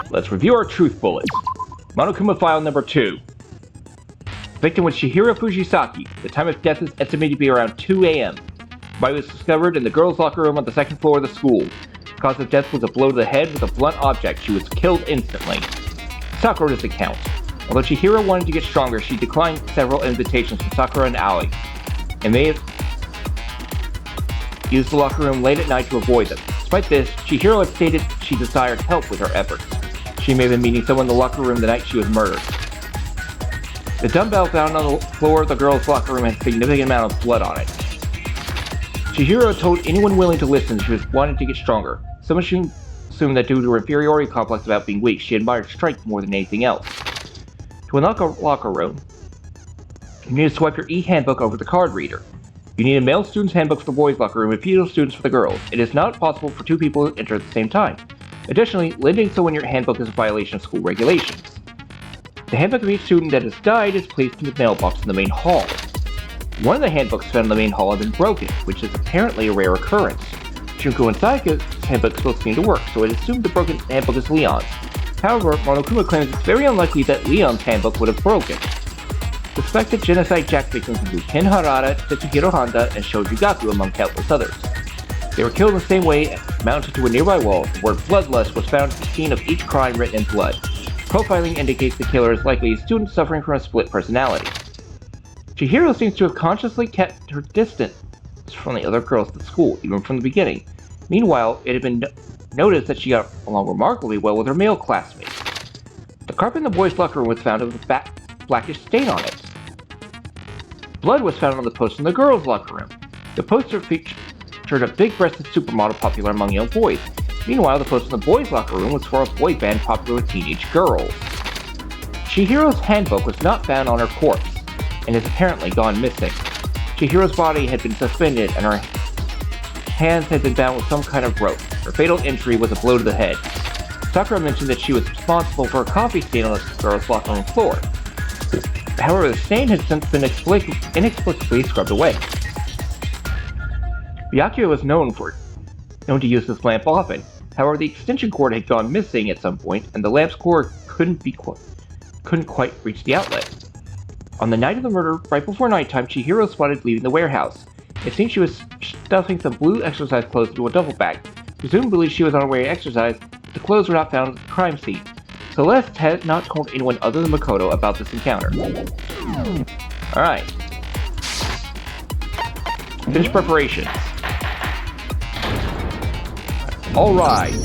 Let's review our truth bullets. Monokuma file number 2. Victim was Chihiro Fujisaki. The time of death is estimated to be around 2 a.m. Body was discovered in the girls' locker room on the 2nd floor of the school. The cause of death was a blow to the head with a blunt object. She was killed instantly. Sakura's account. Although Chihiro wanted to get stronger, she declined several invitations from Sakura and Aoi, and may have used the locker room late at night to avoid them. Despite this, Chihiro had stated she desired help with her efforts. She may have been meeting someone in the locker room the night she was murdered. The dumbbell found on the floor of the girls' locker room had a significant amount of blood on it. Chihiro told anyone willing to listen she was wanting to get stronger. Someone should assume that due to her inferiority complex about being weak, she admired strength more than anything else. To unlock a locker room, you need to swipe your e-handbook over the card reader. You need a male student's handbook for the boys' locker room and female students for the girls. It is not possible for 2 people to enter at the same time. Additionally, lending someone your handbook is a violation of school regulations. The handbook of each student that has died is placed in the mailbox in the main hall. One of the handbooks found in the main hall had been broken, which is apparently a rare occurrence. Junko and Saika's handbooks both seem to work, so it assumed the broken handbook is Leon's. However, Monokuma claims it's very unlikely that Leon's handbook would have broken. Suspected genocide jack victims include Ken Harada, Tetsuhiro Honda, and Shoji Gaku, among countless others. They were killed in the same way, mounted to a nearby wall. The word bloodlust was found at the scene of each crime written in blood. Profiling indicates the killer is likely a student suffering from a split personality. Chihiro seems to have consciously kept her distance from the other girls at the school, even from the beginning. Meanwhile, it had been noticed that she got along remarkably well with her male classmates. The carpet in the boys' locker room was found with a blackish stain on it. Blood was found on the poster in the girls' locker room. The poster featured a big-breasted supermodel popular among young boys. Meanwhile, the poster in the boys' locker room was for a boy band popular with teenage girls. Chihiro's handbook was not found on her corpse, and is apparently gone missing. Chihiro's body had been suspended, and her hands had been bound with some kind of rope. Her fatal injury was a blow to the head. Sakura mentioned that she was responsible for a coffee stain on the girls' locker room floor. However, the stain had since been inexplicably scrubbed away. Byakuya was known to use this lamp often. However, the extension cord had gone missing at some point, and the lamp's cord couldn't quite reach the outlet. On the night of the murder, right before nighttime, Chihiro spotted leaving the warehouse. It seemed she was stuffing some blue exercise clothes into a duffel bag. Presumably she was on her way to exercise, but the clothes were not found at the crime scene. Celeste had not told anyone other than Makoto about this encounter. Alright. Finish preparations. Alright.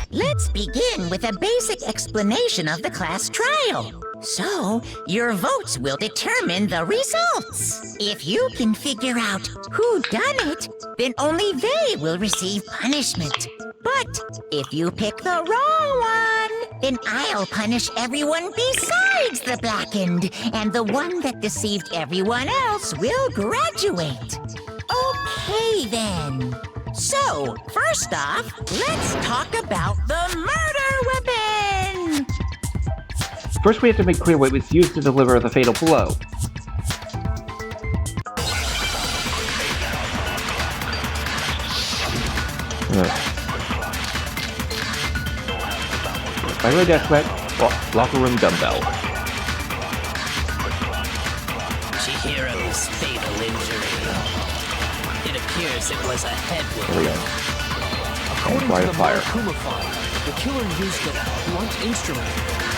Let's begin with a basic explanation of the class trial. So, your votes will determine the results. If you can figure out who done it, then only they will receive punishment. But if you pick the wrong one, then I'll punish everyone besides the blackened, and the one that deceived everyone else will graduate. Okay then. So, first off, let's talk about the murder weapon! First, we have to make clear what was used to deliver the fatal blow. Regular death threat, locker room dumbbell. Chihiro's fatal injury. It appears it was a head There we wound. go. According Fire to to the fire. Monokuma file, the killer used a blunt instrument.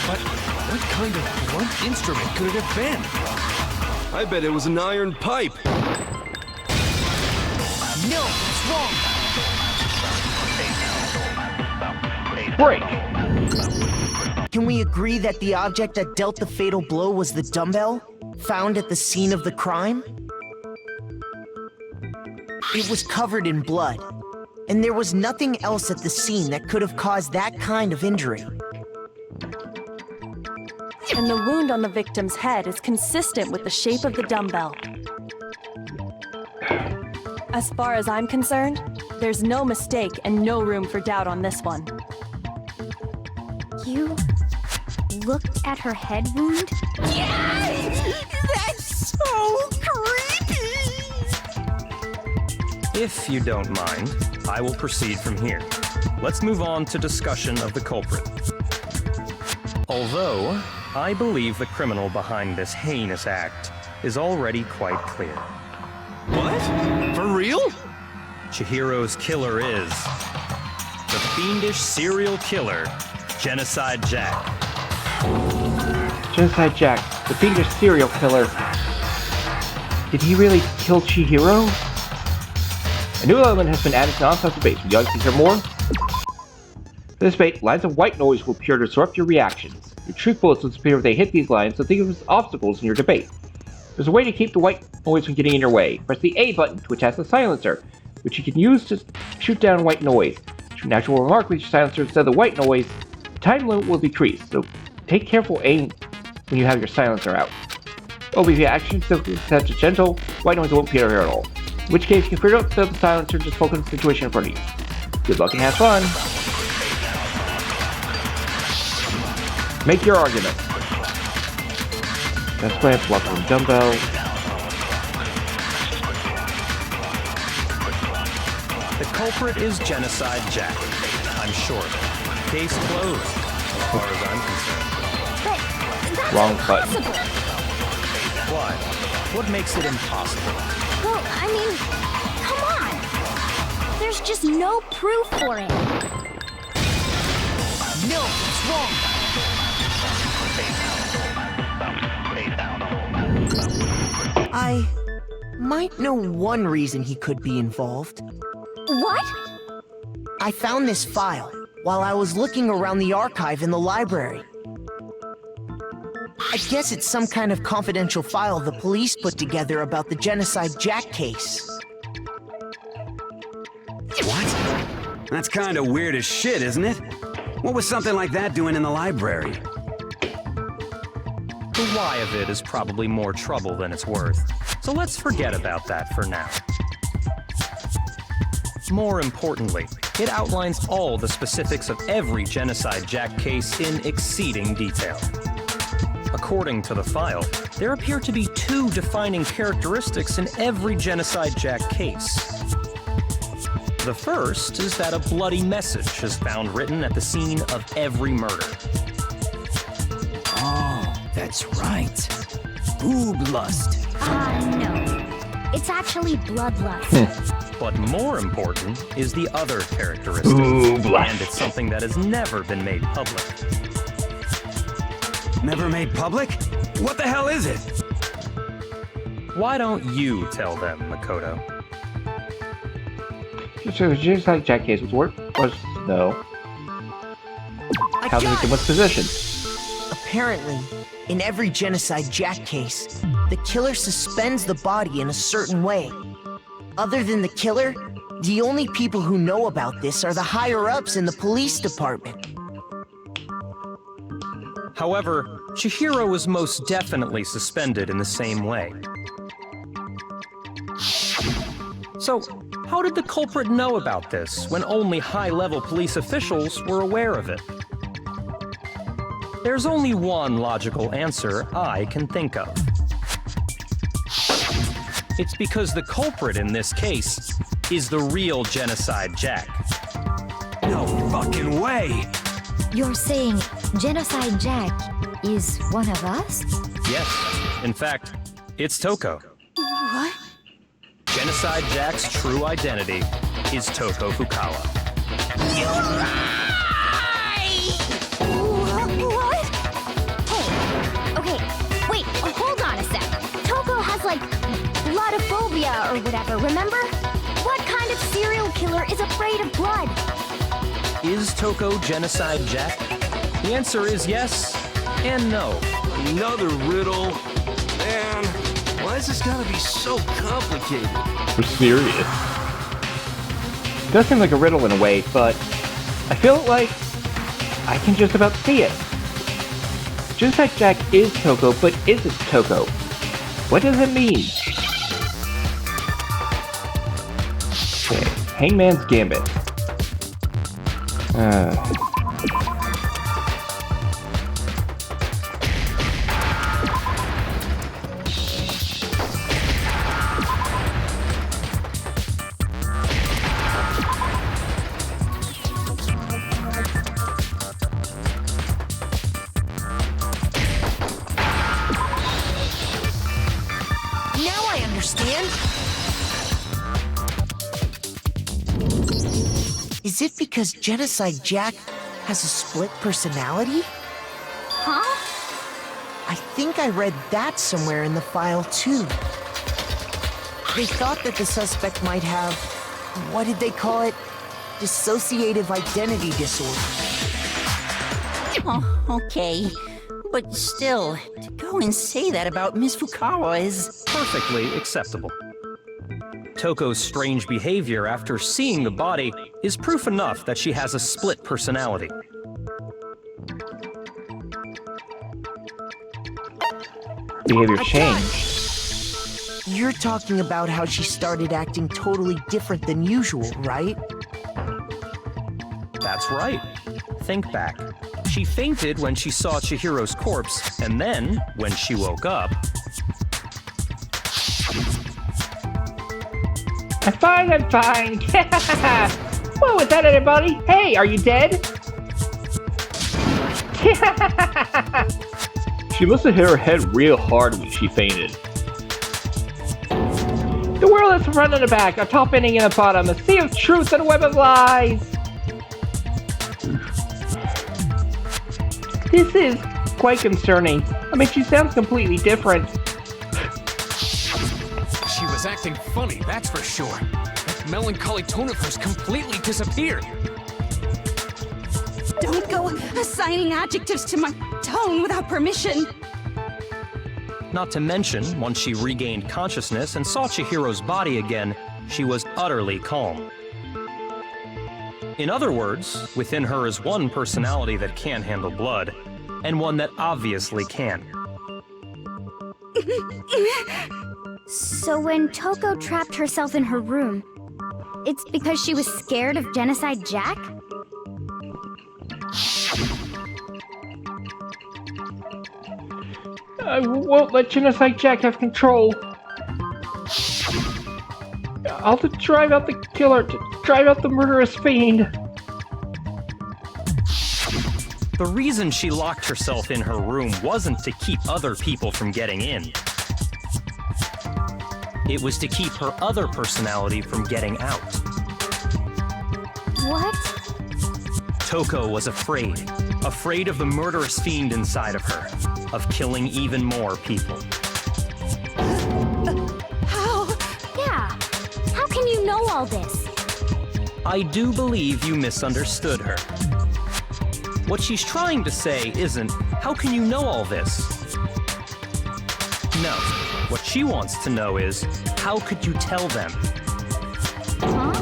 But what kind of blunt instrument could it have been? I bet it was an iron pipe. No, it's wrong. break. Can we agree that the object that dealt the fatal blow was the dumbbell found at the scene of the crime? It was covered in blood, and there was nothing else at the scene that could have caused that kind of injury. And the wound on the victim's head is consistent with the shape of the dumbbell. As far as I'm concerned, there's no mistake and no room for doubt on this one. You looked at her head wound? That's so creepy! If you don't mind, I will proceed from here. Let's move on to discussion of the culprit. Although, I believe the criminal behind this heinous act is already quite clear. What? For real? Chihiro's killer is the fiendish serial killer, Genocide Jack. Genocide Jack, the fiendish serial killer. Did he really kill Chihiro? A new element has been added to non-stop debate. Would you like to hear more? For this debate, lines of white noise will appear to disrupt your reactions. Your truth bullets will disappear if they hit these lines, so think of them as obstacles in your debate. There's a way to keep the white noise from getting in your way. Press the A button to attach the silencer, which you can use to shoot down white noise. Shoot an actual remark with your silencer instead of the white noise. The time limit will decrease, so take careful aim when you have your silencer out. OBV action, simply attach a gentle, white noise won't appear here at all. In which case, you can figure out the silencer, just focus on the situation in front of you. Good luck and have fun! Make your argument. Best plan, block from dumbbell. The culprit is Genocide Jack, I'm sure. Case closed, as far as I'm concerned. Wrong button. Why? What makes it impossible? Well, I mean, come on! There's just no proof for it. No, it's wrong! I might know one reason he could be involved. What? I found this file while I was looking around the archive in the library. I guess it's some kind of confidential file the police put together about the Genocide Jack case. What? That's kind of weird as shit, isn't it? What was something like that doing in the library? The why of it is probably more trouble than it's worth, so let's forget about that for now. More importantly, it outlines all the specifics of every Genocide Jack case in exceeding detail. According to the file, there appear to be two defining characteristics in every Genocide Jack case. The first is that a bloody message is found written at the scene of every murder. Oh, that's right. Boob lust. No. It's actually bloodlust. But more important is the other characteristic, and it's something that has never been made public. Never made public? What the hell is it? Why don't you tell them, Makoto? So the Genocide Jack case was no. How the victim was positioned. Apparently, in every Genocide Jack case, the killer suspends the body in a certain way. Other than the killer, the only people who know about this are the higher-ups in the police department. However, Chihiro was most definitely suspended in the same way. So, how did the culprit know about this when only high-level police officials were aware of it? There's only one logical answer I can think of. It's because the culprit in this case is the real Genocide Jack. No fucking way! You're saying Genocide Jack is one of us? Yes, in fact, it's Toko. What? Genocide Jack's true identity is Toko Fukawa. You're right! What? Hey, okay, wait, hold on a sec. Toko has like bloodophobia or whatever, remember? What kind of serial killer is afraid of blood? Is Toko Genocide Jack? The answer is yes and no. Another riddle? Man, why is this gotta be so complicated? We're serious. It does seem like a riddle in a way, but I feel like I can just about see it. Genocide Jack is Toko, but isn't Toko. What does it mean? Okay, Hangman's Gambit. Now I understand. Is it because Genocide Jack has a split personality? Huh? I think I read that somewhere in the file, too. They thought that the suspect might have, what did they call it? Dissociative identity disorder. Oh, okay. But still, to go and say that about Miss Fukawa is... Perfectly acceptable. Toko's strange behavior after seeing the body is proof enough that she has a split personality. Behavior change. You're talking about how she started acting totally different than usual, right? That's right. Think back. She fainted when she saw Chihiro's corpse, and then, when she woke up... I'm fine, I'm fine. What was that, everybody? Hey, are you dead? She must have hit her head real hard when she fainted. The world is front and the back, a top ending and a bottom, a sea of truth and a web of lies. This is quite concerning. I mean, she sounds completely different. She was acting funny, that's for sure. That melancholy tone of hers completely disappeared. Don't go assigning adjectives to my tone without permission. Not to mention, once she regained consciousness and saw Chihiro's body again, she was utterly calm. In other words, within her is one personality that can't handle blood, and one that obviously can. So when Toko trapped herself in her room, it's because she was scared of Genocide Jack? I won't let Genocide Jack have control. I'll drive out the killer, to drive out the murderous fiend. The reason she locked herself in her room wasn't to keep other people from getting in. It was to keep her other personality from getting out. What? Toko was afraid. Afraid of the murderous fiend inside of her. Of killing even more people. How? Yeah. How can you know all this? I do believe you misunderstood her. What she's trying to say isn't, how can you know all this? No. What she wants to know is, how could you tell them? Huh?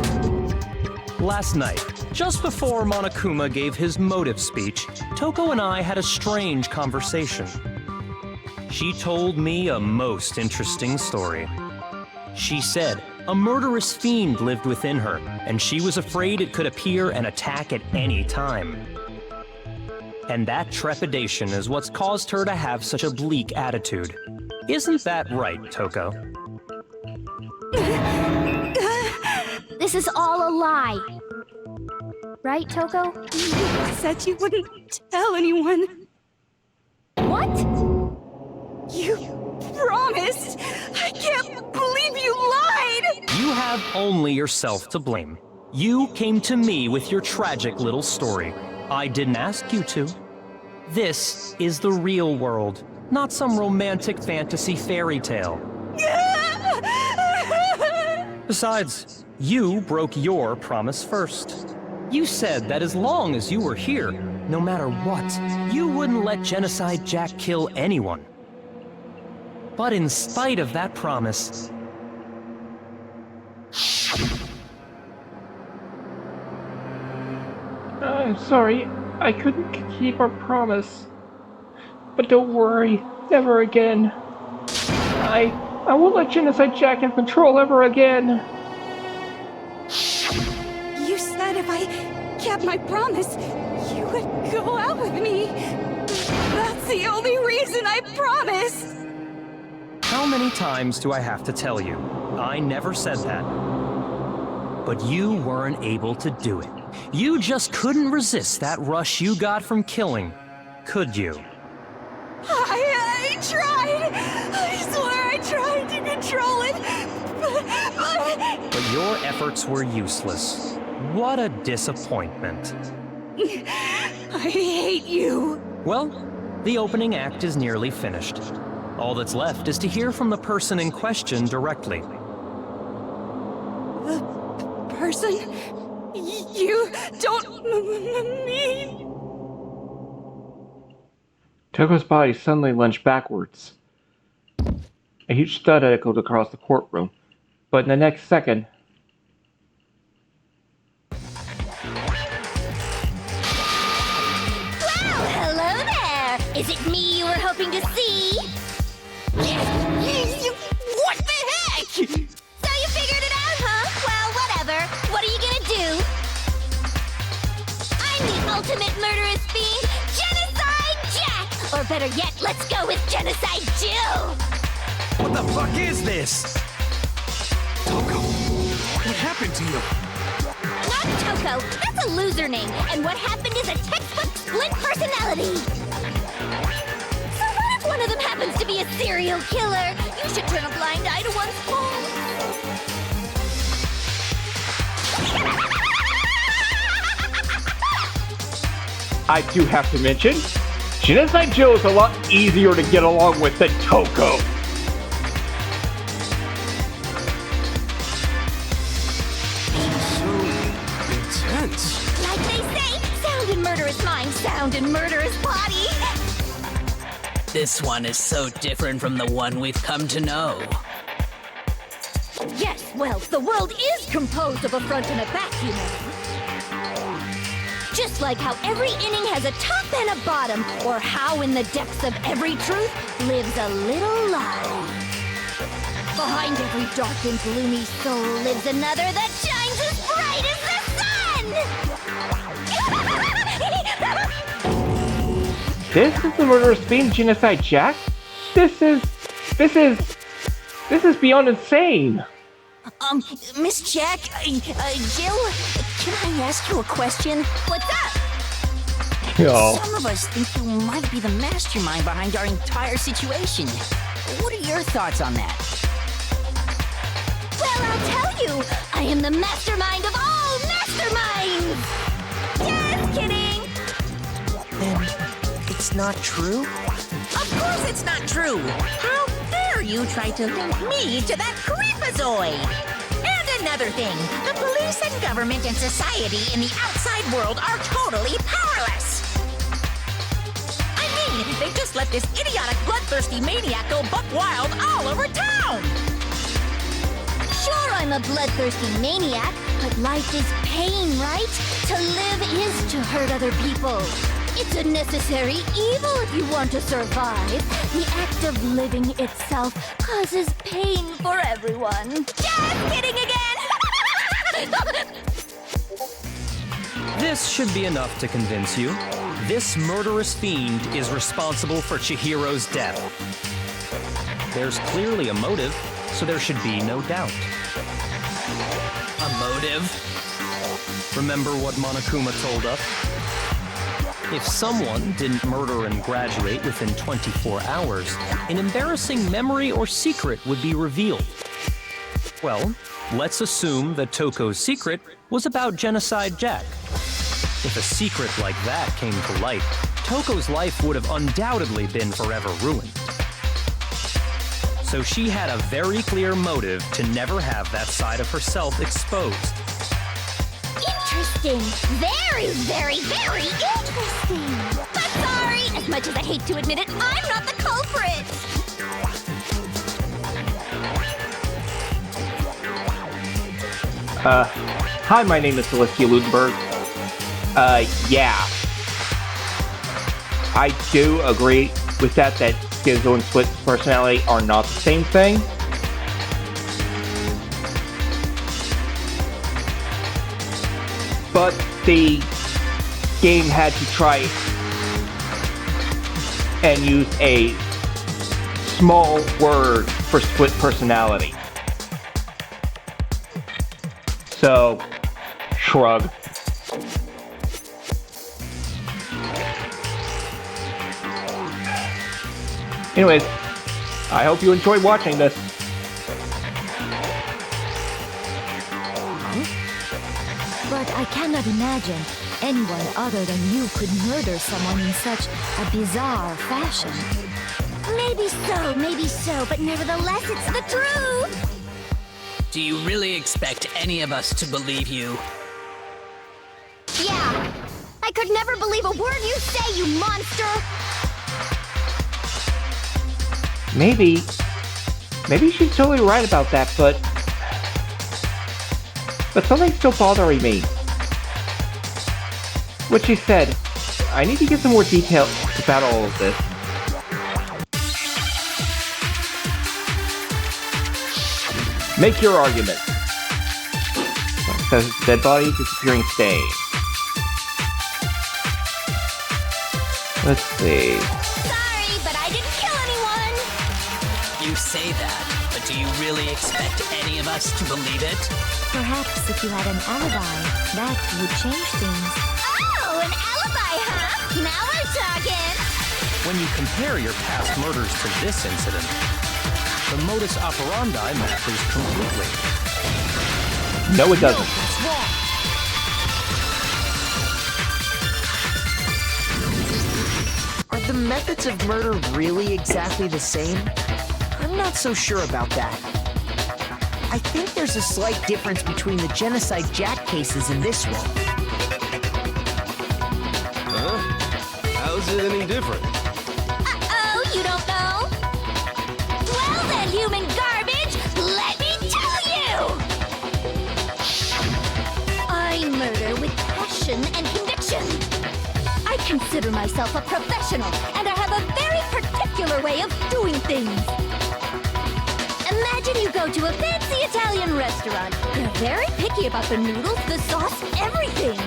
Last night, just before Monokuma gave his motive speech, Toko and I had a strange conversation. She told me a most interesting story. She said a murderous fiend lived within her, and she was afraid it could appear and attack at any time. And that trepidation is what's caused her to have such a bleak attitude. Isn't that right, Toko? This is all a lie. Right, Toko? You said you wouldn't tell anyone. What? You promised! I can't believe you lied! You have only yourself to blame. You came to me with your tragic little story. I didn't ask you to. This is the real world, not some romantic fantasy fairy tale. Besides, you broke your promise first. You said that as long as you were here, no matter what, you wouldn't let Genocide Jack kill anyone. But in spite of that promise, I'm sorry, I couldn't keep our promise. But don't worry, never again. I won't let Genocide Jack have control ever again. You said if I kept my promise, you would go out with me. That's the only reason I promised. how many times do I have to tell you? I never said that. But you weren't able to do it. You just couldn't resist that rush you got from killing, could you? I tried. I swear I tried to control it. But your efforts were useless. What a disappointment. I hate you. Well, the opening act is nearly finished. All that's left is to hear from the person in question directly. The person you don't mean. Toko's body suddenly lunged backwards. A huge thud echoed across the courtroom, but in the next second... Well, hello there! Is it me you were hoping to see? What the heck? So you figured it out, huh? Well, whatever. What are you gonna do? I'm the ultimate murderous fiend, Genocide Jack! Or better yet, let's go with Genocide Jill! What the fuck is this? Toko, what happened to you? Not Toko, that's a loser name, and what happened is a textbook split personality! So what if one of them happens to be a serial killer? You should turn a blind eye to one's faults. I do have to mention, Genocide Jill is a lot easier to get along with than Toko. Intense. Like they say, sound in murderous mind, sound in murderous body. This one is so different from the one we've come to know. Yes, well, the world is composed of a front and a back, you know. Just like how every inning has a top and a bottom, or how in the depths of every truth lives a little lie. Behind every dark and gloomy soul lives another that shines as bright as the sun! This is the murderous fiend Genocide Jack? This is beyond insane. Miss Jack, Jill, can I ask you a question? What's up? Oh. Some of us think you might be the mastermind behind our entire situation. What are your thoughts on that? Well, I'll tell you, I am the mastermind of all masterminds! Just kidding! Then it's not true? Of course it's not true! How dare you try to link me to that creepazoid! And another thing, the police and government and society in the outside world are totally powerless! I mean, they just let this idiotic, bloodthirsty maniac go buck wild all over town! Sure, I'm a bloodthirsty maniac, but life is pain, right? To live is to hurt other people. It's a necessary evil if you want to survive. The act of living itself causes pain for everyone. Just kidding again! This should be enough to convince you. This murderous fiend is responsible for Chihiro's death. There's clearly a motive, so there should be no doubt. A motive? Remember what Monokuma told us? If someone didn't murder and graduate within 24 hours, an embarrassing memory or secret would be revealed. Well, let's assume that Toko's secret was about Genocide Jack. If a secret like that came to light, Toko's life would have undoubtedly been forever ruined. So she had a very clear motive to never have that side of herself exposed. interesting. Very, very, very interesting. But sorry, as much as I hate to admit it, I'm not the culprit. Hi, my name is Celestia Ludenberg. Yeah. I do agree with that Schizo and split personality are not the same thing. But the game had to try and use a small word for split personality. So, shrug. Anyways, I hope you enjoyed watching this. But I cannot imagine anyone other than you could murder someone in such a bizarre fashion. Maybe so, but nevertheless, it's the truth. Do you really expect any of us to believe you? Yeah. I could never believe a word you say, you monster. Maybe she's totally right about that, but something's still bothering me. What she said, I need to get some more detail about all of this. Make your argument. Says dead body, disappearing stain. Let's see. Sorry, but I didn't kill anyone. You say that, but do you really expect any of us to believe it? Perhaps if you had an alibi, that would change things. Oh, an alibi, huh? Now we're talking. When you compare your past murders to this incident, the modus operandi matches completely. No, it doesn't. That's wrong. Are the methods of murder really exactly the same? I'm not so sure about that. I think there's a slight difference between the Genocide Jack cases and this one. Huh? How's it any different? Uh-oh, you don't know? Well then, human garbage, let me tell you! I murder with passion and conviction. I consider myself a professional, and I have a very particular way of doing things. Imagine you go to a fancy Italian restaurant. They're very picky about the noodles, the sauce, everything.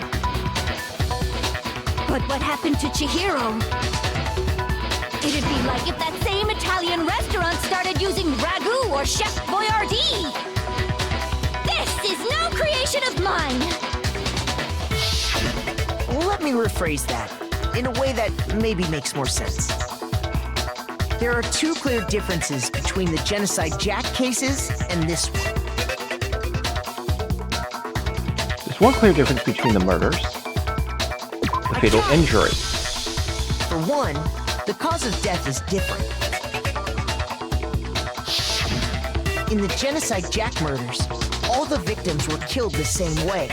But what happened to Chihiro? It'd be like if that same Italian restaurant started using ragu or Chef Boyardee. This is no creation of mine. Let me rephrase that, in a way that maybe makes more sense. There are two clear differences between the Genocide Jack cases and this one. There's one clear difference between the murders. The fatal injury. For one, the cause of death is different. In the Genocide Jack murders, all the victims were killed the same way.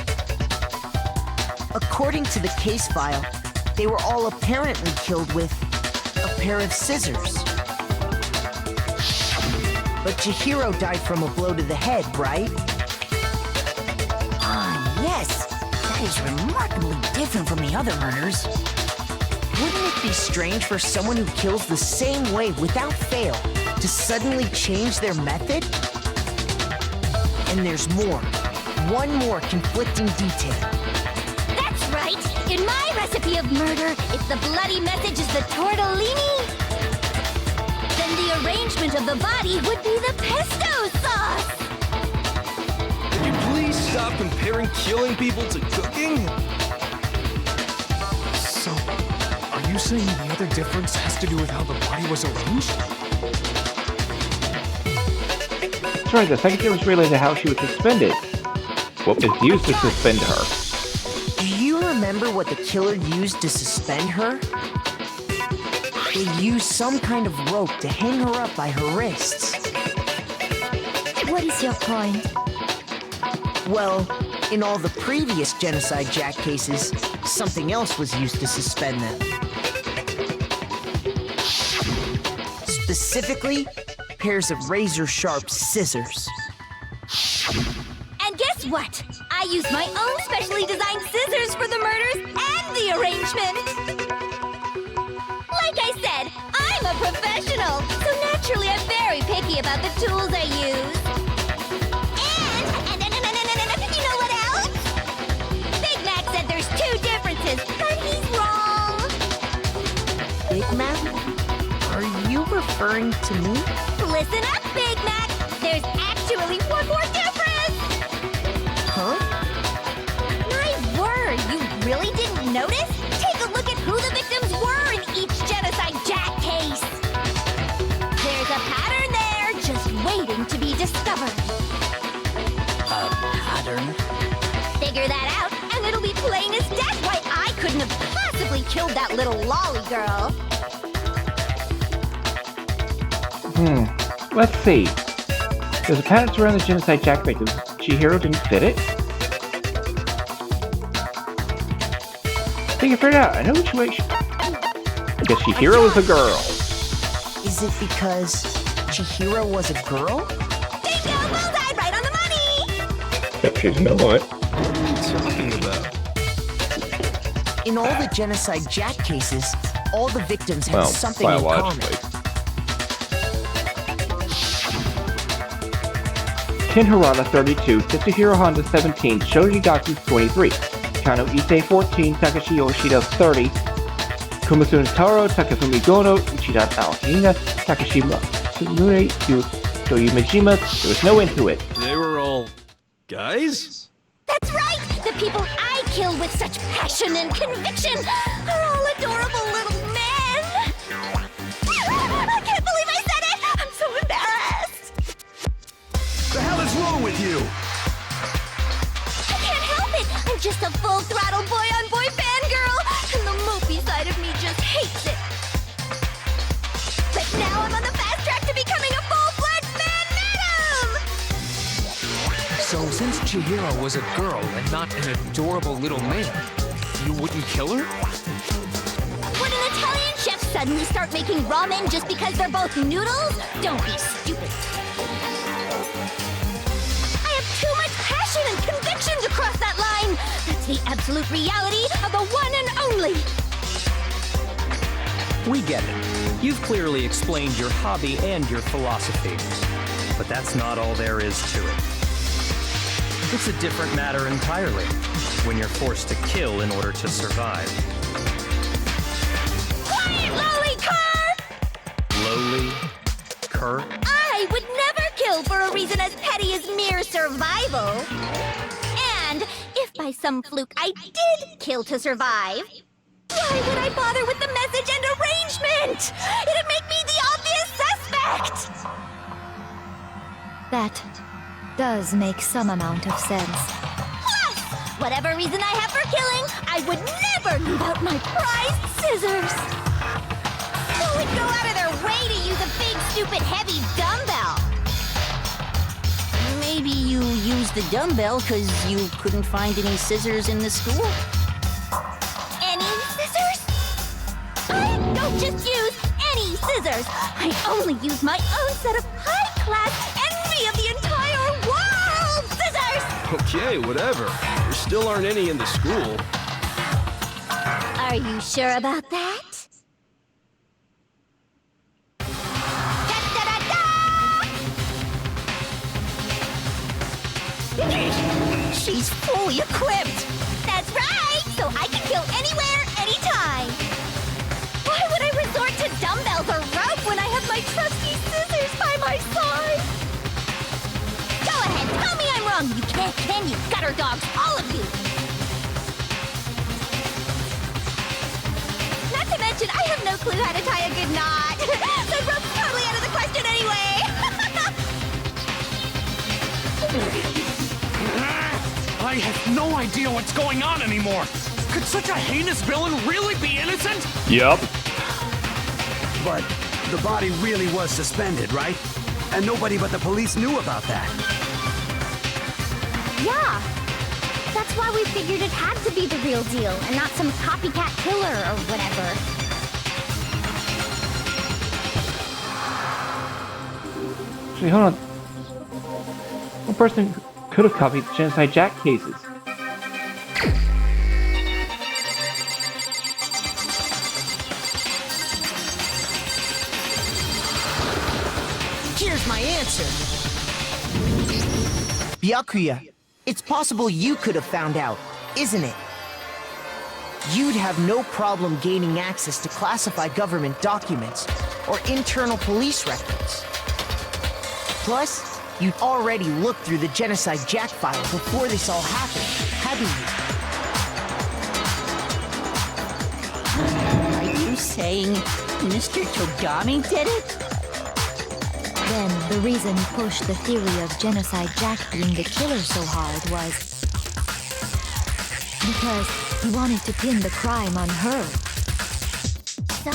According to the case file, they were all apparently killed with a pair of scissors. But Chihiro died from a blow to the head, right? Ah, yes. That is remarkably different from the other murders. Wouldn't it be strange for someone who kills the same way without fail to suddenly change their method? And there's more. One more conflicting detail. That's right. In my recipe of murder, if the bloody message is the tortellini, then the arrangement of the body would be the pesto sauce. Can you please stop comparing killing people to cooking? So, are you saying the other difference has to do with how the body was arranged? That's right, the second difference related to how she was suspended. What was used to suspend her? Do you remember what the killer used to suspend her? They used some kind of rope to hang her up by her wrists. What is your point? Well, In all the previous Genocide Jack cases, something else was used to suspend them. Specifically, pairs of razor-sharp scissors. And guess what? I used my own specially designed scissors for the murders and the arrangement. Like I said, I'm a professional, so naturally I'm very picky about the tools I use. And you know what else? Big Mac said there's 2 differences, but he's wrong. Big Mac? Are you referring to me? Listen up, Big Mac. There's actually one more difference. Huh? My word, you really didn't notice? Take a look at who the victims were in each Genocide Jack case. There's a pattern there, just waiting to be discovered. A pattern? Figure that out, and it'll be plain as death why I couldn't have possibly killed that little lolly girl. Let's see. There's a pattern surrounding the Genocide Jack victims. Chihiro didn't fit it. I think I figured it out. I know which way I guess Chihiro is a girl. Is it because Chihiro was a girl? Bingo! Bullseye! Right on the money! Except she's not. What are you talking about? In all the Genocide Jack cases, all the victims had something in common. Ken Harada 32, Tetsuhiro Honda 17, Shoji Gaku 23, Kano Issei 14, Takashi Yoshida 30, Kumasune Taro, Takafumi Gono, Uchida Aohina, Takashi Matsumune, Toyumajima. There was no end to it. They were all guys? That's right! The people I killed with such passion and conviction are all adorable little men! I can't believe I said it! I'm so embarrassed! The hell is wrong with you? I can't help it! I'm just a full-throttle boy-on-boy fangirl, and the mopey side of me just hates it. But now I'm on the fast track to becoming a full-fledged man-madam! So since Chihiro was a girl and not an adorable little man, you wouldn't kill her? Would an Italian chef suddenly start making ramen just because they're both noodles? Don't be stupid. I have too much passion and conviction to cross that line. That's the absolute reality of the one and only. We get it. You've clearly explained your hobby and your philosophy. But that's not all there is to it. It's a different matter entirely when you're forced to kill in order to survive. Quiet, lowly cur! Lowly? Cur? I would never kill for a reason as petty as mere survival. And if by some fluke I did kill to survive, why would I bother with the message and arrangement? It'd make me the obvious suspect! That does make some amount of sense. Plus, whatever reason I have for killing, I would never leave out my prized scissors. Who would go out of their way to use a big, stupid, heavy dumbbell? Maybe you used the dumbbell because you couldn't find any scissors in the school? Any scissors? I don't just use any scissors. I only use my own set of high-class envy of the entire world scissors! Okay, whatever. There still aren't any in the school. Are you sure about that? She's fully equipped! That's right! So I can kill anywhere, anytime! Why would I resort to dumbbells or rope when I have my trusty scissors by my side? Go ahead, tell me I'm wrong! You can't, can you? Gutter dogs, all of you! Not to mention, I have no clue how to tie a good knot! The rope's totally out of the question anyway! I have no idea what's going on anymore! Could such a heinous villain really be innocent? Yup. But the body really was suspended, right? And nobody but the police knew about that. Yeah. That's why we figured it had to be the real deal, and not some copycat killer or whatever. Actually, hold on. One person could have copied the Genocide Jack cases. Here's my answer. Byakuya, it's possible you could have found out, isn't it? You'd have no problem gaining access to classified government documents or internal police records. Plus, you'd already looked through the Genocide Jack file before this all happened, hadn't you? Are you saying Mr. Togami did it? Then, the reason he pushed the theory of Genocide Jack being the killer so hard was because he wanted to pin the crime on her. So,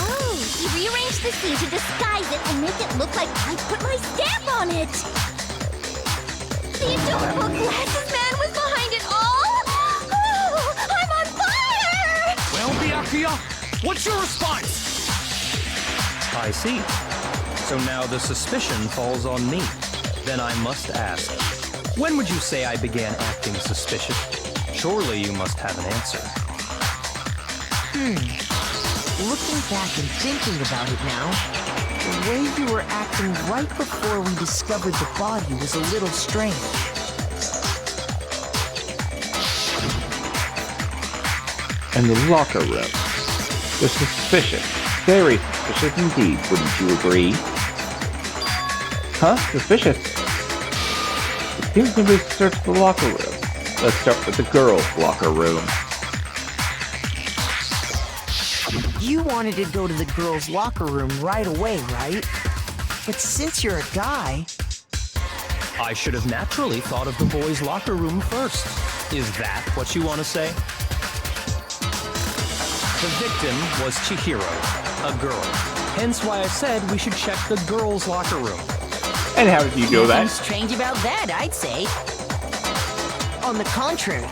he rearranged the scene to disguise it and make it look like I put my stamp on it! The adorable glasses man was behind it all! Oh, I'm on fire! Well, Byakuya, what's your response? I see. So now the suspicion falls on me. Then I must ask, when would you say I began acting suspicious? Surely you must have an answer. Looking back and thinking about it now, the way you were acting right before we discovered the body was a little strange. And the locker room. They're suspicious. Very suspicious indeed, wouldn't you agree? Huh? Suspicious? It seems nobody searched the locker room. Let's start with the girls' locker room. You wanted to go to the girls' locker room right away, right? But since you're a guy... I should have naturally thought of the boys' locker room first. Is that what you want to say? The victim was Chihiro, a girl. Hence why I said we should check the girls' locker room. And how did you know that? Nothing strange about that, I'd say. On the contrary,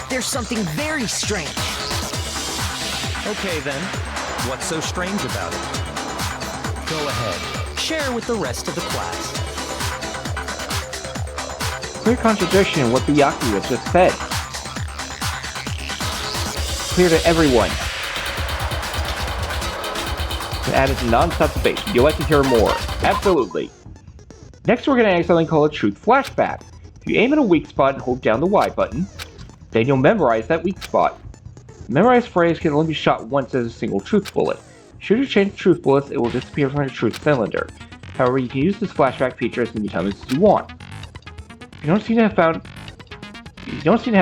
there's something very strange. Okay then, what's so strange about it? Go ahead, share with the rest of the class. Clear contradiction in what Byakuya just said. Clear to everyone. To add it to non-stop debate. You'll like to hear more. Absolutely. Next we're going to add something called a truth flashback. If you aim at a weak spot and hold down the Y button, then you'll memorize that weak spot. The memorized phrase can only be shot once as a single truth bullet. Should you change truth bullets, it will disappear from your truth cylinder. However, you can use this flashback feature as many times as you want. If you don't seem to have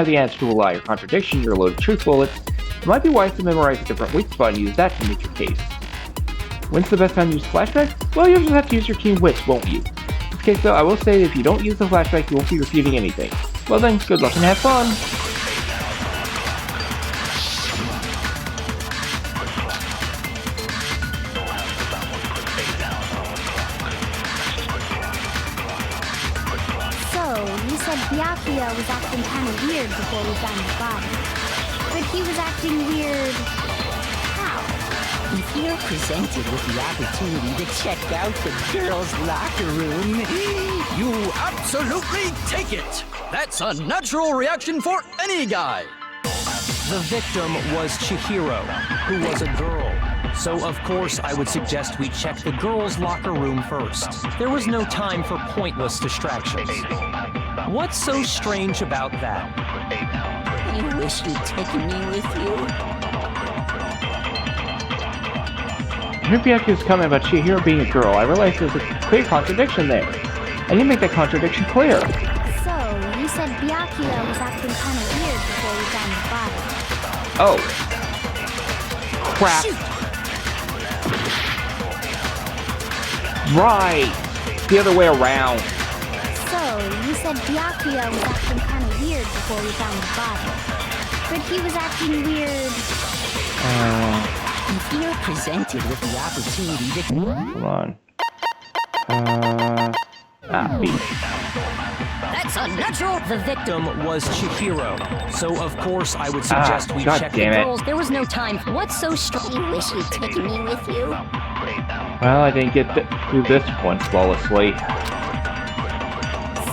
the answer to a lie or contradiction in your loaded truth bullets, it might be wise to memorize a different weak spot and use that to make your case. When's the best time to use flashback? Well, you'll just have to use your keen wits, won't you? In this case though, I will say that if you don't use the flashback, you won't be repeating anything. Well then, good luck and have fun! So, you said Byakuya was acting kind of weird before we found the body. But he was acting weird... how? If you're presented with the opportunity to check out the girls' locker room, You absolutely take it! That's a natural reaction for any guy! The victim was Chihiro, who was a girl. So of course I would suggest we check the girls' locker room first. There was no time for pointless distractions. What's so strange about that? I wish you'd taken me with you. When Byakuya's comment about Chihiro being a girl, I realized there's a clear contradiction there. I didn't make that contradiction clear. So, you said Byakuya was acting kind of weird before we found the body. Oh. Crap. Shoot. Right. The other way around. So, you said Byakuya was acting kind of weird before we found the body. But he was acting weird... If you're presented with the opportunity to... Hold on. B. That's unnatural. The victim Was Chihiro, so of course I would suggest we God check damn the it. girls. there was no time. What's so strange? You wish you'd taken me with you. Well, I didn't get through this one flawlessly.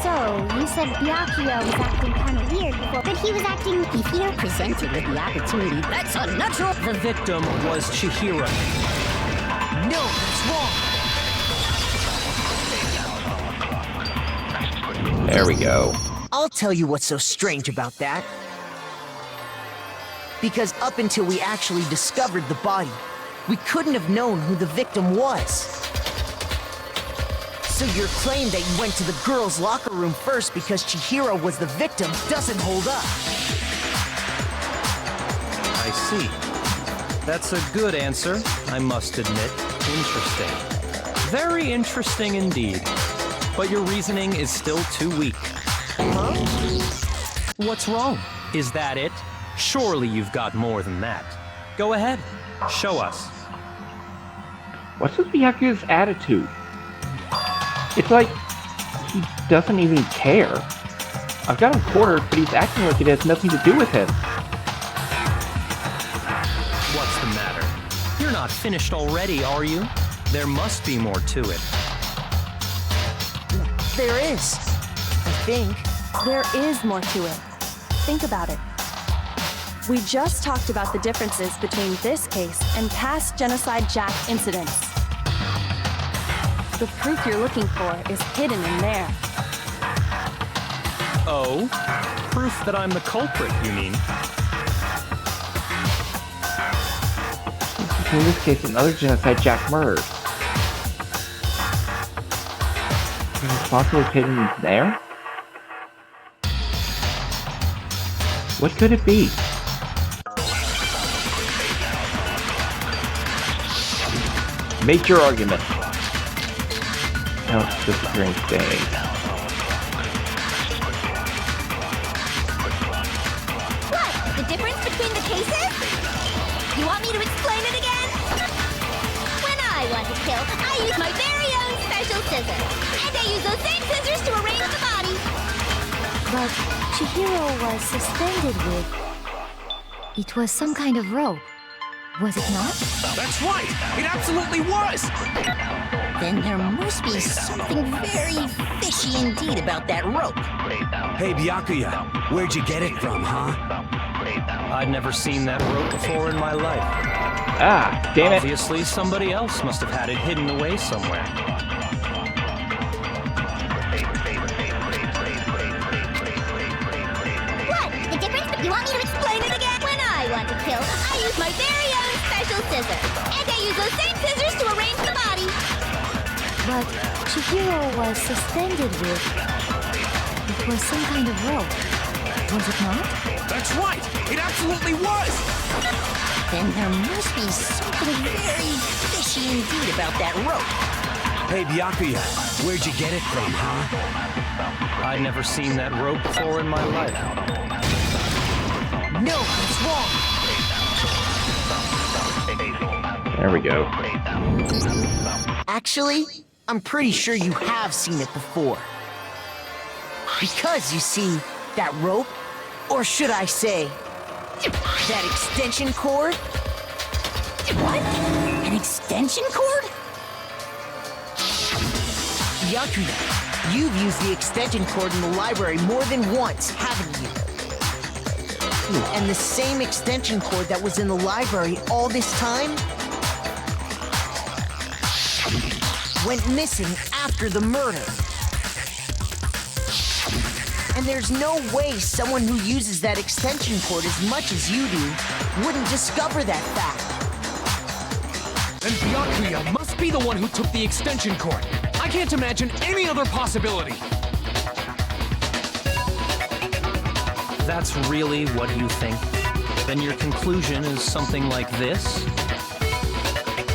So, you said Byakuya was acting kind of weird before, but he was acting... If you're presented with the opportunity, That's unnatural. The victim was Chihiro. No, that's wrong. There we go. I'll tell you what's so strange about that. Because up until we actually discovered the body, we couldn't have known who the victim was. So your claim that you went to the girls' locker room first because Chihiro was the victim doesn't hold up. I see. That's a good answer, I must admit. Interesting. Very interesting indeed. But your reasoning is still too weak. Huh? What's wrong? Is that it? Surely you've got more than that. Go ahead. Show us. What's with Byakuya's attitude? It's like he doesn't even care. I've got him cornered, but he's acting like it has nothing to do with him. What's the matter? You're not finished already, are you? There must be more to it. There is. I think. There is more to it. Think about it. We just talked about the differences between this case and past Genocide Jack incidents. The proof you're looking for is hidden in there. Oh? Proof that I'm the culprit, you mean? Between this case and other Genocide Jack murders. Is responsible hidden there? What could it be? Make your argument. No, it's disappearing thing. What? The difference between the cases? You want me to explain it again? When I want to kill, I use my very own special scissors. And I use those same scissors to arrange the body. but Chihiro was suspended with... It was some kind of rope, was it not? That's right! It absolutely was! Then there must be something very fishy indeed about that rope. Hey, Byakuya, where'd you get it from, huh? I'd never seen that rope before in my life. Ah, damn it. Obviously, somebody else must have had it hidden away somewhere. What? The difference? You want me to explain it again? When I want to kill, I use my very own special scissors. And I use those same scissors to arrange the body. But Chihiro was suspended with... It was some kind of rope, was it not? That's right! It absolutely was! Then there must be something very fishy indeed about that rope. Hey, Byakuya, where'd you get it from, huh? I'd never seen that rope before in my life. No, it's wrong. There we go. Actually, I'm pretty sure you have seen it before. Because, you see, that rope, or should I say, that extension cord? What? An extension cord? Byakuya, you've used the extension cord in the library more than once, haven't you? And the same extension cord that was in the library all this time went missing after the murder. And there's no way someone who uses that extension cord as much as you do wouldn't discover that fact. And Byakuya must be the one who took the extension cord. I can't imagine any other possibility. That's really what you think? Then your conclusion is something like this?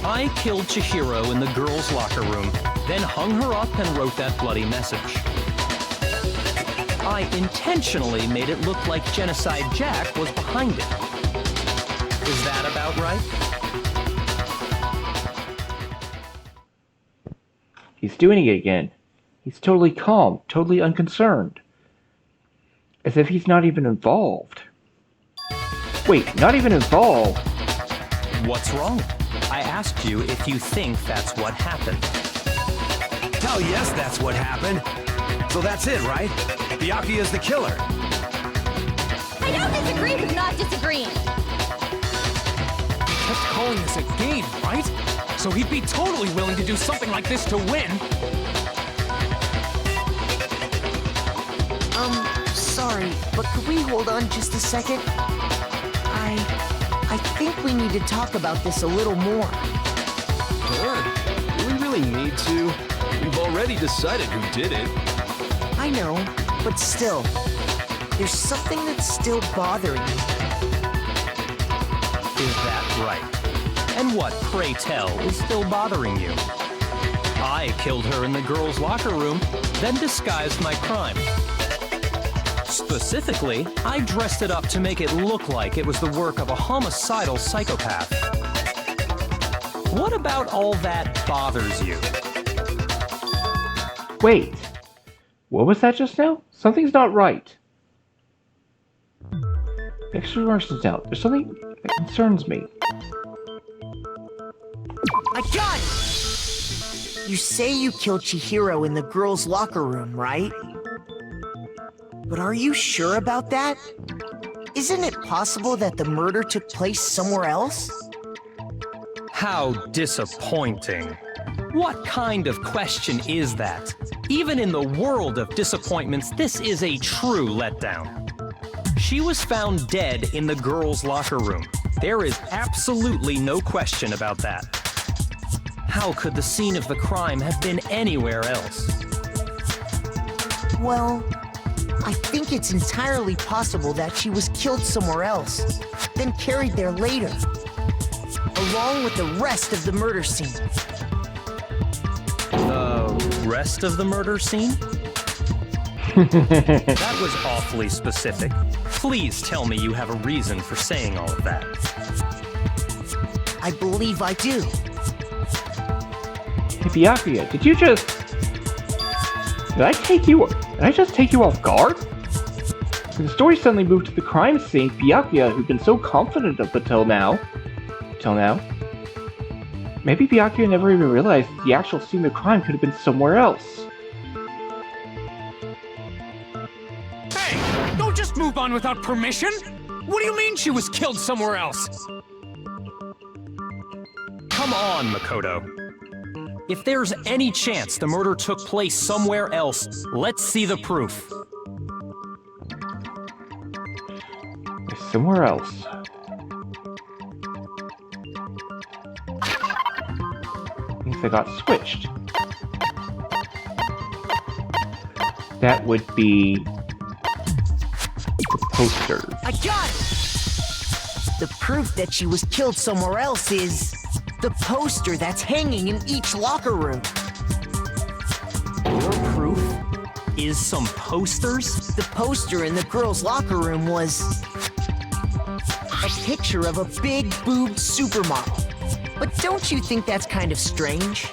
I killed Chihiro in the girls' locker room, then hung her up and wrote that bloody message. I intentionally made it look like Genocide Jack was behind it. Is that about right? He's doing it again. He's totally calm, totally unconcerned. As if he's not even involved. Wait, not even involved? What's wrong? I asked you if you think that's what happened. Oh yes, that's what happened. So that's it, right? Byakuya's the killer. I don't disagree with not disagreeing. He kept calling this a game, right? So he'd be totally willing to do something like this to win. Sorry, but could we hold on just a second? I think we need to talk about this a little more. Sure. Do we really need to? We've already decided who did it. I know, but still, there's something that's still bothering me. Is that right? And what, pray tell, is still bothering you? I killed her in the girls' locker room, then disguised my crime. Specifically, I dressed it up to make it look like it was the work of a homicidal psychopath. What about all that bothers you? Wait. What was that just now? Something's not right. Exclamation out. There's something that concerns me. I got it! You say you killed Chihiro in the girls' locker room, right? But are you sure about that? Isn't it possible that the murder took place somewhere else? How disappointing. What kind of question is that? Even in the world of disappointments, this is a true letdown. She was found dead in the girls' locker room. There is absolutely no question about that. How could the scene of the crime have been anywhere else? Well, I think it's entirely possible that she was killed somewhere else, then carried there later, along with the rest of the murder scene. The rest of the murder scene? That was awfully specific. Please tell me you have a reason for saying all of that. I believe I do. Hey, Byakuya, did you just... Did I just take you off guard? The story suddenly moved to the crime scene. Byakuya, who'd been so confident up until now. Maybe Byakuya never even realized that the actual scene of the crime could have been somewhere else. Hey! Don't just move on without permission! What do you mean she was killed somewhere else? Come on, Makoto. If there's any chance the murder took place somewhere else, let's see the proof. Somewhere else. Means they got switched. That would be the posters. I got it! The proof that she was killed somewhere else is the poster that's hanging in each locker room. Your proof is some posters? The poster in the girls' locker room was a picture of a big-boobed supermodel. But don't you think that's kind of strange?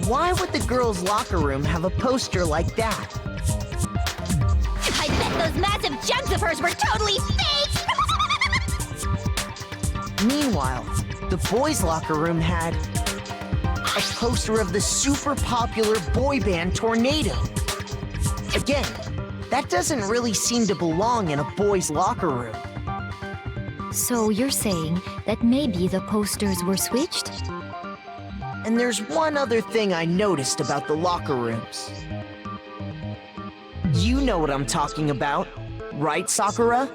Why would the girls' locker room have a poster like that? I bet those massive jugs of hers were totally fake! Meanwhile, the boys' locker room had a poster of the super popular boy band Tornado. Again, that doesn't really seem to belong in a boys' locker room. So you're saying that maybe the posters were switched? And there's one other thing I noticed about the locker rooms. You know what I'm talking about, right, Sakura?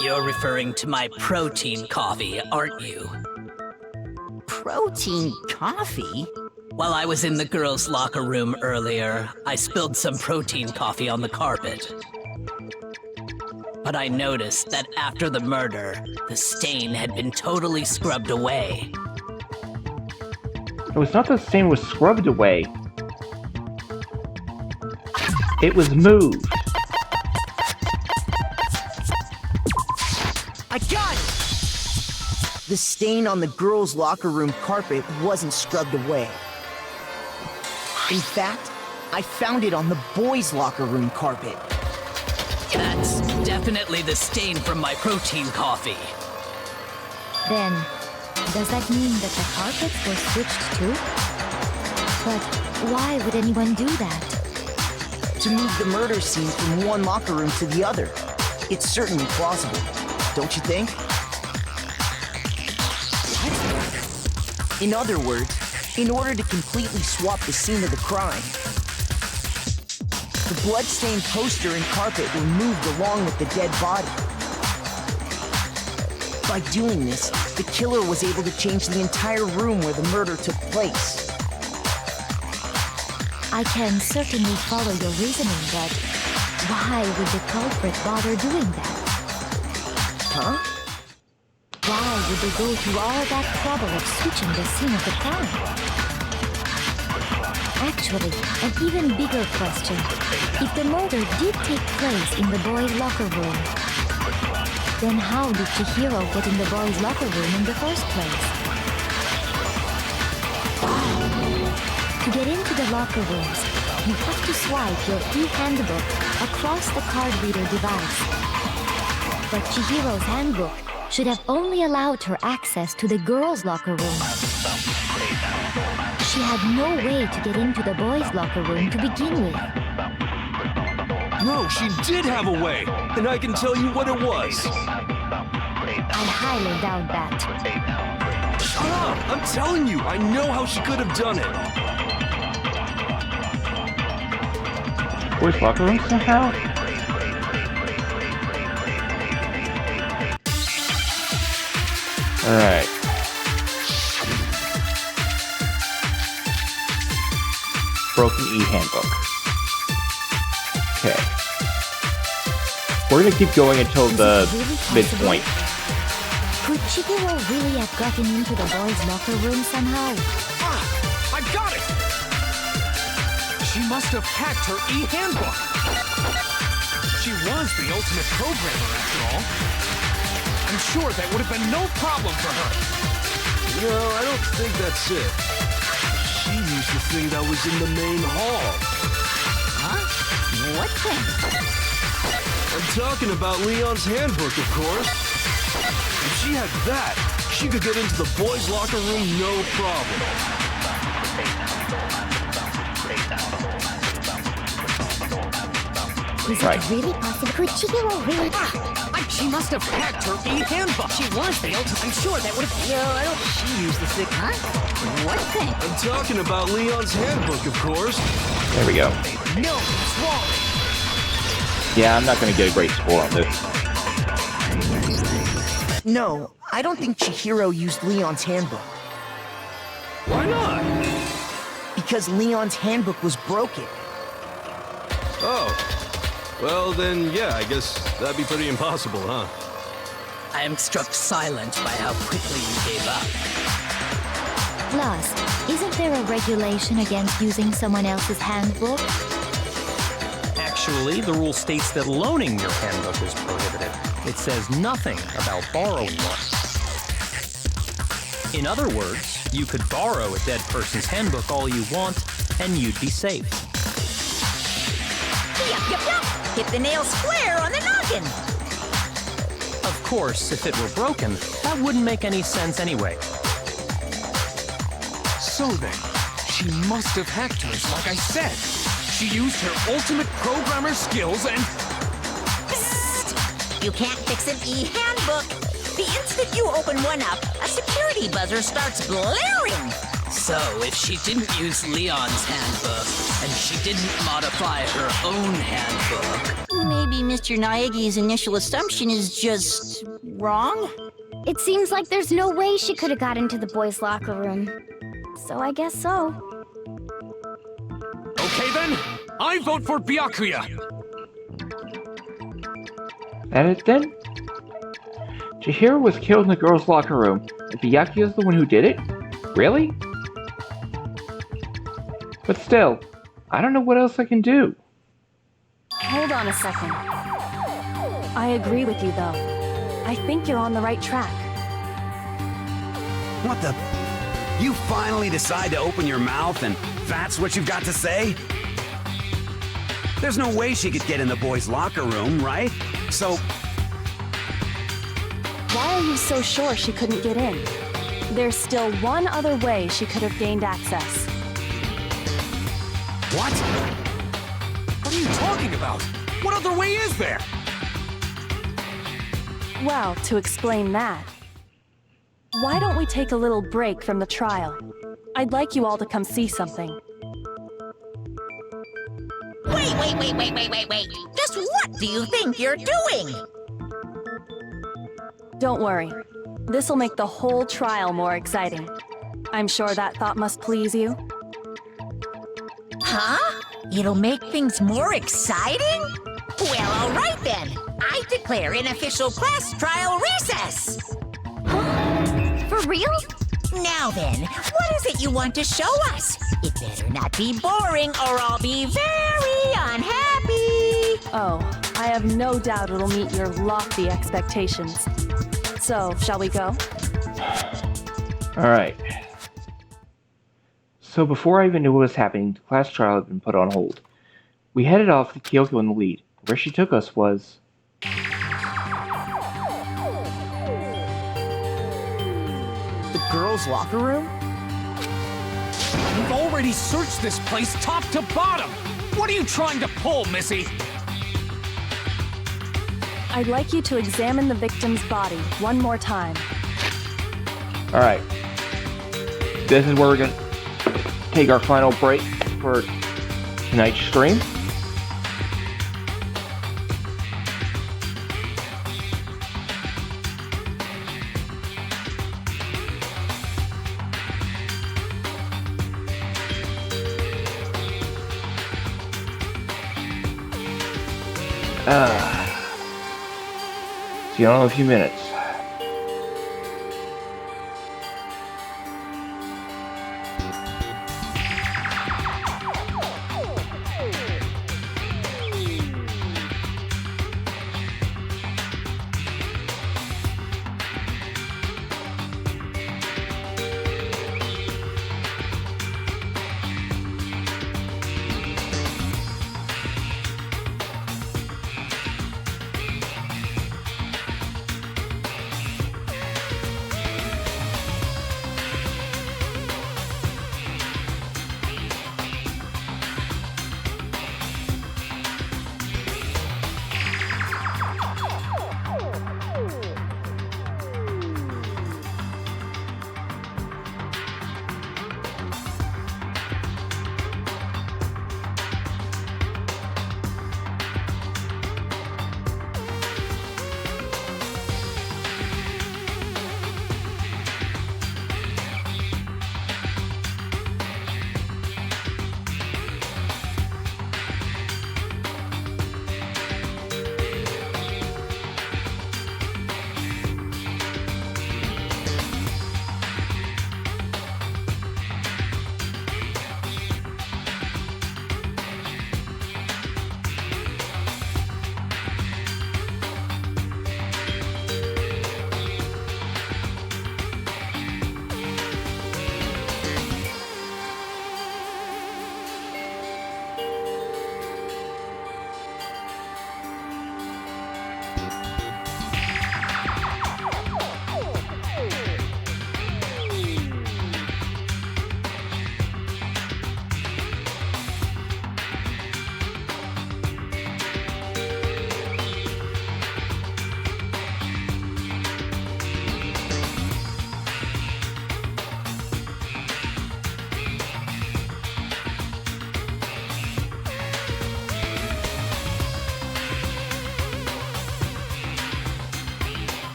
You're referring to my protein coffee, aren't you? Protein coffee? While I was in the girls' locker room earlier, I spilled some protein coffee on the carpet. But I noticed that after the murder, the stain had been totally scrubbed away. It was not that the stain was scrubbed away. It was moved. I got it! The stain on the girls' locker room carpet wasn't scrubbed away. In fact, I found it on the boys' locker room carpet. That's definitely the stain from my protein coffee. Then, does that mean that the carpets were switched too? But why would anyone do that? To move the murder scene from one locker room to the other. It's certainly plausible, don't you think? What? In other words, in order to completely swap the scene of the crime, the blood-stained poster and carpet were moved along with the dead body. By doing this, the killer was able to change the entire room where the murder took place. I can certainly follow your reasoning, but why would the culprit bother doing that? Huh? Why would they go through all that trouble of switching the scene of the crime? Actually, an even bigger question. If the murder did take place in the boys' locker room, then how did Chihiro get in the boys' locker room in the first place? To get into the locker rooms, you have to swipe your e-handbook across the card reader device. But Chihiro's handbook should have only allowed her access to the girls' locker room. She had no way to get into the boys' locker room to begin with. No, she did have a way, and I can tell you what it was. I highly doubt that. Shut up! I'm telling you, I know how she could have done it. Boys' locker room somehow? Alright. Broken e-handbook. Okay. We're gonna keep going until the midpoint. Could Chihiro really have gotten into the boys' locker room somehow? Ah! I got it! She must have hacked her e-handbook. She was the ultimate programmer, after all. I'm sure that would have been no problem for her. No, I don't think that's it. She used the thing that was in the main hall. Huh? What thing? I'm talking about Leon's handbook, of course. If she had that, she could get into the boys' locker room no problem. Is it really possible? Could Chihiro really... She must have hacked her e-handbook. She was the ultimate. I'm sure that would have... No, I don't... She used the stick, huh? What thing? I'm talking about Leon's handbook, of course. There we go. No, it's wrong. Yeah, I'm not gonna get a great score on this. No, I don't think Chihiro used Leon's handbook. Why not? Because Leon's handbook was broken. Oh. Well, then, yeah, I guess that'd be pretty impossible, huh? I am struck silent by how quickly you gave up. Plus, isn't there a regulation against using someone else's handbook? Actually, the rule states that loaning your handbook is prohibited. It says nothing about borrowing one. In other words, you could borrow a dead person's handbook all you want, and you'd be safe. Yup, yup, yup! Hit the nail square on the noggin! Of course, if it were broken, that wouldn't make any sense anyway. So then, she must have hacked hers, like I said. She used her ultimate programmer skills and... Psst! You can't fix an e-handbook! The instant you open one up, a security buzzer starts blaring! So, if she didn't use Leon's handbook, and she didn't modify her own handbook... Maybe Mr. Naegi's initial assumption is just... wrong? It seems like there's no way she could have got into the boys' locker room. So I guess so. Okay then, I vote for Byakuya! That it then? Chihiro was killed in the girls' locker room, and Byakuya's the one who did it? Really? But still, I don't know what else I can do. Hold on a second. I agree with you, though. I think you're on the right track. What the... You finally decide to open your mouth and that's what you've got to say? There's no way she could get in the boys' locker room, right? So, Why are you so sure she couldn't get in? There's still one other way she could have gained access. What? What are you talking about? What other way is there? Well, to explain that, why don't we take a little break from the trial? I'd like you all to come see something. Wait. Just what do you think you're doing? Don't worry. This'll make the whole trial more exciting. I'm sure that thought must please you. Huh? It'll make things more exciting? Well, all right then. I declare an official class trial recess. For real? Now then, what is it you want to show us? It better not be boring or I'll be very unhappy. Oh, I have no doubt it'll meet your lofty expectations. So, shall we go? Alright. So before I even knew what was happening, the class trial had been put on hold. We headed off with Kyoko in the lead. Where she took us was... The girls' locker room? We've already searched this place top to bottom! What are you trying to pull, Missy? I'd like you to examine the victim's body one more time. Alright. This is where we're gonna take our final break for tonight's stream. See you in a few minutes.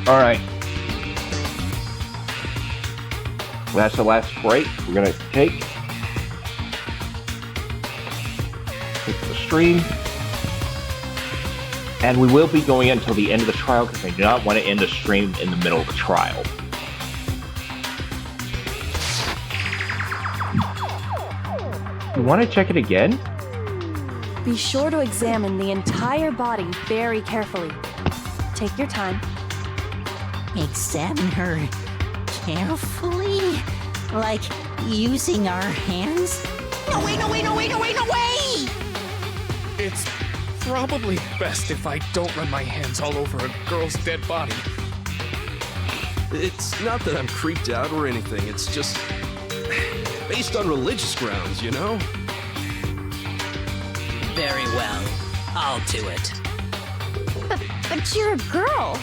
Alright. That's the last break we're gonna take. Take the stream. And we will be going until the end of the trial because I do not want to end the stream in the middle of the trial. You want to check it again? Be sure to examine the entire body very carefully. Take your time. Examine her carefully? Like using our hands? No way, no way, no way, no way, no way! It's probably best if I don't run my hands all over a girl's dead body. It's not that I'm creeped out or anything, it's just based on religious grounds, you know? Very well. I'll do it. But you're a girl.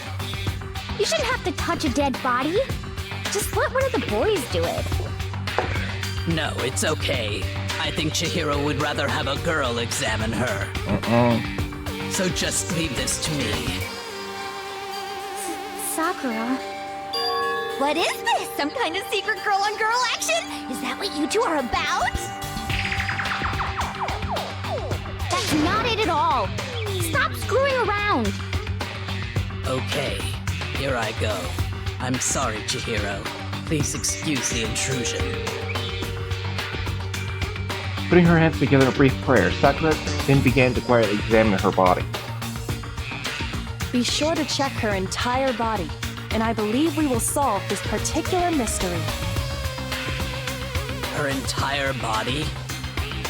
You shouldn't have to touch a dead body. Just let one of the boys do it. No, it's okay. I think Chihiro would rather have a girl examine her. So just leave this to me. Sakura. What is this? Some kind of secret girl-on-girl action? Is that what you two are about? That's not it at all. Stop screwing around. Okay, here I go. I'm sorry, Chihiro. Please excuse the intrusion. Putting her hands together in a brief prayer, Sakura then began to quietly examine her body. Be sure to check her entire body, and I believe we will solve this particular mystery. Her entire body?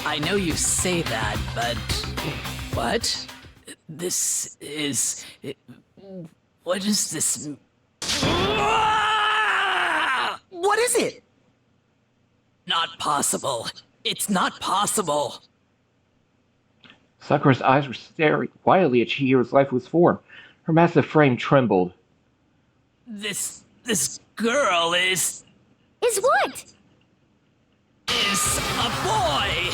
I know you say that, but... What? This is... What is this... What is it? Not possible. It's not possible. Sakura's eyes were staring wildly at Chihiro's lifeless form. Her massive frame trembled. This girl is... Is what? Is a boy!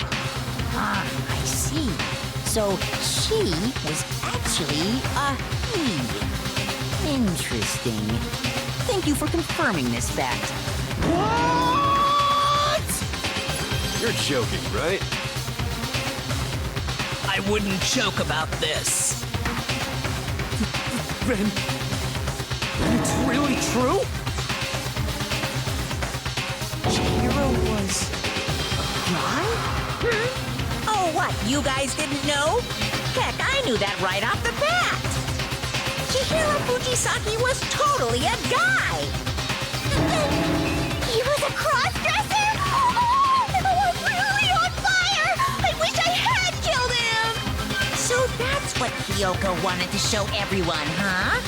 Ah, I see. So she is actually a he. Interesting. Thank you for confirming this fact. What? You're joking, right? I wouldn't joke about this. Then it's really true? Chihiro was a guy? Oh, what? You guys didn't know? Heck, I knew that right off the bat. Chihiro Fujisaki was totally a guy. He was a cross-dresser? Oh, I'm really on fire! I wish I had killed him! So that's what Kyoko wanted to show everyone, huh?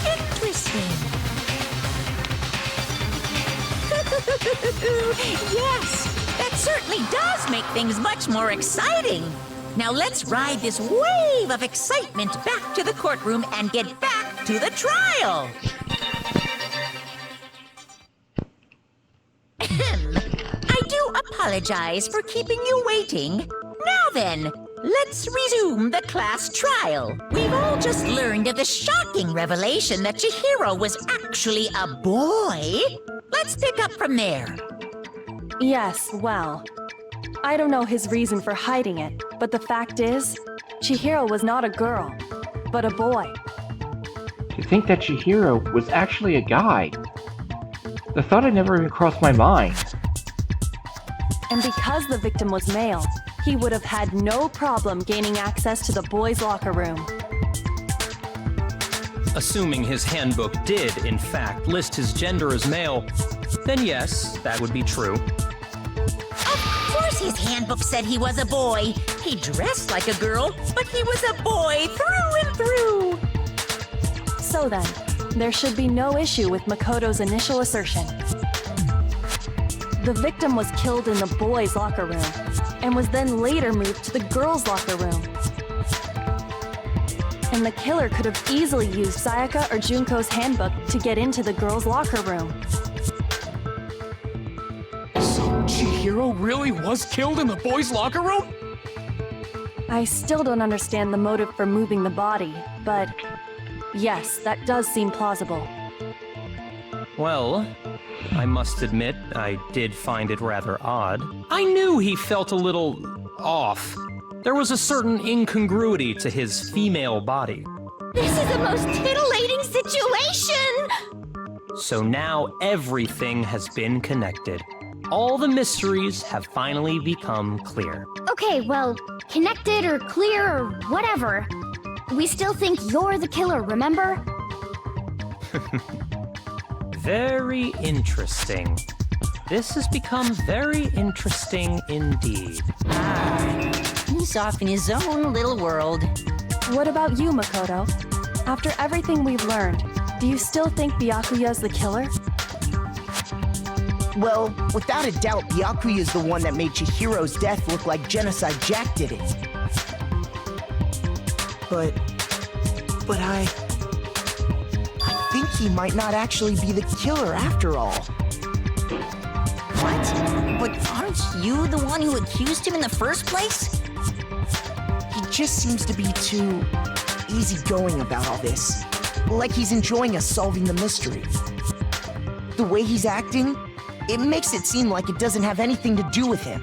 Interesting. Yes, that certainly does make things much more exciting. Now let's ride this wave of excitement back to the courtroom and get back to the trial. I do apologize for keeping you waiting. Now then, let's resume the class trial. We've all just learned of the shocking revelation that Chihiro was actually a boy. Let's pick up from there. Yes, well, I don't know his reason for hiding it, but the fact is, Chihiro was not a girl, but a boy. To think that Chihiro was actually a guy. The thought had never even crossed my mind. And because the victim was male, he would have had no problem gaining access to the boys' locker room. Assuming his handbook did, in fact, list his gender as male, then yes, that would be true. Of course his handbook said he was a boy. He dressed like a girl, but he was a boy through and through. So then, there should be no issue with Makoto's initial assertion. The victim was killed in the boys' locker room, and was then later moved to the girls' locker room. And the killer could have easily used Sayaka or Junko's handbook to get into the girls' locker room. So Chihiro really was killed in the boys' locker room? I still don't understand the motive for moving the body, but yes, that does seem plausible. Well, I must admit, I did find it rather odd. I knew he felt a little off. There was a certain incongruity to his female body. This is the most titillating situation! So now everything has been connected. All the mysteries have finally become clear. Okay, well, connected or clear or whatever. We still think you're the killer, remember? Very interesting. This has become very interesting indeed. He's off in his own little world. What about you, Makoto? After everything we've learned, do you still think Byakuya's the killer? Well, without a doubt, Byakuya is the one that made Chihiro's death look like Genocide Jack did it. But I think he might not actually be the killer after all. What? But aren't you the one who accused him in the first place? He just seems to be too easygoing about all this. Like he's enjoying us solving the mystery. The way he's acting, it makes it seem like it doesn't have anything to do with him.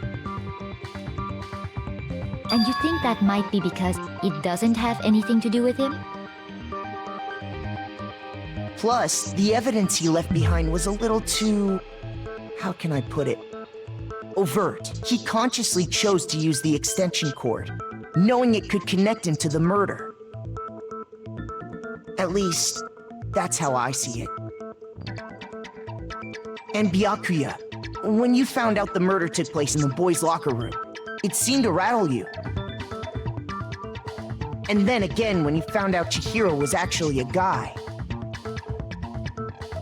And you think that might be because it doesn't have anything to do with him? Plus, the evidence he left behind was a little too... how can I put it? Overt. He consciously chose to use the extension cord, knowing it could connect him to the murder. At least, that's how I see it. And Byakuya, when you found out the murder took place in the boys' locker room, it seemed to rattle you. And then again, when you found out Chihiro was actually a guy.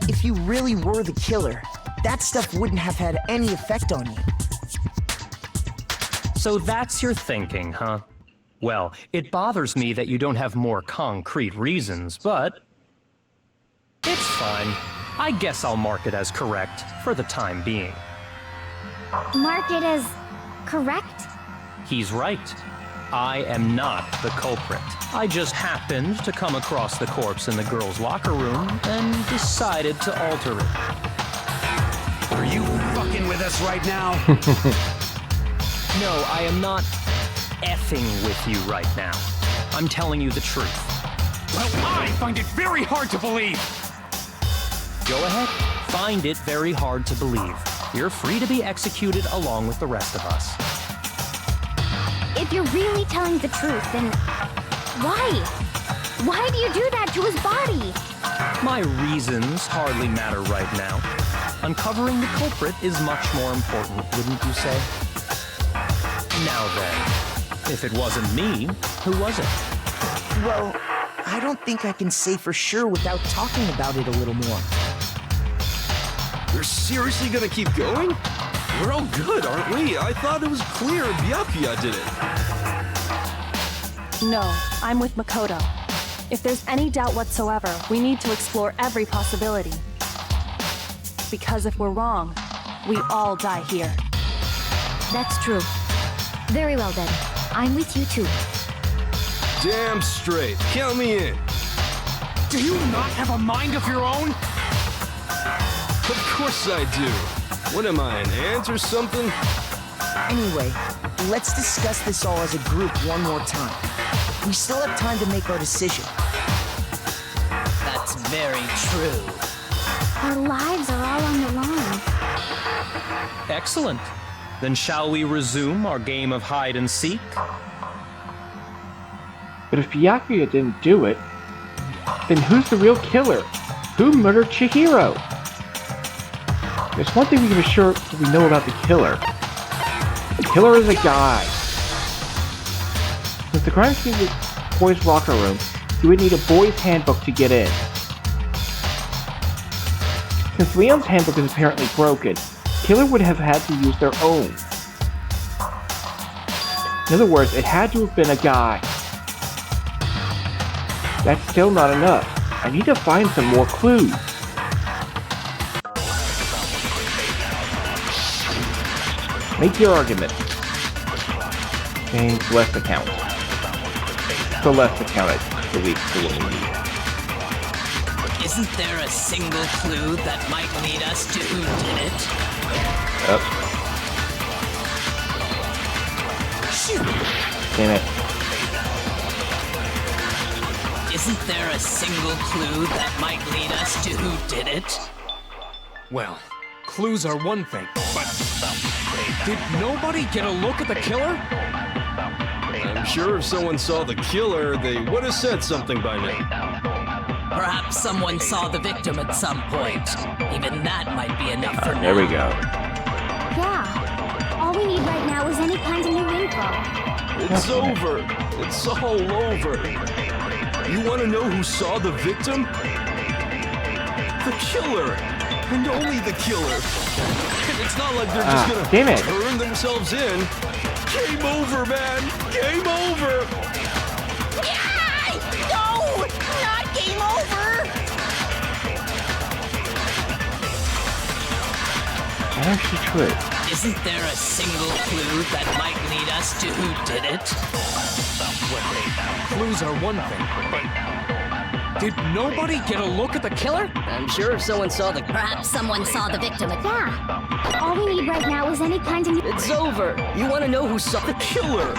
If you really were the killer, that stuff wouldn't have had any effect on you. So that's your thinking, huh? Well, it bothers me that you don't have more concrete reasons, but it's fine. I guess I'll mark it as correct for the time being. Mark it as correct? He's right. I am not the culprit. I just happened to come across the corpse in the girls' locker room and decided to alter it. Are you fucking with us right now? No, I am not effing with you right now. I'm telling you the truth. Well, I find it very hard to believe. Go ahead. Find it very hard to believe. You're free to be executed along with the rest of us. If you're really telling the truth, then why? Why do you do that to his body? My reasons hardly matter right now. Uncovering the culprit is much more important, wouldn't you say? Now then, if it wasn't me, who was it? Well, I don't think I can say for sure without talking about it a little more. You're seriously gonna keep going? We're all good, aren't we? I thought it was clear Byakuya did it. No, I'm with Makoto. If there's any doubt whatsoever, we need to explore every possibility. Because if we're wrong, we all die here. That's true. Very well then. I'm with you too. Damn straight. Count me in. Do you not have a mind of your own? Of course I do. What am I, an ant or something? Anyway, let's discuss this all as a group one more time. We still have time to make our decision. That's very true. Our lives are all on the line. Excellent. Then shall we resume our game of hide and seek? But if Byakuya didn't do it, then who's the real killer? Who murdered Chihiro? There's one thing we can be sure we know about the killer. The killer is a guy. Since the crime scene was the boys' locker room, you would need a boys' handbook to get in. Since Leon's handbook is apparently broken, killer would have had to use their own. In other words, it had to have been a guy. That's still not enough. I need to find some more clues. Make your argument. Change less account. The less account, I believe, is what we need. Isn't there a single clue that might lead us to who did it? Yep. Damn it. Isn't there a single clue that might lead us to who did it? Well, clues are one thing, but did nobody get a look at the killer? I'm sure if someone saw the killer, they would have said something by now. Perhaps someone saw the victim at some point. Even that might be enough for now. There we go. Yeah. All we need right now is any kind of new info. It's over. It's all over. You want to know who saw the victim? The killer. And only the killer. And it's not like they're just gonna turn themselves in. Game over, man. Game over. No! Not game over! That's actually true. Isn't there a single clue that might lead us to who did it? Well, clues are one thing, but did nobody get a look at the killer? I'm sure if someone saw the... Perhaps someone saw the victim. Yeah. All we need right now is any kind of new... It's over. You want to know who saw the killer?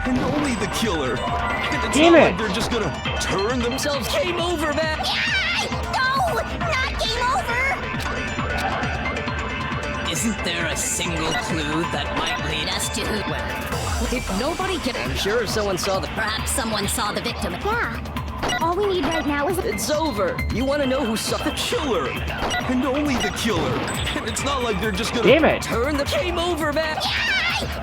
And only the killer. And it's Damn not it. like they're just gonna turn themselves. Game over, man! No! Not game over! Isn't there a single clue that might lead us to who? Well, did nobody get... I'm sure if someone saw the... perhaps someone saw the victim. Yeah. All we need right now is... It's over. You want to know who saw The killer. And only the killer. And it's not like they're just gonna Damn it. turn the... Game over, man!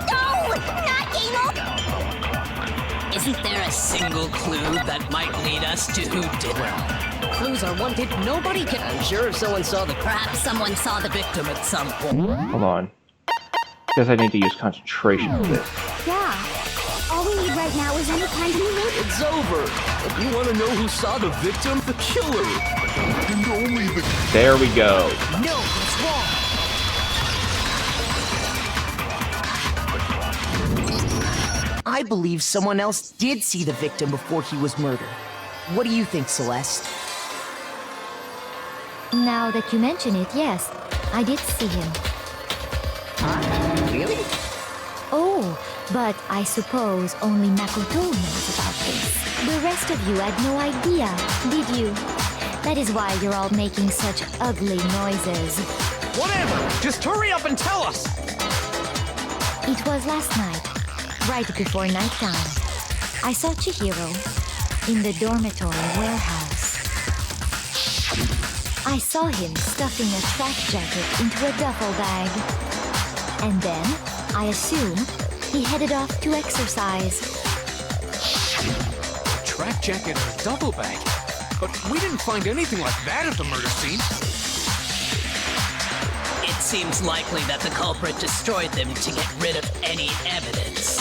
No! Not game over! Isn't there a single clue that might lead us to who did it? Clues are one... Did nobody get... I'm sure if someone saw the... Perhaps someone saw the victim at some point. Hold on. Guess I need to use concentration for this. Yeah. All we need right now is any kind of new info. It's over. If you want to know who saw the victim, the killer. And only the... There we go. No, it's wrong. I believe someone else did see the victim before he was murdered. What do you think, Celeste? Now that you mention it, yes, I did see him. Really? Oh, but I suppose only Makoto knows about this. The rest of you had no idea, did you? That is why you're all making such ugly noises. Whatever! Just hurry up and tell us! It was last night, right before nighttime. I saw Chihiro in the dormitory warehouse. I saw him stuffing a track jacket into a duffel bag. And then, I assume, he headed off to exercise. A track jacket and a duffel bag? But we didn't find anything like that at the murder scene. It seems likely that the culprit destroyed them to get rid of any evidence.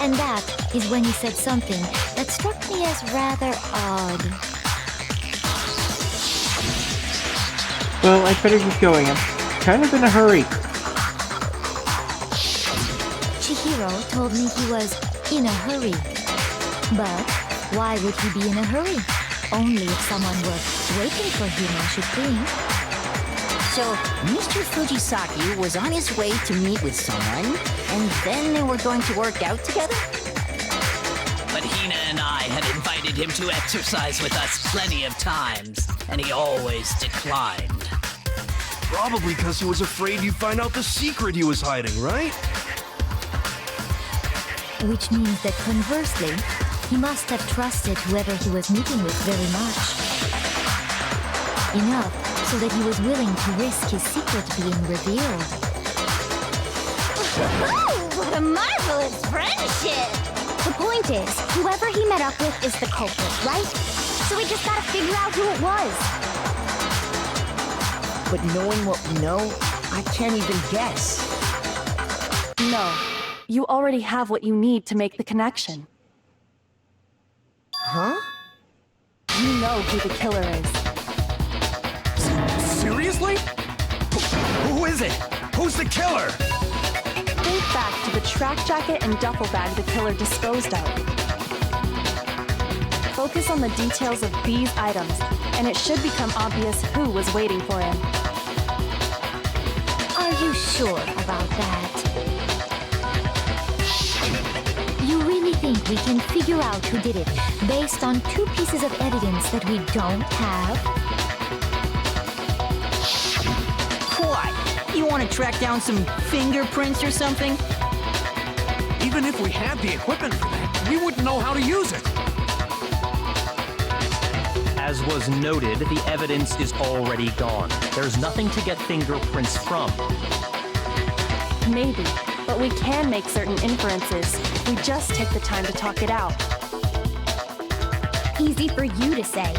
And that is when he said something that struck me as rather odd. Well, I better get going. I'm kind of in a hurry. Chihiro told me he was in a hurry. But why would he be in a hurry? Only if someone were waiting for him, I should think. So, Mr. Fujisaki was on his way to meet with someone, and then they were going to work out together? But Hina and I had invited him to exercise with us plenty of times, and he always declined. Probably because he was afraid you'd find out the secret he was hiding, right? Which means that conversely, he must have trusted whoever he was meeting with very much. Enough so that he was willing to risk his secret being revealed. Oh, what a marvelous friendship! The point is, whoever he met up with is the culprit, right? So we just gotta figure out who it was. But knowing what we know, I can't even guess. No. You already have what you need to make the connection. Huh? You know who the killer is. Seriously? Who is it? Who's the killer? Think back to the track jacket and duffel bag the killer disposed of. Focus on the details of these items, and it should become obvious who was waiting for him. Are you sure about that? You really think we can figure out who did it based on 2 pieces of evidence that we don't have? What? You want to track down some fingerprints or something? Even if we had the equipment for that, we wouldn't know how to use it. As was noted, the evidence is already gone. There's nothing to get fingerprints from. Maybe, but we can make certain inferences. We just take the time to talk it out. Easy for you to say.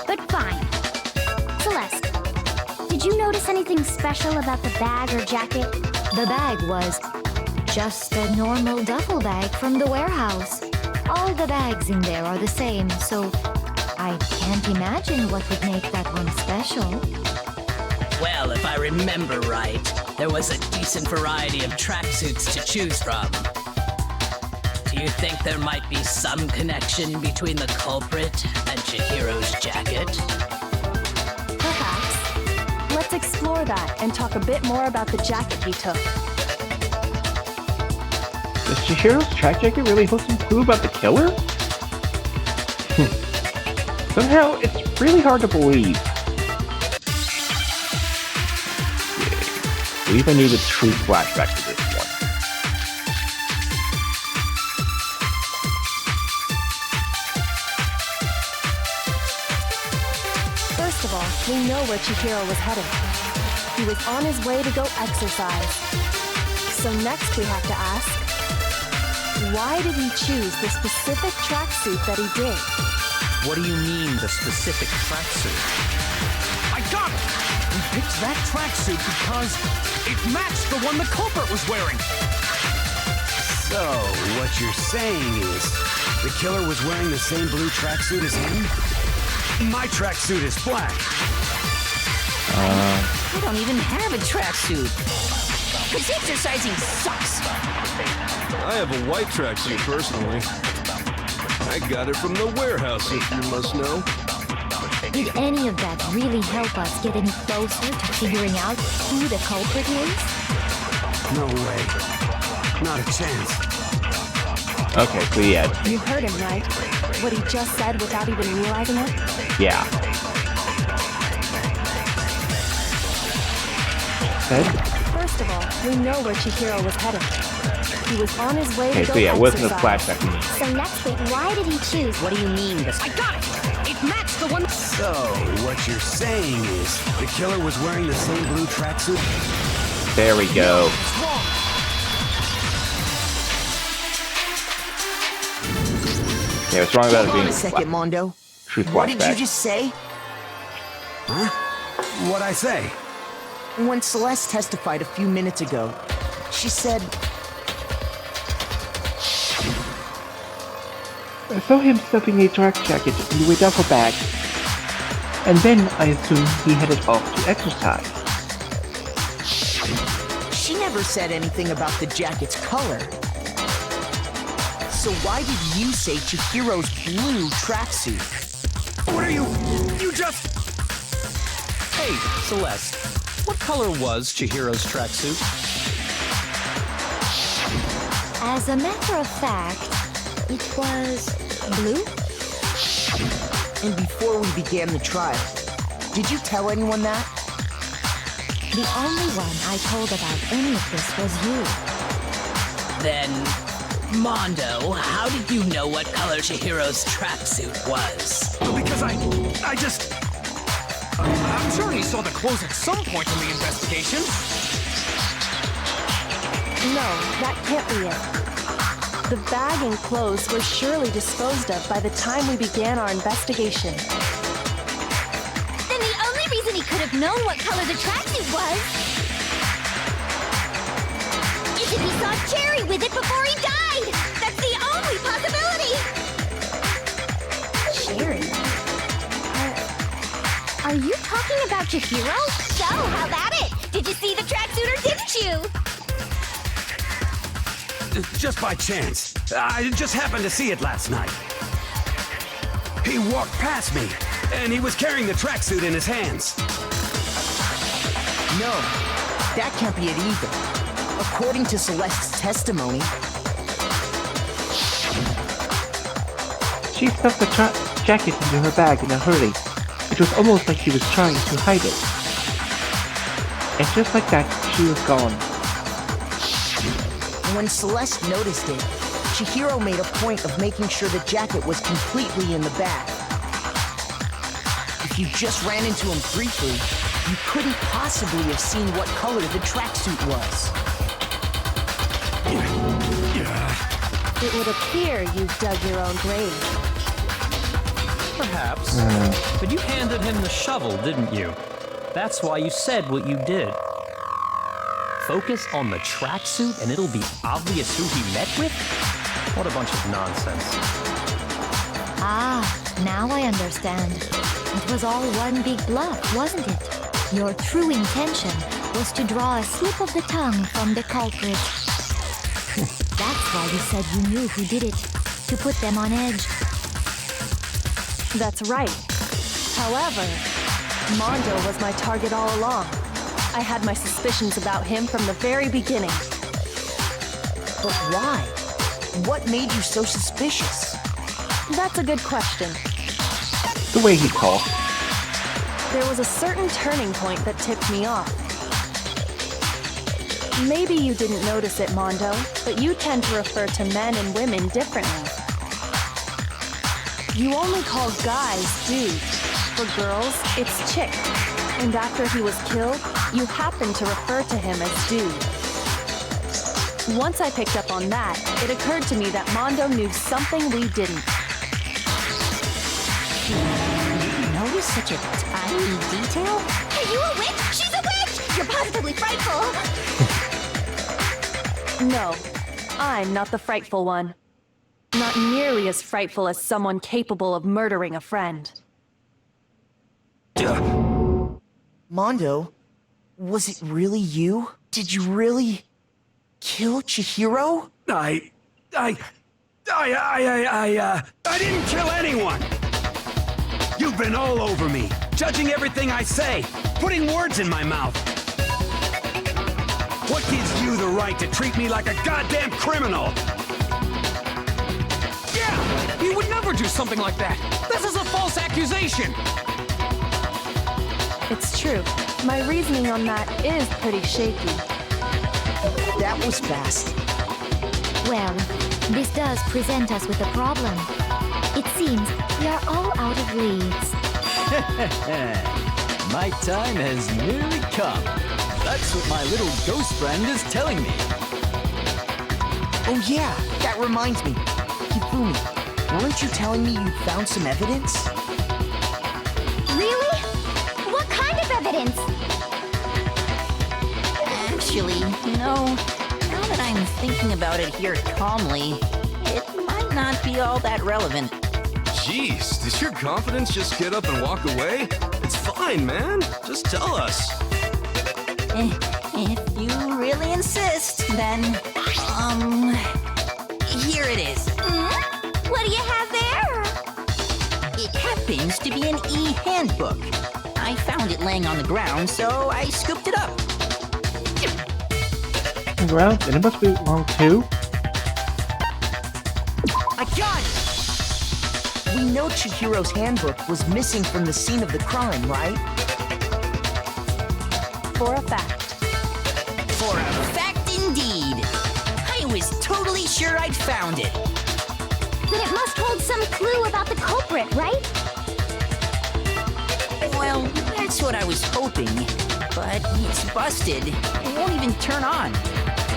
But fine. Celeste, did you notice anything special about the bag or jacket? The bag was just a normal duffel bag from the warehouse. All the bags in there are the same, so I can't imagine what would make that one special. Well, if I remember right, there was a decent variety of tracksuits to choose from. Do you think there might be some connection between the culprit and Chihiro's jacket? Perhaps. Let's explore that and talk a bit more about the jacket he took. Does Chihiro's track jacket really hold some clue about the killer? Somehow, it's really hard to believe. I believe I need a true flashback to this one. First of all, we know where Chihiro was heading. He was on his way to go exercise. So next we have to ask, why did he choose the specific tracksuit that he did? What do you mean, the specific tracksuit? I got it! We picked that tracksuit because it matched the one the culprit was wearing. So, what you're saying is, the killer was wearing the same blue tracksuit as him? My tracksuit is black. I don't even have a tracksuit. Because exercising sucks. I have a white tracksuit personally. I got it from the warehouse, if you must know. Did any of that really help us get any closer to figuring out who the culprit is? No way. Not a chance. Okay, so yeah. You heard him, right? What he just said without even realizing it? Yeah. First of all, we know where Chihiro was headed. He was on his way Okay, to go so yeah, it wasn't a exercise. flashback. So next week, why did he choose? What do you mean? I got it! It matched the one... So, what you're saying is, the killer was wearing the same blue tracksuit? There we go. Yeah, what's wrong about it Hold being on a second, Mondo. true What did you flashback? just say? Huh? What'd I say? When Celeste testified a few minutes ago, she said... I saw him stuffing a track jacket into a duffel bag, and then I assumed he headed off to exercise. She never said anything about the jacket's color. So why did you say Chihiro's blue tracksuit? What are you... You just... Hey, Celeste, what color was Chihiro's tracksuit? As a matter of fact, it was blue? And before we began the trial, did you tell anyone that? The only one I told about any of this was you. Then, Mondo, how did you know what color Chihiro's tracksuit was? Because I just... I'm sure he saw the clothes at some point in the investigation. No, that can't be it. The bag and clothes were surely disposed of by the time we began our investigation. Then the only reason he could have known what color the tracksuit was is if he saw Cherry with it before he died! That's the only possibility! Cherry? Are you talking about Chihiro? So, how about it? Did you see the tracksuit or didn't you? Just by chance. I just happened to see it last night. He walked past me, and he was carrying the tracksuit in his hands. No, that can't be it either. According to Celeste's testimony, She stuffed the jacket into her bag in a hurry. It was almost like she was trying to hide it. And just like that, she was gone. when Celeste noticed it, Chihiro made a point of making sure the jacket was completely in the bag. If you just ran into him briefly, you couldn't possibly have seen what color the tracksuit was. It would appear you've dug your own grave. Perhaps. But you handed him the shovel, didn't you? That's why you said what you did. Focus on the tracksuit and it'll be obvious who he met with? What a bunch of nonsense. Ah, now I understand. It was all one big bluff, wasn't it? Your true intention was to draw a slip of the tongue from the culprit. That's why you said you knew who did it, to put them on edge. That's right. However, Mondo was my target all along. I had my suspicions about him from the very beginning. But why? What made you so suspicious? That's a good question. The way he talked. There was a certain turning point that tipped me off. Maybe you didn't notice it, Mondo, but you tend to refer to men and women differently. You only call guys dudes. For girls, it's chick. And after he was killed, you happened to refer to him as dude. Once I picked up on that, it occurred to me that Mondo knew something we didn't. You notice such a tiny detail? Are you a witch? She's a witch! You're positively frightful! No, I'm not the frightful one. Not nearly as frightful as someone capable of murdering a friend. Mondo, was it really you? Did you really kill Chihiro? I didn't kill anyone! You've been all over me, judging everything I say, putting words in my mouth. What gives you the right to treat me like a goddamn criminal? Yeah! He would never do something like that! This is a false accusation! It's true. My reasoning on that is pretty shaky. That was fast. Well, this does present us with a problem. It seems we are all out of leads. My time has nearly come. That's what my little ghost friend is telling me. Oh yeah, that reminds me. Hifumi, weren't you telling me you found some evidence? Really? What kind of evidence? Actually, now that I'm thinking about it here calmly, it might not be all that relevant. Jeez, did your confidence just get up and walk away? It's fine, man. Just tell us. If you really insist, then, here it is. What do you have there? It happens to be an e-handbook. I found it laying on the ground, so I scooped it up. Ground, and it must be long too. I got it! We know Chihiro's handbook was missing from the scene of the crime, right? For a fact. For a fact indeed. I was totally sure I'd found it. Then it must hold some clue about the culprit, right? Well, that's what I was hoping. But it's busted. It won't even turn on.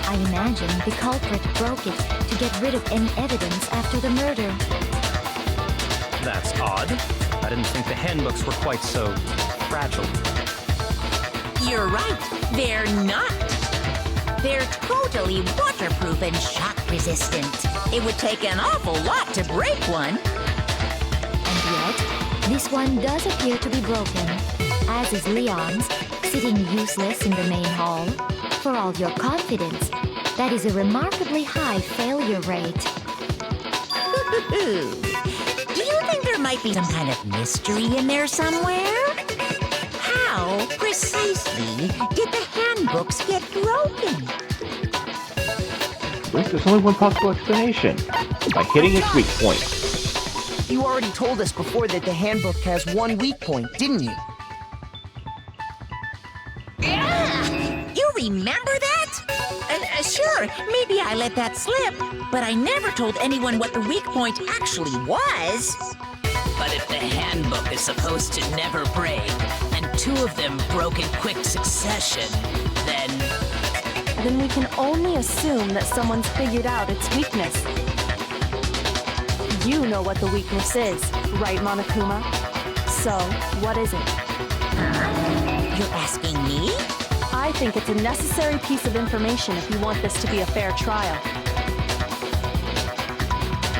I imagine the culprit broke it to get rid of any evidence after the murder. That's odd. I didn't think the handbooks were quite so fragile. You're right. They're not. They're totally waterproof and shock resistant. It would take an awful lot to break one. And yet, this one does appear to be broken, as is Leon's, sitting useless in the main hall. For all your confidence, that is a remarkably high failure rate. Do you think there might might be some kind of mystery in there somewhere. How precisely did the handbooks get broken? Wait, there's only one possible explanation. By hitting its weak point. You already told us before that the handbook has one weak point, didn't you? You remember that? Sure, maybe I let that slip, but I never told anyone what the weak point actually was. But if the handbook is supposed to never break, and two of them broke in quick succession, Then we can only assume that someone's figured out its weakness. You know what the weakness is, right, Monokuma? So, what is it? You're asking me? I think it's a necessary piece of information if you want this to be a fair trial.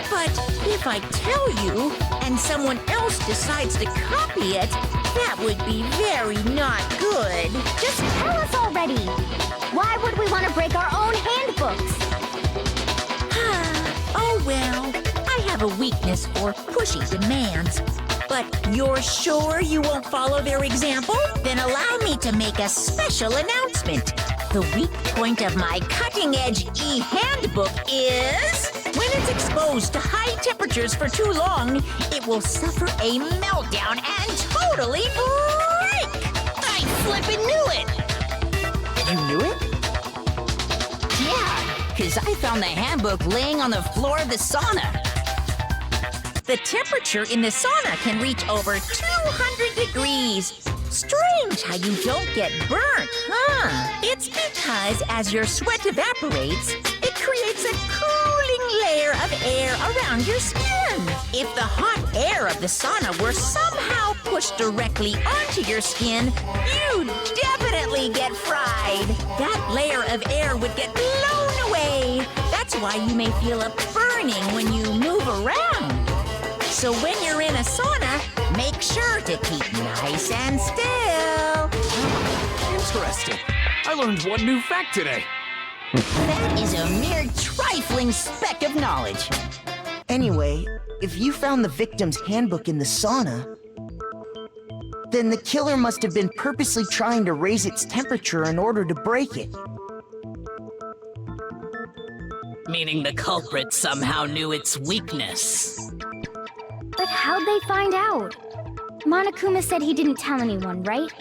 But if I tell you, and someone else decides to copy it, that would be very not good. Just tell us already. Why would we want to break our own handbooks? Oh well, I have a weakness for pushy demands. But you're sure you won't follow their example? Then allow me to make a special announcement. The weak point of my cutting-edge e-handbook is... when it's exposed to high temperatures for too long, it will suffer a meltdown and totally break! I flippin' knew it! You knew it? Yeah, because I found the handbook laying on the floor of the sauna. The temperature in the sauna can reach over 200 degrees. Strange how you don't get burnt, huh? It's because as your sweat evaporates, it creates a cooling layer of air around your skin. If the hot air of the sauna were somehow pushed directly onto your skin, you'd definitely get fried. That layer of air would get blown away. That's why you may feel a burning when you move around. So when you're in a sauna, make sure to keep nice and still. Interesting. I learned one new fact today. That is a mere trifling speck of knowledge. Anyway, if you found the victim's handbook in the sauna, then the killer must have been purposely trying to raise its temperature in order to break it. meaning the culprit somehow knew its weakness. But how'd they find out? Monokuma said he didn't tell anyone, right?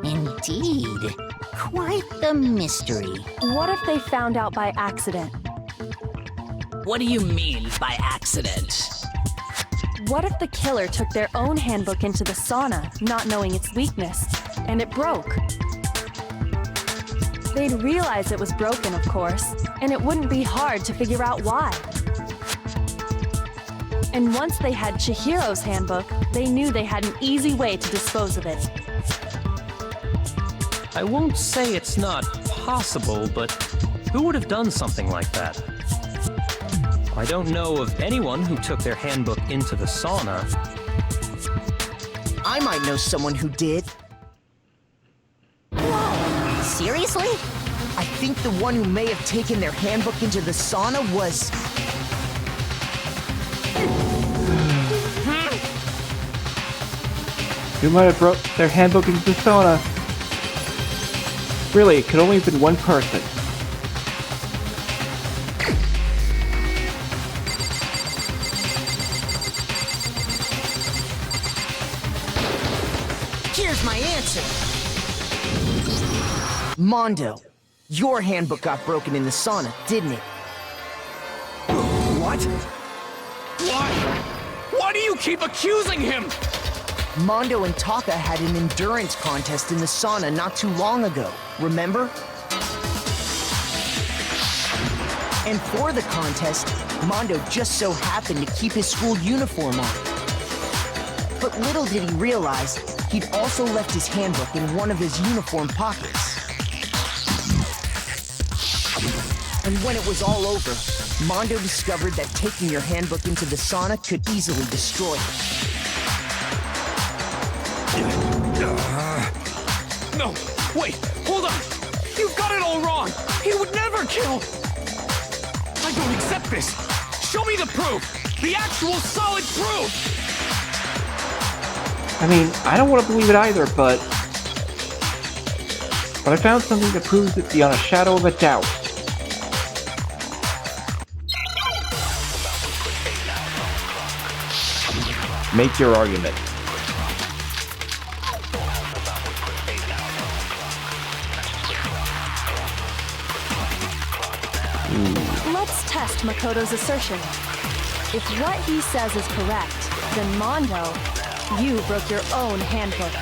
Indeed. Quite the mystery. What if they found out by accident? What do you mean by accident? What if the killer took their own handbook into the sauna, not knowing its weakness, and it broke? They'd realize it was broken, of course, and it wouldn't be hard to figure out why. And once they had Chihiro's handbook, they knew they had an easy way to dispose of it. I won't say it's not possible, but who would have done something like that? I don't know of anyone who took their handbook into the sauna. I might know someone who did. Whoa! Seriously? I think the one who may have taken their handbook into the sauna was... Who might have brought their handbook into the sauna? Really, it could only have been one person. Here's my answer. Mondo, your handbook got broken in the sauna, didn't it? What? Why? Why do you keep accusing him? Mondo and Taka had an endurance contest in the sauna not too long ago, remember? And for the contest, Mondo just so happened to keep his school uniform on. But little did he realize, he'd also left his handbook in one of his uniform pockets. And when it was all over, Mondo discovered that taking your handbook into the sauna could easily destroy it. No, wait, hold on! You've got it all wrong! He would never kill! I don't accept this! Show me the proof! The actual solid proof! I mean, I don't want to believe it either, but I found something that proves it beyond a shadow of a doubt. Make your argument. Let's test Makoto's assertion. If what he says is correct, then Mondo, you broke your own handbook.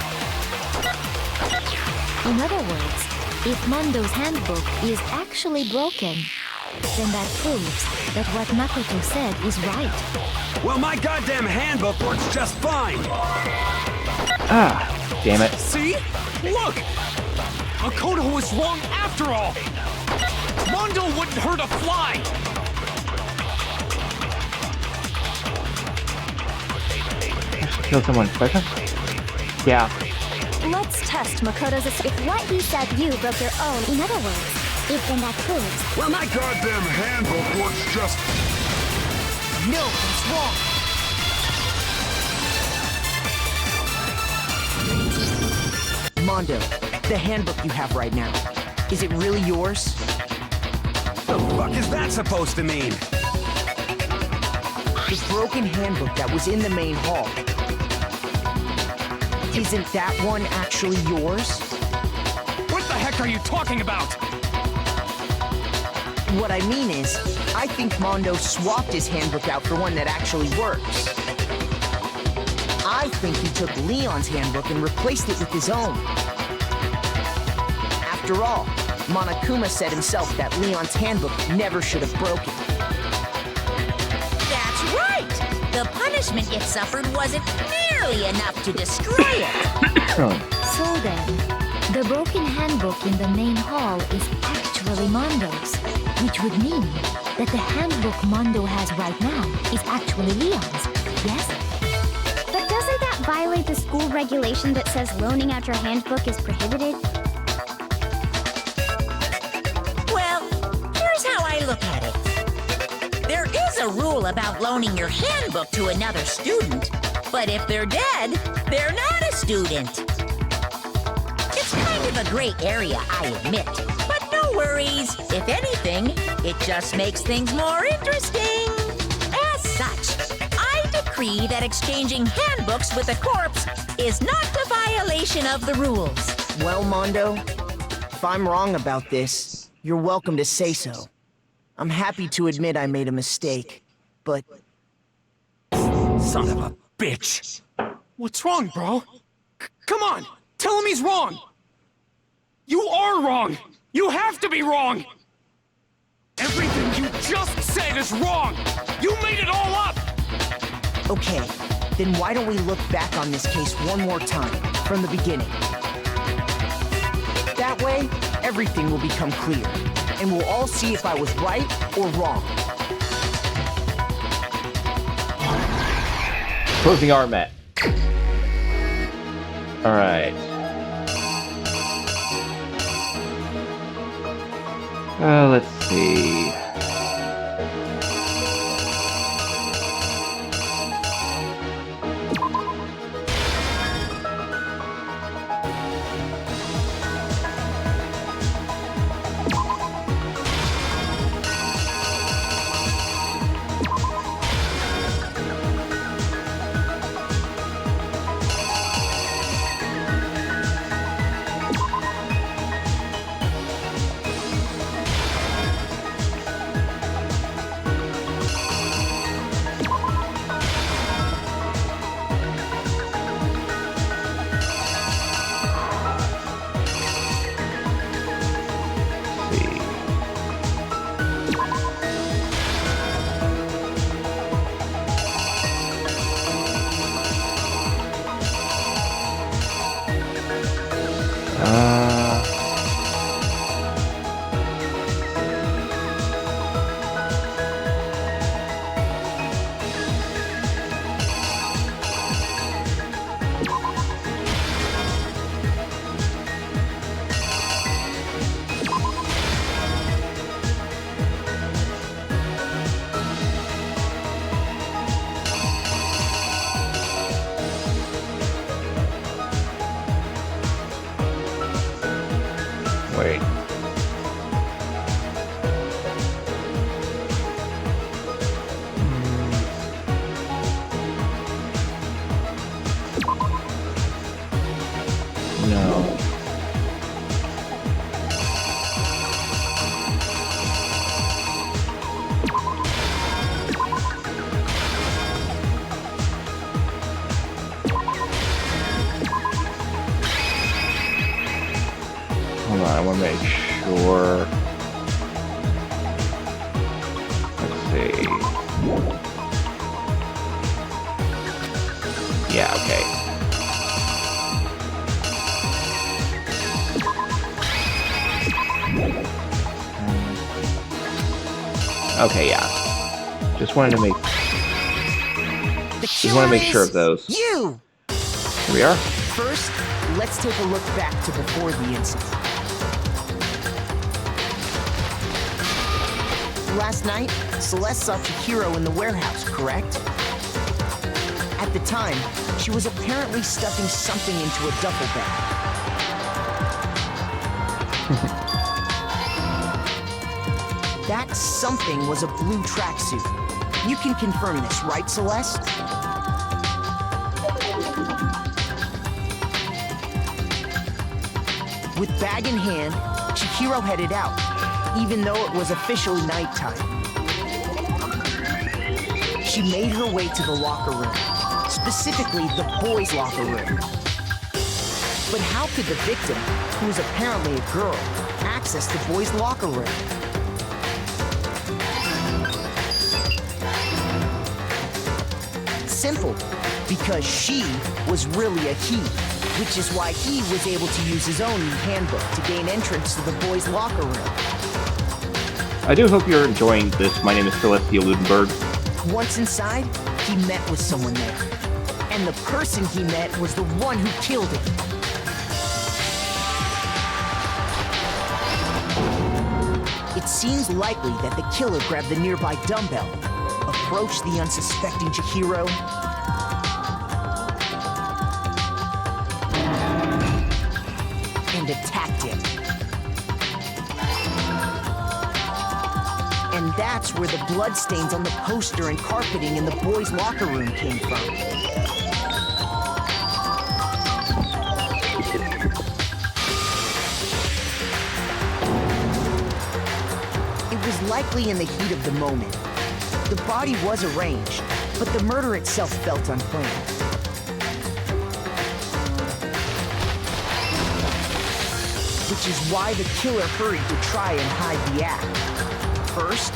In other words, if Mondo's handbook is actually broken, then that proves that what Makoto said is right. Well, my goddamn handbook works just fine. Ah, damn it. See? Look! Makoto was wrong after all! Mondo wouldn't hurt a fly! Kill someone quicker? Yeah. Let's test Makoto's assertion. If what he said you broke your own, in other words, if then that proves... Well, my goddamn handbook works just... No, it's wrong. Mondo, the handbook you have right now, is it really yours? The fuck is that supposed to mean? The broken handbook that was in the main hall. Isn't that one actually yours? What the heck are you talking about? What I mean is, I think Mondo swapped his handbook out for one that actually works. I think he took Leon's handbook and replaced it with his own. After all, Monokuma said himself that Leon's handbook never should have broken. That's right! The punishment it suffered wasn't nearly enough to destroy it. So then, the broken handbook in the main hall is actually Mondo's, which would mean that the handbook Mondo has right now is actually Leon's, yes? But doesn't that violate the school regulation that says loaning out your handbook is prohibited? Well, here's how I look at it. There is a rule about loaning your handbook to another student, but if they're dead, they're not a student. It's kind of a gray area, I admit, but no worries. If anything, it just makes things more interesting. As such, I decree that exchanging handbooks with a corpse is not a violation of the rules. Well, Mondo, if I'm wrong about this, you're welcome to say so. I'm happy to admit I made a mistake, but... Son of a bitch! What's wrong, bro? Come on! Tell him he's wrong! You are wrong! You have to be wrong! Everything you just said is wrong! You made it all up! Okay, then why don't we look back on this case one more time, from the beginning? That way, everything will become clear, and we'll all see if I was right or wrong. Closing arm met. Alright. Let's see. want to make sure. Let's see. Yeah, okay. Okay, yeah. Just wanted to make sure of those. You! Here we are. First, let's take a look back to before the incident. Last night, Celeste saw Chihiro in the warehouse, correct? At the time, she was apparently stuffing something into a duffel bag. That something was a blue tracksuit. You can confirm this, right, Celeste? With bag in hand, Chihiro headed out, even though it was officially nighttime. She made her way to the locker room, specifically the boys' locker room. But how could the victim, who was apparently a girl, access the boys' locker room? Simple, because she was really a he, which is why he was able to use his own handbook to gain entrance to the boys' locker room. I do hope you're enjoying this. My name is Celestia Ludenberg. Once inside, he met with someone there. And the person he met was the one who killed him. It seems likely that the killer grabbed the nearby dumbbell, approached the unsuspecting Chihiro, and attacked him. And that's where the bloodstains on the poster and carpeting in the boys' locker room came from. It was likely in the heat of the moment. The body was arranged, but the murder itself felt unplanned. Which is why the killer hurried to try and hide the act. First,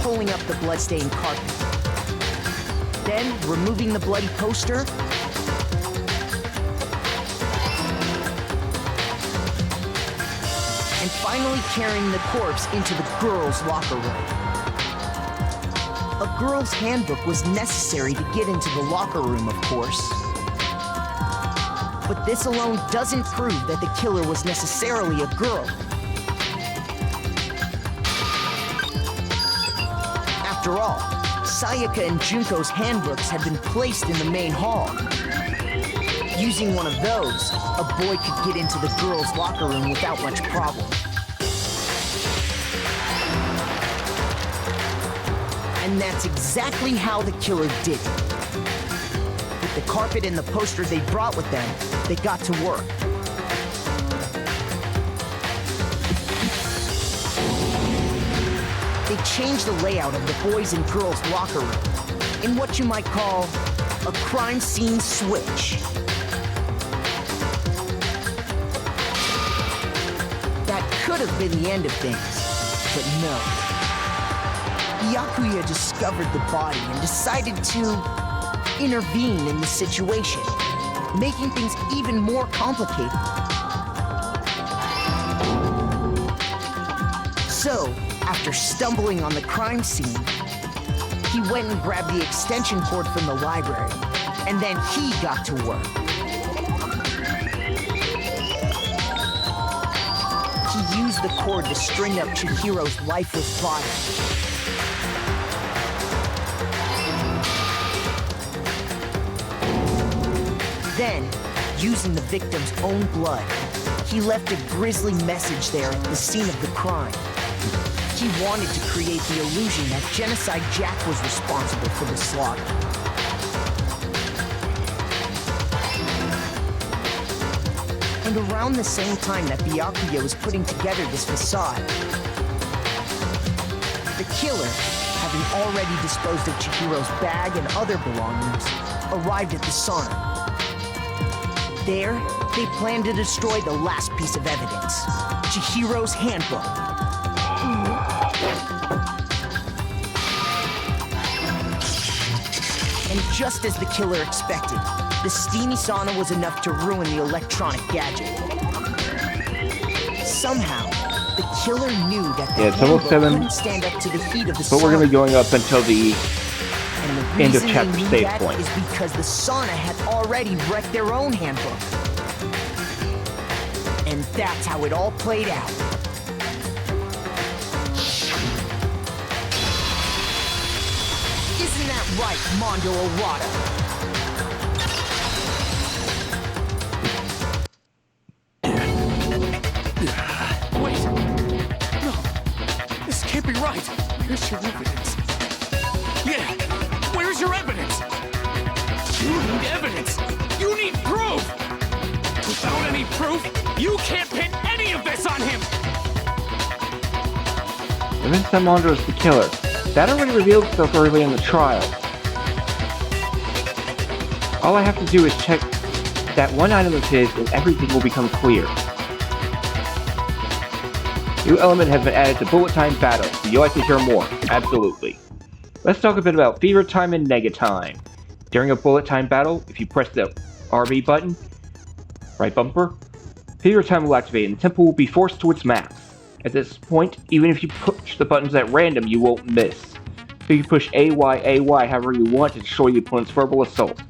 pulling up the bloodstained carpet. Then, removing the bloody poster. And finally carrying the corpse into the girls' locker room. A girl's handbook was necessary to get into the locker room, of course. But this alone doesn't prove that the killer was necessarily a girl. After all, Sayaka and Junko's handbooks had been placed in the main hall. Using one of those, a boy could get into the girls' locker room without much problem. And that's exactly how the killer did it. With the carpet and the poster they brought with them, they got to work. They changed the layout of the boys' and girls' locker room in what you might call a crime scene switch. That could have been the end of things, but no. Byakuya discovered the body and decided to intervene in the situation, making things even more complicated. So, after stumbling on the crime scene, he went and grabbed the extension cord from the library, and then he got to work. He used the cord to string up Chihiro's lifeless body. Then, using the victim's own blood, he left a grisly message there at the scene of the crime. He wanted to create the illusion that Genocide Jack was responsible for the slaughter. And around the same time that Byakuya was putting together this facade, the killer, having already disposed of Chihiro's bag and other belongings, arrived at the sauna. There, they plan to destroy the last piece of evidence, Chihiro's handbook. And just as the killer expected, the steamy sauna was enough to ruin the electronic gadget. Somehow, the killer knew that the it's almost handbook 7, couldn't stand up to the heat of the but sauna. we're going to be going up until the end of chapter Reason they knew save that point. is because the sauna had already wrecked their own handbook. And that's how it all played out. Isn't that right, Mondo Owada? Wait! No! This can't be right! Where's your evidence? Yeah! Where's your evidence? You need evidence! You need proof! Without any proof, you can't pin any of this on him! Even Mondo is the killer. That already revealed itself early in the trial. All I have to do is check that one item of his and everything will become clear. New element has been added to Bullet Time Battle. Would you like to hear more? Absolutely. Let's talk a bit about Fever Time and Nega Time. During a Bullet Time Battle, if you press the RB button, right bumper, Fever Time will activate and the temple will be forced towards max. At this point, even if you push the buttons at random, you won't miss. So you push AY however you want to destroy the opponent's verbal assault.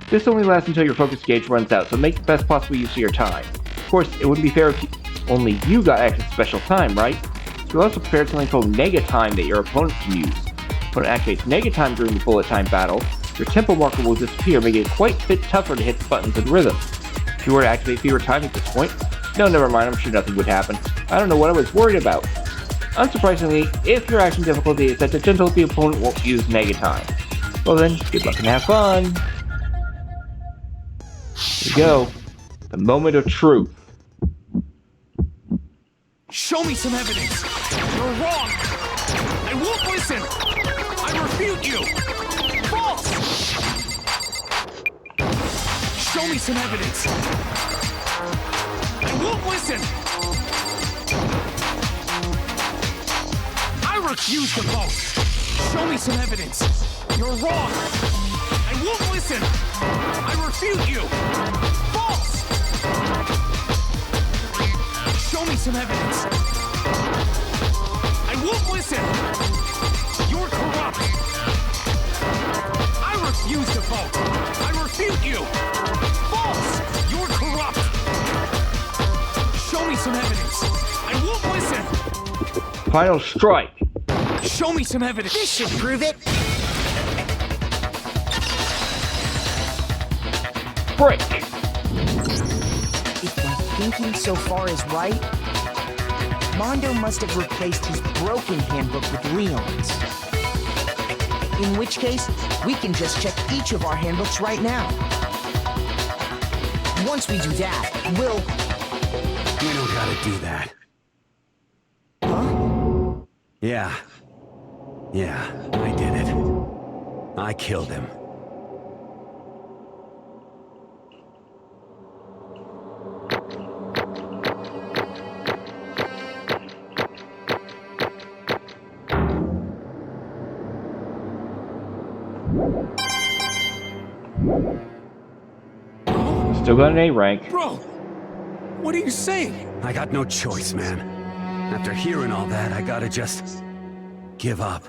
This only lasts until your focus gauge runs out, so make the best possible use of your time. Of course, it wouldn't be fair if only you got access to special time, right? So you also prepared something called Nega Time that your opponent can use. When it activates Nega Time during the Bullet Time battle, your tempo marker will disappear, making it quite a bit tougher to hit the buttons in rhythm. If you were to activate Fever Time at this point, no, never mind, I'm sure nothing would happen. I don't know what I was worried about. Unsurprisingly, if your action difficulty is at the gentle, the opponent won't use Nega Time. Well then, good luck and have fun! Here we go. The moment of truth. Show me some evidence! You're wrong! I won't listen! I refute you! False! Show me some evidence! I won't listen! I refuse to vote! Show me some evidence! You're wrong! I won't listen! I refute you! False! Show me some evidence! I won't listen! You're corrupt! I refuse to vote! I refute you! False! You're corrupt! Show me some evidence! I won't listen! Final strike! Show me some evidence! This should prove it! Break! If my thinking so far is right, Mondo must have replaced his broken handbook with Leon's. In which case, we can just check each of our handbooks right now. Once we do that, we'll... We don't gotta do that. Huh? Yeah, I did it. I killed him. Still got an A rank. Bro! What are you saying? I got no choice, man. After hearing all that, I gotta just... give up.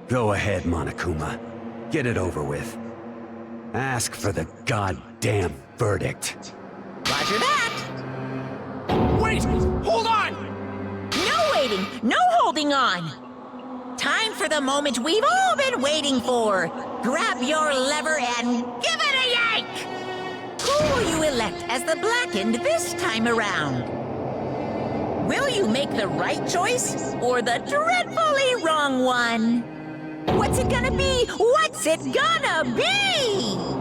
Go ahead, Monokuma. Get it over with. Ask for the goddamn verdict. Roger that! Wait! Hold on! No waiting! No holding on! Time for the moment we've all been waiting for! Grab your lever and give it a yank! Who will you elect as the Blackened this time around? Will you make the right choice or the dreadfully wrong one? What's it gonna be? What's it gonna be?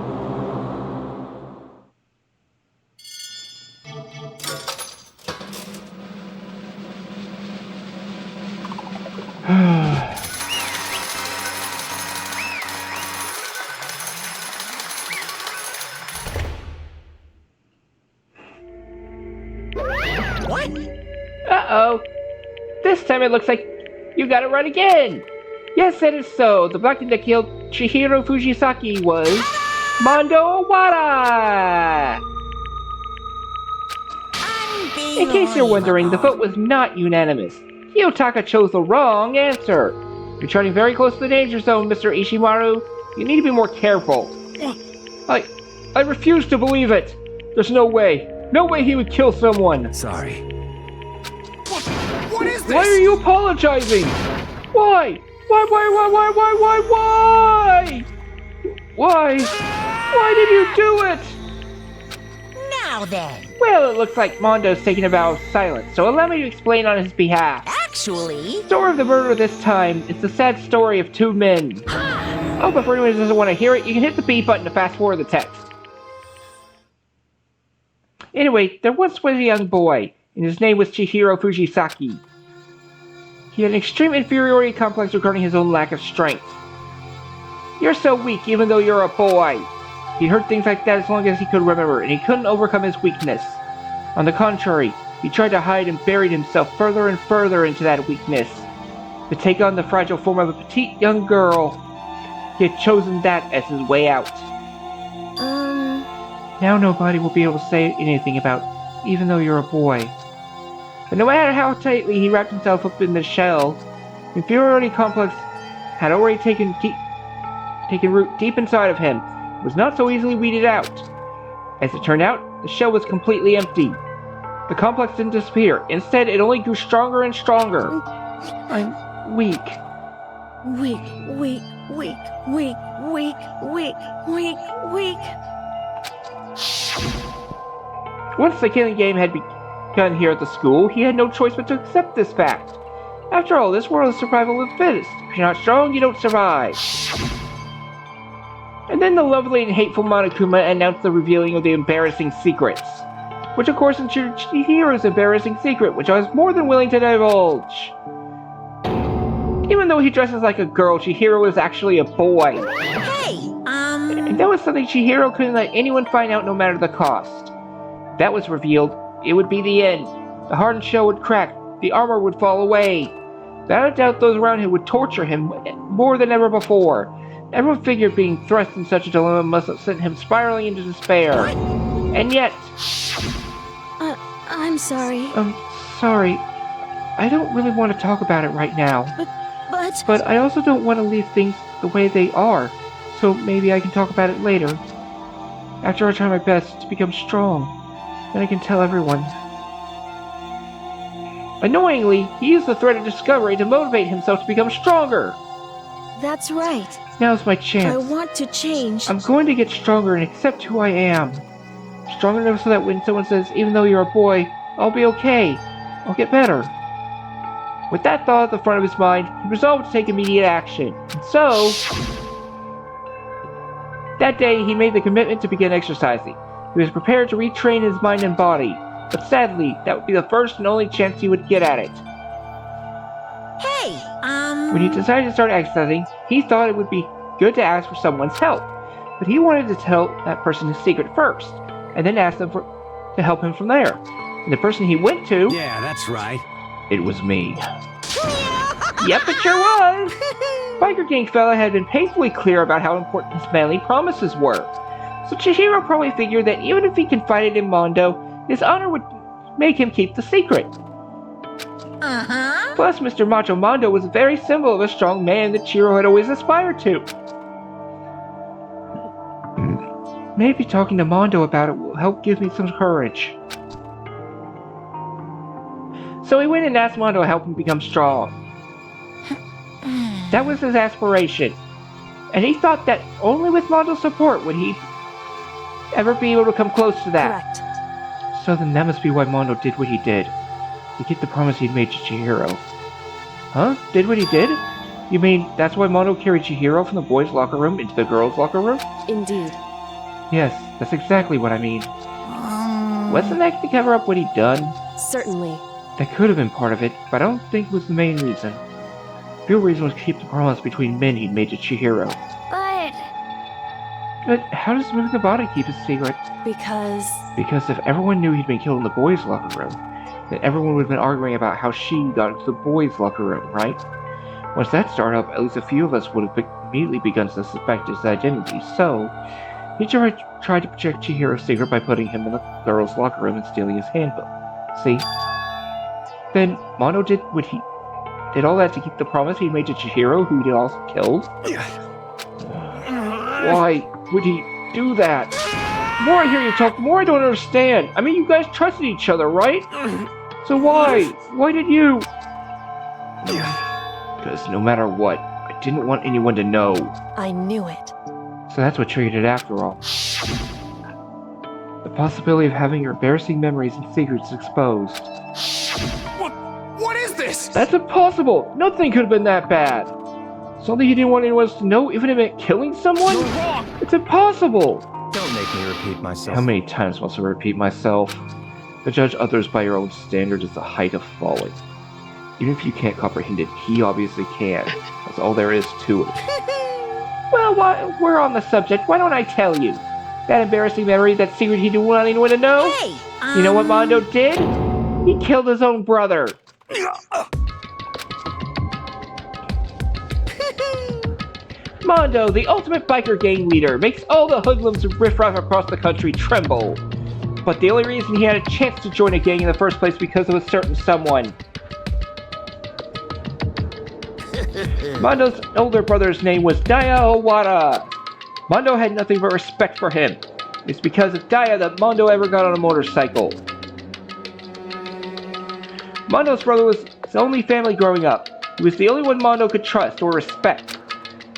What? Uh-oh. This time it looks like you got it right again. Yes, that is so. The black thing that killed Chihiro Fujisaki was Mondo Owada. In case you're wondering, the vote was not unanimous. Kiyotaka chose the wrong answer. You're treading very close to the danger zone, Mr. Ishimaru. You need to be more careful. I refuse to believe it. There's no way. No way he would kill someone. Sorry. What is this? Why are you apologizing? Why? Why? Why? Why did you do it? Now then. Well, it looks like Mondo's taking a vow of silence, so allow me to explain on his behalf. Actually... The story of the murder this time is the sad story of two men. Oh, but for anyone who doesn't want to hear it, you can hit the B button to fast forward the text. Anyway, there once was a young boy, and his name was Chihiro Fujisaki. He had an extreme inferiority complex regarding his own lack of strength. You're so weak even though you're a boy. He'd heard things like that as long as he could remember, and he couldn't overcome his weakness. On the contrary, he tried to hide and buried himself further and further into that weakness. To take on the fragile form of a petite young girl, he had chosen that as his way out. Now nobody will be able to say anything about, even though you're a boy. But no matter how tightly he wrapped himself up in the shell, the inferiority complex had already taken root deep inside of him. It was not so easily weeded out. As it turned out, the shell was completely empty. The complex didn't disappear. Instead, it only grew stronger and stronger. I'm weak. Weak. Once the killing game had begun here at the school, he had no choice but to accept this fact. After all, this world is survival of the fittest. If you're not strong, you don't survive. And then the lovely and hateful Monokuma announced the revealing of the embarrassing secrets. Which of course included Chihiro's embarrassing secret, which I was more than willing to divulge. Even though he dresses like a girl, Chihiro is actually a boy. Hey, And that was something Chihiro couldn't let anyone find out no matter the cost. If that was revealed, it would be the end. The hardened shell would crack, the armor would fall away. Without a doubt, those around him would torture him more than ever before. Everyone figured being thrust in such a dilemma must have sent him spiraling into despair. And yet... I'm sorry. Sorry. I don't really want to talk about it right now. But I also don't want to leave things the way they are. So maybe I can talk about it later. After I try my best to become strong. Then I can tell everyone. Annoyingly, he used the threat of discovery to motivate himself to become stronger. That's right. Now's my chance. I want to change. I'm going to get stronger and accept who I am. Strong enough so that when someone says, even though you're a boy, I'll be okay. I'll get better. With that thought at the front of his mind, he resolved to take immediate action. And so... that day, he made the commitment to begin exercising. He was prepared to retrain his mind and body. But sadly, that would be the first and only chance he would get at it. Hey, When he decided to start exercising, he thought it would be good to ask for someone's help. But he wanted to tell that person his secret first, and then ask them to help him from there. And the person he went to... Yeah, that's right. It was me. Yep, it sure was! Biker Gang fella had been painfully clear about how important his manly promises were. So Chihiro probably figured that even if he confided in Mondo, his honor would make him keep the secret. Plus, Mr. Macho Mondo was a very symbol of a strong man that Chihiro had always aspired to. Maybe talking to Mondo about it will help give me some courage. So he went and asked Mondo to help him become strong. That was his aspiration. And he thought that only with Mondo's support would he ever be able to come close to that. Correct. So then that must be why Mondo did what he did. To keep the promise he'd made to Chihiro. Huh? Did what he did? You mean that's why Mondo carried Chihiro from the boys' locker room into the girls' locker room? Indeed. Yes, that's exactly what I mean. Wasn't that to cover up what he'd done? Certainly. That could have been part of it, but I don't think it was the main reason. The real reason was to keep the promise between men he'd made to Chihiro. But how does moving the body keep his secret? Because Because if everyone knew he'd been killed in the boys' locker room, then everyone would have been arguing about how she got into the boys' locker room, right? Once that started up, at least a few of us would have immediately begun to suspect his identity, so he tried to protect Chihiro's secret by putting him in the girls' locker room and stealing his handbook. See? Then Mondo did all that to keep the promise he made to Chihiro, who he also killed? Why would he do that? The more I hear you talk, the more I don't understand. I mean, you guys trusted each other, right? So why? Why did you? Because no matter what, I didn't want anyone to know. I knew it. So that's what triggered it after all. The possibility of having your embarrassing memories and secrets exposed. What is this? That's impossible! Nothing could have been that bad! Something he didn't want anyone else to know, even if it meant killing someone? You're wrong! It's impossible! Don't make me repeat myself. How many times must I repeat myself? To judge others by your own standard is the height of folly. Even if you can't comprehend it, he obviously can. That's all there is to it. Well, we're on the subject. Why don't I tell you? That embarrassing memory, that secret he didn't want anyone to know? Hey, You know what Mondo did? He killed his own brother. Mondo, the ultimate biker gang leader, makes all the hoodlums and riffraff across the country tremble. But the only reason he had a chance to join a gang in the first place because of a certain someone. Mondo's older brother's name was Daya Owada. Mondo had nothing but respect for him. It's because of Daya that Mondo ever got on a motorcycle. Mondo's brother was his only family growing up. He was the only one Mondo could trust or respect.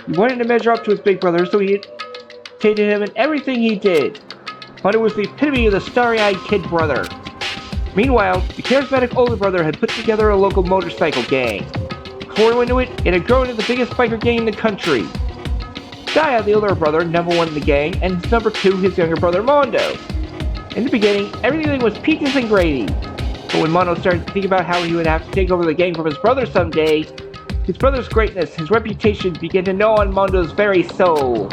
He wanted to measure up to his big brother, so he imitated him in everything he did. Mondo was the epitome of the starry-eyed kid brother. Meanwhile, the charismatic older brother had put together a local motorcycle gang. Before he went into it, it had grown into the biggest biker gang in the country. Daya, the older brother, number one in the gang, and his number two, his younger brother, Mondo. In the beginning, everything was peaches and gravy. But when Mondo started to think about how he would have to take over the gang from his brother someday, his brother's greatness, his reputation, began to gnaw on Mondo's very soul.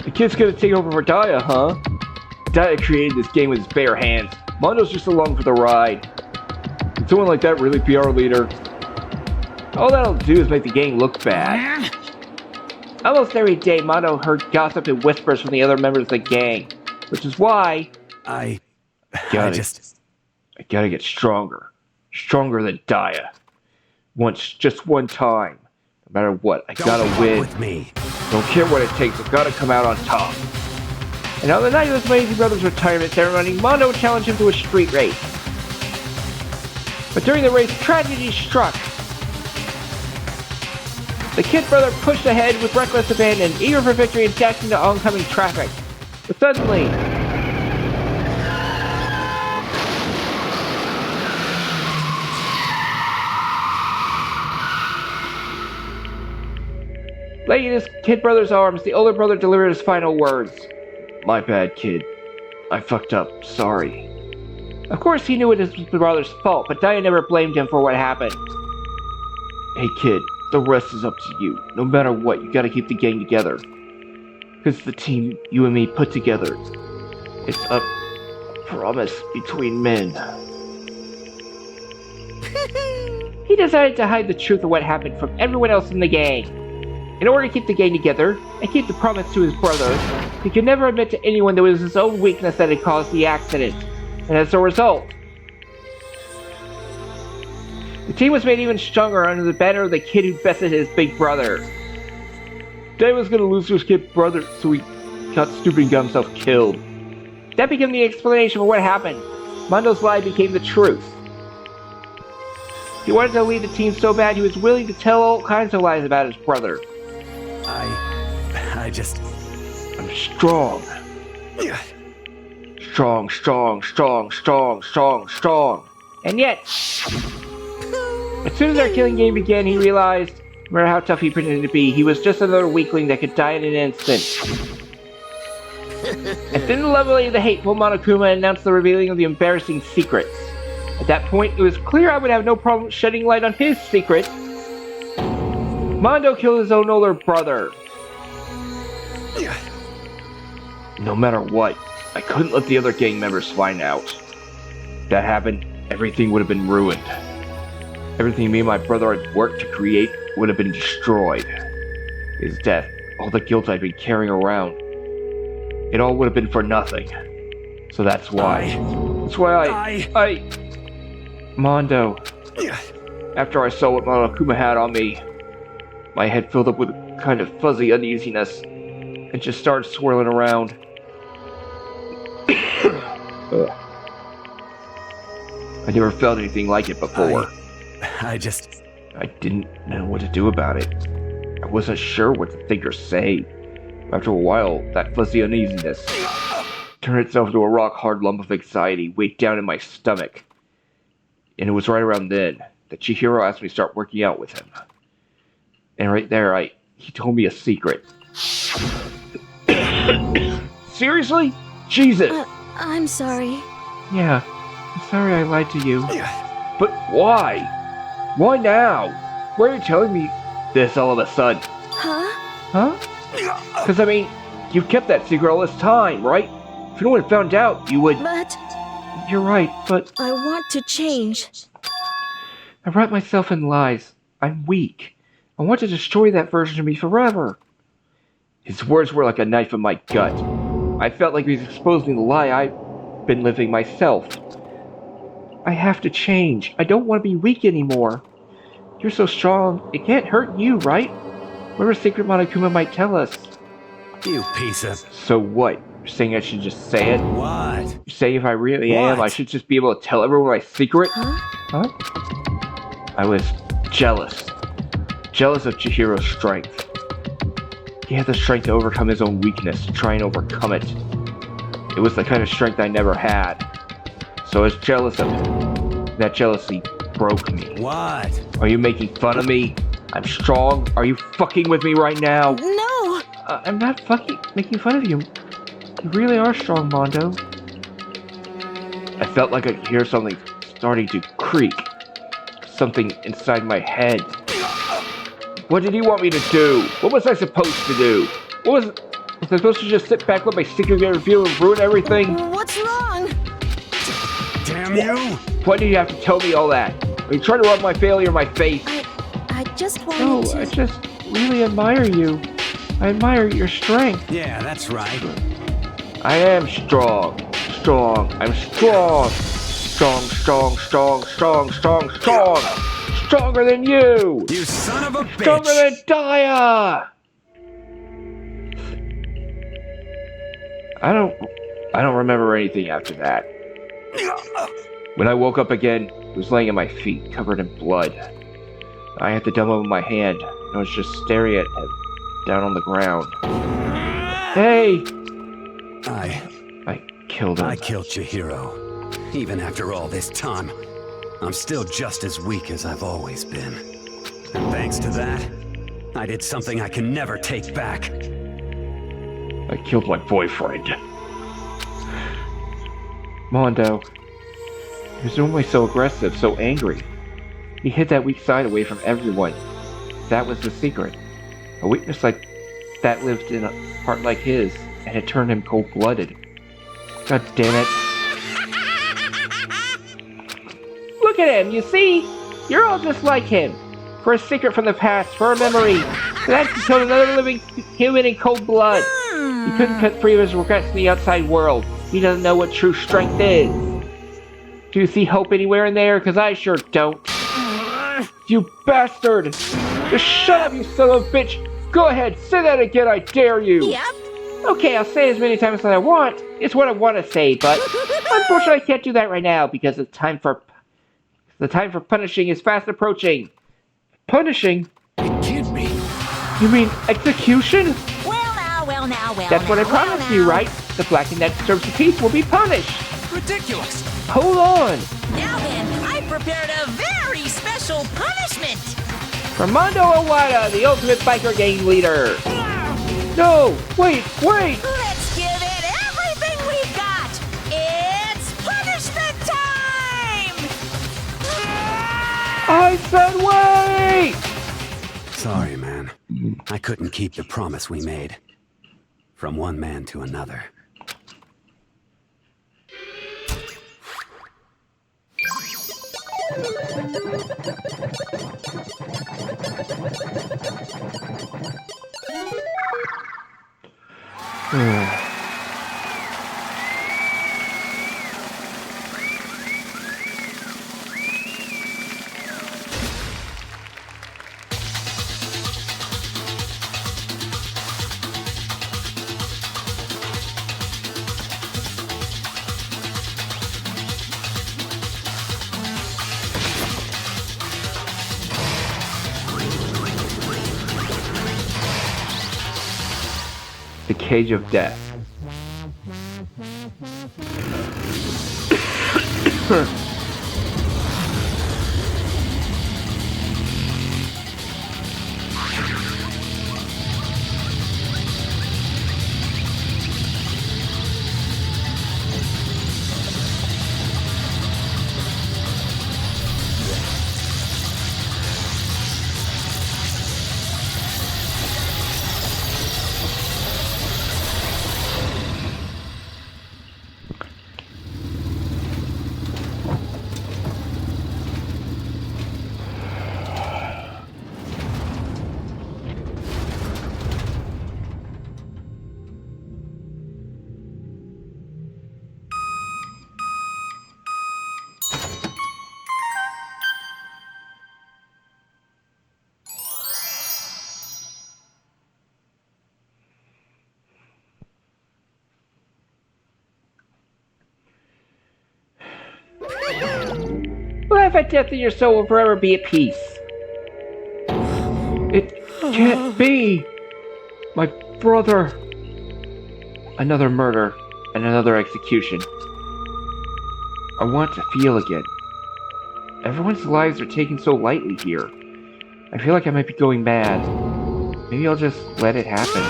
The kid's gonna take over for Daya, huh? Daya created this game with his bare hands. Mondo's just along for the ride. Can someone like that really be our leader? All that'll do is make the gang look bad. Almost every day, Mondo heard gossip and whispers from the other members of the gang, which is why I gotta get stronger. Stronger than Daya. Just one time. No matter what, I gotta win. With me. Don't care what it takes, I've gotta come out on top. And on the night of his amazing brother's retirement ceremony, Mondo challenged him to a street race. But during the race, tragedy struck. The kid brother pushed ahead with reckless abandon, eager for victory and dashed into oncoming traffic. But suddenly, laying in his kid brother's arms, the older brother delivered his final words. My bad, kid. I fucked up. Sorry. Of course, he knew it was his brother's fault, but Daya never blamed him for what happened. Hey, kid. The rest is up to you. No matter what, you gotta keep the gang together. Because the team you and me put together, it's a promise between men. He decided to hide the truth of what happened from everyone else in the gang. In order to keep the gang together, and keep the promise to his brother, he could never admit to anyone that it was his own weakness that had caused the accident. And as a result, the team was made even stronger under the banner of the kid who bested his big brother. Dave was gonna lose to his kid brother, so he got stupid and got himself killed. That became the explanation for what happened. Mondo's lie became the truth. He wanted to lead the team so bad he was willing to tell all kinds of lies about his brother. I'm strong. Strong. And yet, as soon as our killing game began, he realized, no matter how tough he pretended to be, he was just another weakling that could die in an instant. And then the lovely, the hateful Monokuma announced the revealing of the embarrassing secrets. At that point, it was clear I would have no problem shedding light on his secret. Mondo killed his own older brother. No matter what, I couldn't let the other gang members find out. If that happened, everything would have been ruined. Everything me and my brother had worked to create would have been destroyed. His death, all the guilt I'd been carrying around, it all would have been for nothing. So that's why. Mondo. After I saw what Monokuma had on me, my head filled up with a kind of fuzzy uneasiness and just started swirling around. I never felt anything like it before. I didn't know what to do about it. I wasn't sure what to think or say. After a while, that fuzzy uneasiness turned itself into a rock-hard lump of anxiety weighed down in my stomach. And it was right around then that Chihiro asked me to start working out with him. And right there, he told me a secret. Seriously? Jesus! I'm sorry. Yeah, I'm sorry I lied to you. But why? Why now? Why are you telling me this all of a sudden? Huh? Because, I mean, you've kept that secret all this time, right? If no one found out, you would... But... You're right, but... I want to change. I wrapped myself in lies. I'm weak. I want to destroy that version of me forever. His words were like a knife in my gut. I felt like he was exposing the lie I've been living myself. I have to change. I don't want to be weak anymore. You're so strong, it can't hurt you, right? Whatever secret Monokuma might tell us. You piece of... So what? You're saying I should just say it? What? You say if I really am, I should just be able to tell everyone my secret? Huh? I was jealous. Jealous of Chihiro's strength. He had the strength to overcome his own weakness, to try and overcome it. It was the kind of strength I never had. So I was jealous of him. That jealousy broke me. What? Are you making fun of me? I'm strong. Are you fucking with me right now? No! I'm not making fun of you. You really are strong, Mondo. I felt like I could hear something starting to creak. Something inside my head. What did he want me to do? What was I supposed to do? Was I supposed to just sit back, let my secret get revealed and ruin everything? What's wrong? Damn you! Why did you have to tell me all that? Are you trying to rub my failure in my face? I just wanted to... I just really admire you. I admire your strength. Yeah, that's right. I am strong. I'm strong. Strong. Stronger than you. You son of a bitch. Stronger than Daya. I don't remember anything after that. When I woke up again, he was laying at my feet, covered in blood. I had the demo in my hand, and I was just staring at him, down on the ground. Hey! I killed him. I killed Chihiro. Even after all this time, I'm still just as weak as I've always been. And thanks to that, I did something I can never take back. I killed my boyfriend. Mondo. He was normally so aggressive, so angry. He hid that weak side away from everyone. That was the secret. A weakness like that lived in a heart like his, and it turned him cold-blooded. God damn it. Look at him, you see? You're all just like him. For a secret from the past, for a memory. That's to kill another living human in cold blood. He couldn't cut free of his regrets in the outside world. He doesn't know what true strength is. Do you see hope anywhere in there? Because I sure don't. You bastard! Just shut up, you son of a bitch! Go ahead, say that again, I dare you! Yep. Okay, I'll say it as many times as I want. It's what I want to say, but unfortunately I can't do that right now because the time for punishing is fast approaching. Punishing? You kid me? You mean execution? Well now. That's what I promised you, right? The black and that disturbs the peace will be punished. Ridiculous. Hold on. Now then, I prepared a very special punishment. From Mondo Owada, the ultimate biker gang leader. No, wait. Let's give it everything we've got. It's punishment time. I said wait! Sorry, man. I couldn't keep the promise we made. From one man to another. The Cage of Death. Laugh at death and your soul will forever be at peace. It can't be! My brother! Another murder and another execution. I want to feel again. Everyone's lives are taken so lightly here. I feel like I might be going mad. Maybe I'll just let it happen.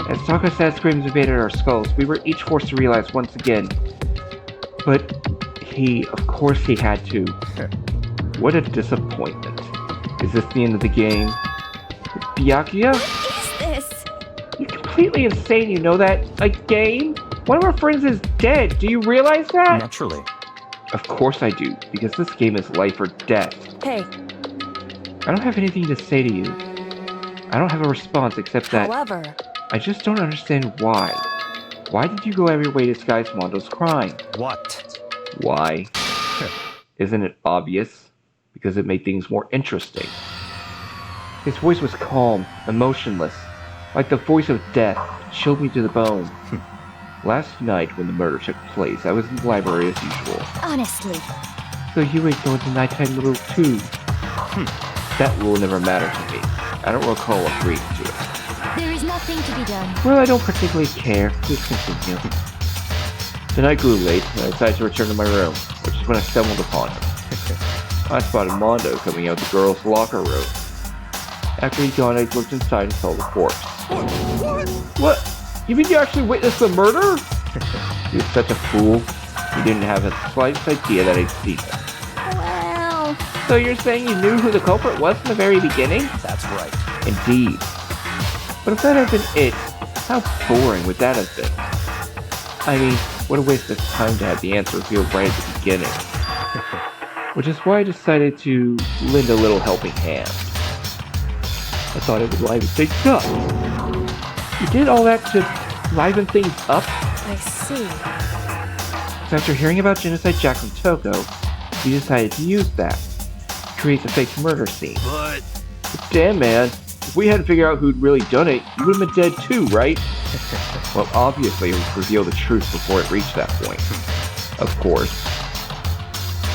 As Taka's sad screams invaded our skulls, we were each forced to realize once again. But of course he had to. What a disappointment. Is this the end of the game? Byakuya? What is this? You're completely insane, you know that? A game? One of our friends is dead, do you realize that? Naturally. Of course I do, because this game is life or death. Hey. I don't have anything to say to you. I don't have a response except that... However... I just don't understand why. Why did you go out of your way to disguise Mondo's crime? What? Why? Isn't it obvious? Because it made things more interesting. His voice was calm, emotionless, like the voice of death. It chilled me to the bone. Last night, when the murder took place, I was in the library as usual. Honestly. So you ain't going to nighttime rule too? That rule never mattered to me. I don't recall agreeing to it. There is nothing to be done. Well, I don't particularly care. Please continue. The night grew late, and I decided to return to my room, which is when I stumbled upon him. I spotted Mondo coming out of the girls' locker room. After he'd gone, I looked inside and saw the corpse. What? You mean you actually witnessed the murder? He was such a fool. He didn't have the slightest idea that I'd seen him. Well... So you're saying you knew who the culprit was from the very beginning? That's right. Indeed. But if that had been it, how boring would that have been? I mean, what a waste of time to have the answer revealed right at the beginning. Which is why I decided to lend a little helping hand. I thought it would liven things up. You did all that to liven things up? I see. So after hearing about Genocide Jack from Toko, you decided to use that. Create the fake murder scene. But damn, man. If we hadn't figured out who'd really done it, you would have been dead too, right? Well, obviously it would reveal the truth before it reached that point. Of course.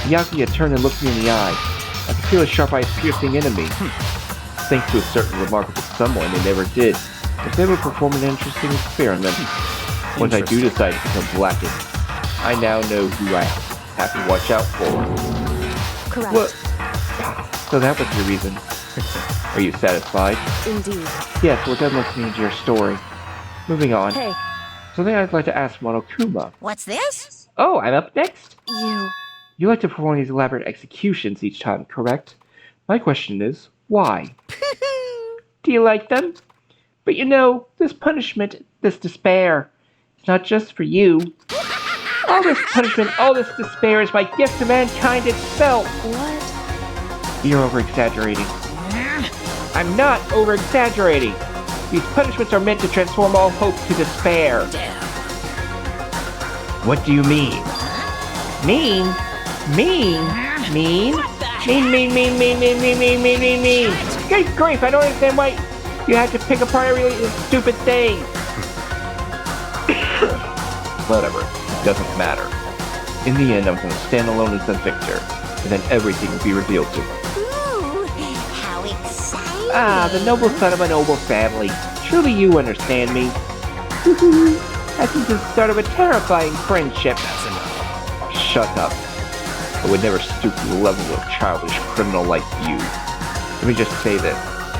Byakuya turned and looked me in the eye. I could feel his sharp eyes piercing into me. Thanks to a certain remarkable someone, they never did. If they would perform an interesting experiment. Once I do decide to become blackened, I now know who I have to watch out for. Correct. What? So that was your reason. Are you satisfied? Indeed. Yes, we're done listening to your story. Moving on. Hey. Something I'd like to ask Monokuma. What's this? Oh, I'm up next? You like to perform these elaborate executions each time, correct? My question is, why? Do you like them? But you know, this punishment, this despair, it's not just for you. All this punishment, all this despair is my gift to mankind itself. What? You're over-exaggerating. I'm not over-exaggerating. These punishments are meant to transform all hope to despair. What do you mean? Mean? Mean? Mean? Mean. Good grief, I don't understand why you had to pick apart every stupid thing. Whatever, it doesn't matter. In the end, I'm going to stand alone as the victor, and then everything will be revealed to me. Ooh, how exciting! Ah, the noble son of a noble family. Surely you understand me. This is the start of a terrifying friendship. That's enough. Shut up. I would never stoop to the level of a childish criminal like you. Let me just say this.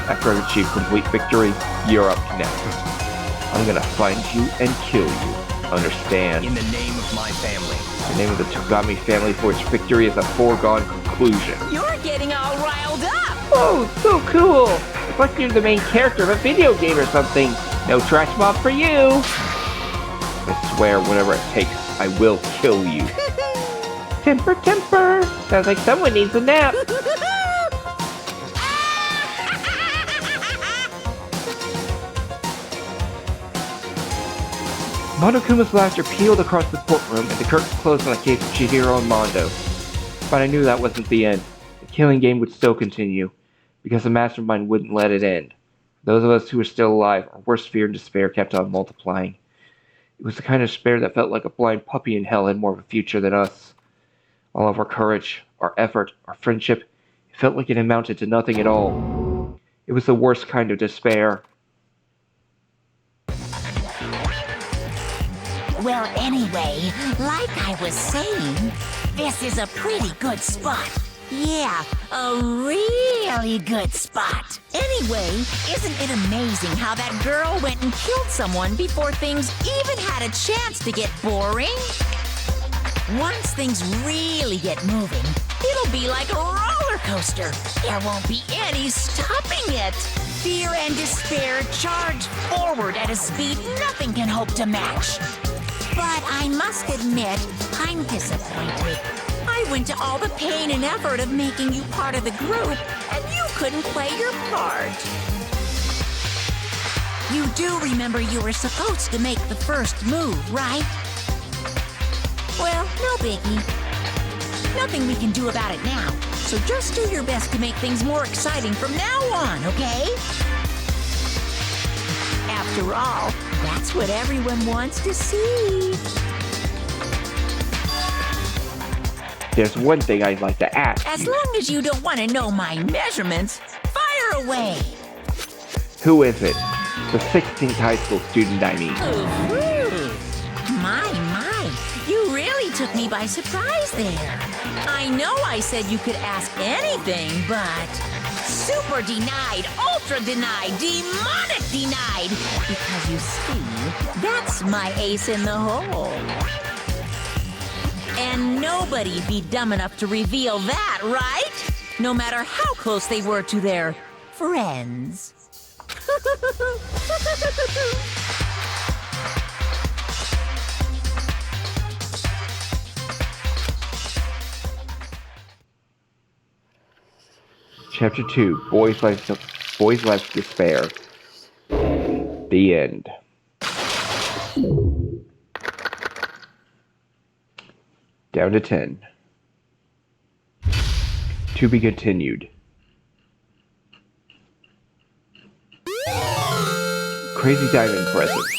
After I've achieved complete victory, you're up next. I'm gonna find you and kill you. Understand? In the name of my family. The name of the Togami family for its victory is a foregone conclusion. You're getting all riled up! Oh, so cool! It's like you're the main character of a video game or something. No trash mob for you! I swear, whatever it takes, I will kill you. Temper! Sounds like someone needs a nap. Monokuma's laughter peeled across the courtroom, and the curtains closed on the case of Chihiro and Mondo. But I knew that wasn't the end. The killing game would still continue, because the mastermind wouldn't let it end. Those of us who were still alive, our worst fear and despair kept on multiplying. It was the kind of despair that felt like a blind puppy in hell had more of a future than us. All of our courage, our effort, our friendship, it felt like it amounted to nothing at all. It was the worst kind of despair. Well, anyway, like I was saying, this is a pretty good spot. Yeah, a really good spot. Anyway, isn't it amazing how that girl went and killed someone before things even had a chance to get boring? Once things really get moving, it'll be like a roller coaster. There won't be any stopping it. Fear and despair charge forward at a speed nothing can hope to match. But I must admit, I'm disappointed. I went to all the pain and effort of making you part of the group, and you couldn't play your part. You do remember you were supposed to make the first move, right? Well, no biggie. Nothing we can do about it now, so just do your best to make things more exciting from now on, okay? After all, that's what everyone wants to see. There's one thing I'd like to ask As you. long as you don't want to know my measurements, fire away. Who is it? The 16th high school student, I mean. Ooh, my, you really took me by surprise there. I know I said you could ask anything, but super denied, ultra denied, demonic denied. Because you see, that's my ace in the hole. And nobody'd be dumb enough to reveal that, right? No matter how close they were to their friends. Chapter 2, Boys' Life's Despair. The end. Down to 10. To be continued. Crazy diamond presents.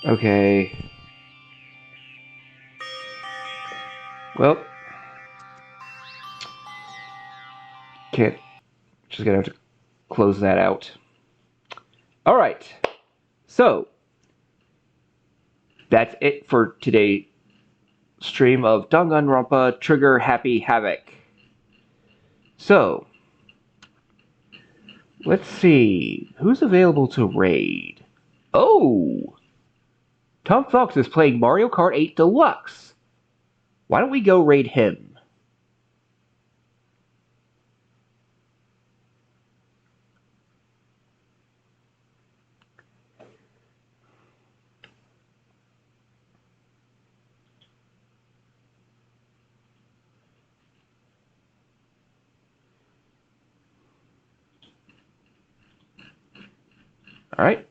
Okay. Well. Just gonna have to close that out. Alright. So. That's it for today's stream of Danganronpa Trigger Happy Havoc. So. Let's see. Who's available to raid? Oh! Tom Fox is playing Mario Kart 8 Deluxe. Why don't we go raid him? Alright.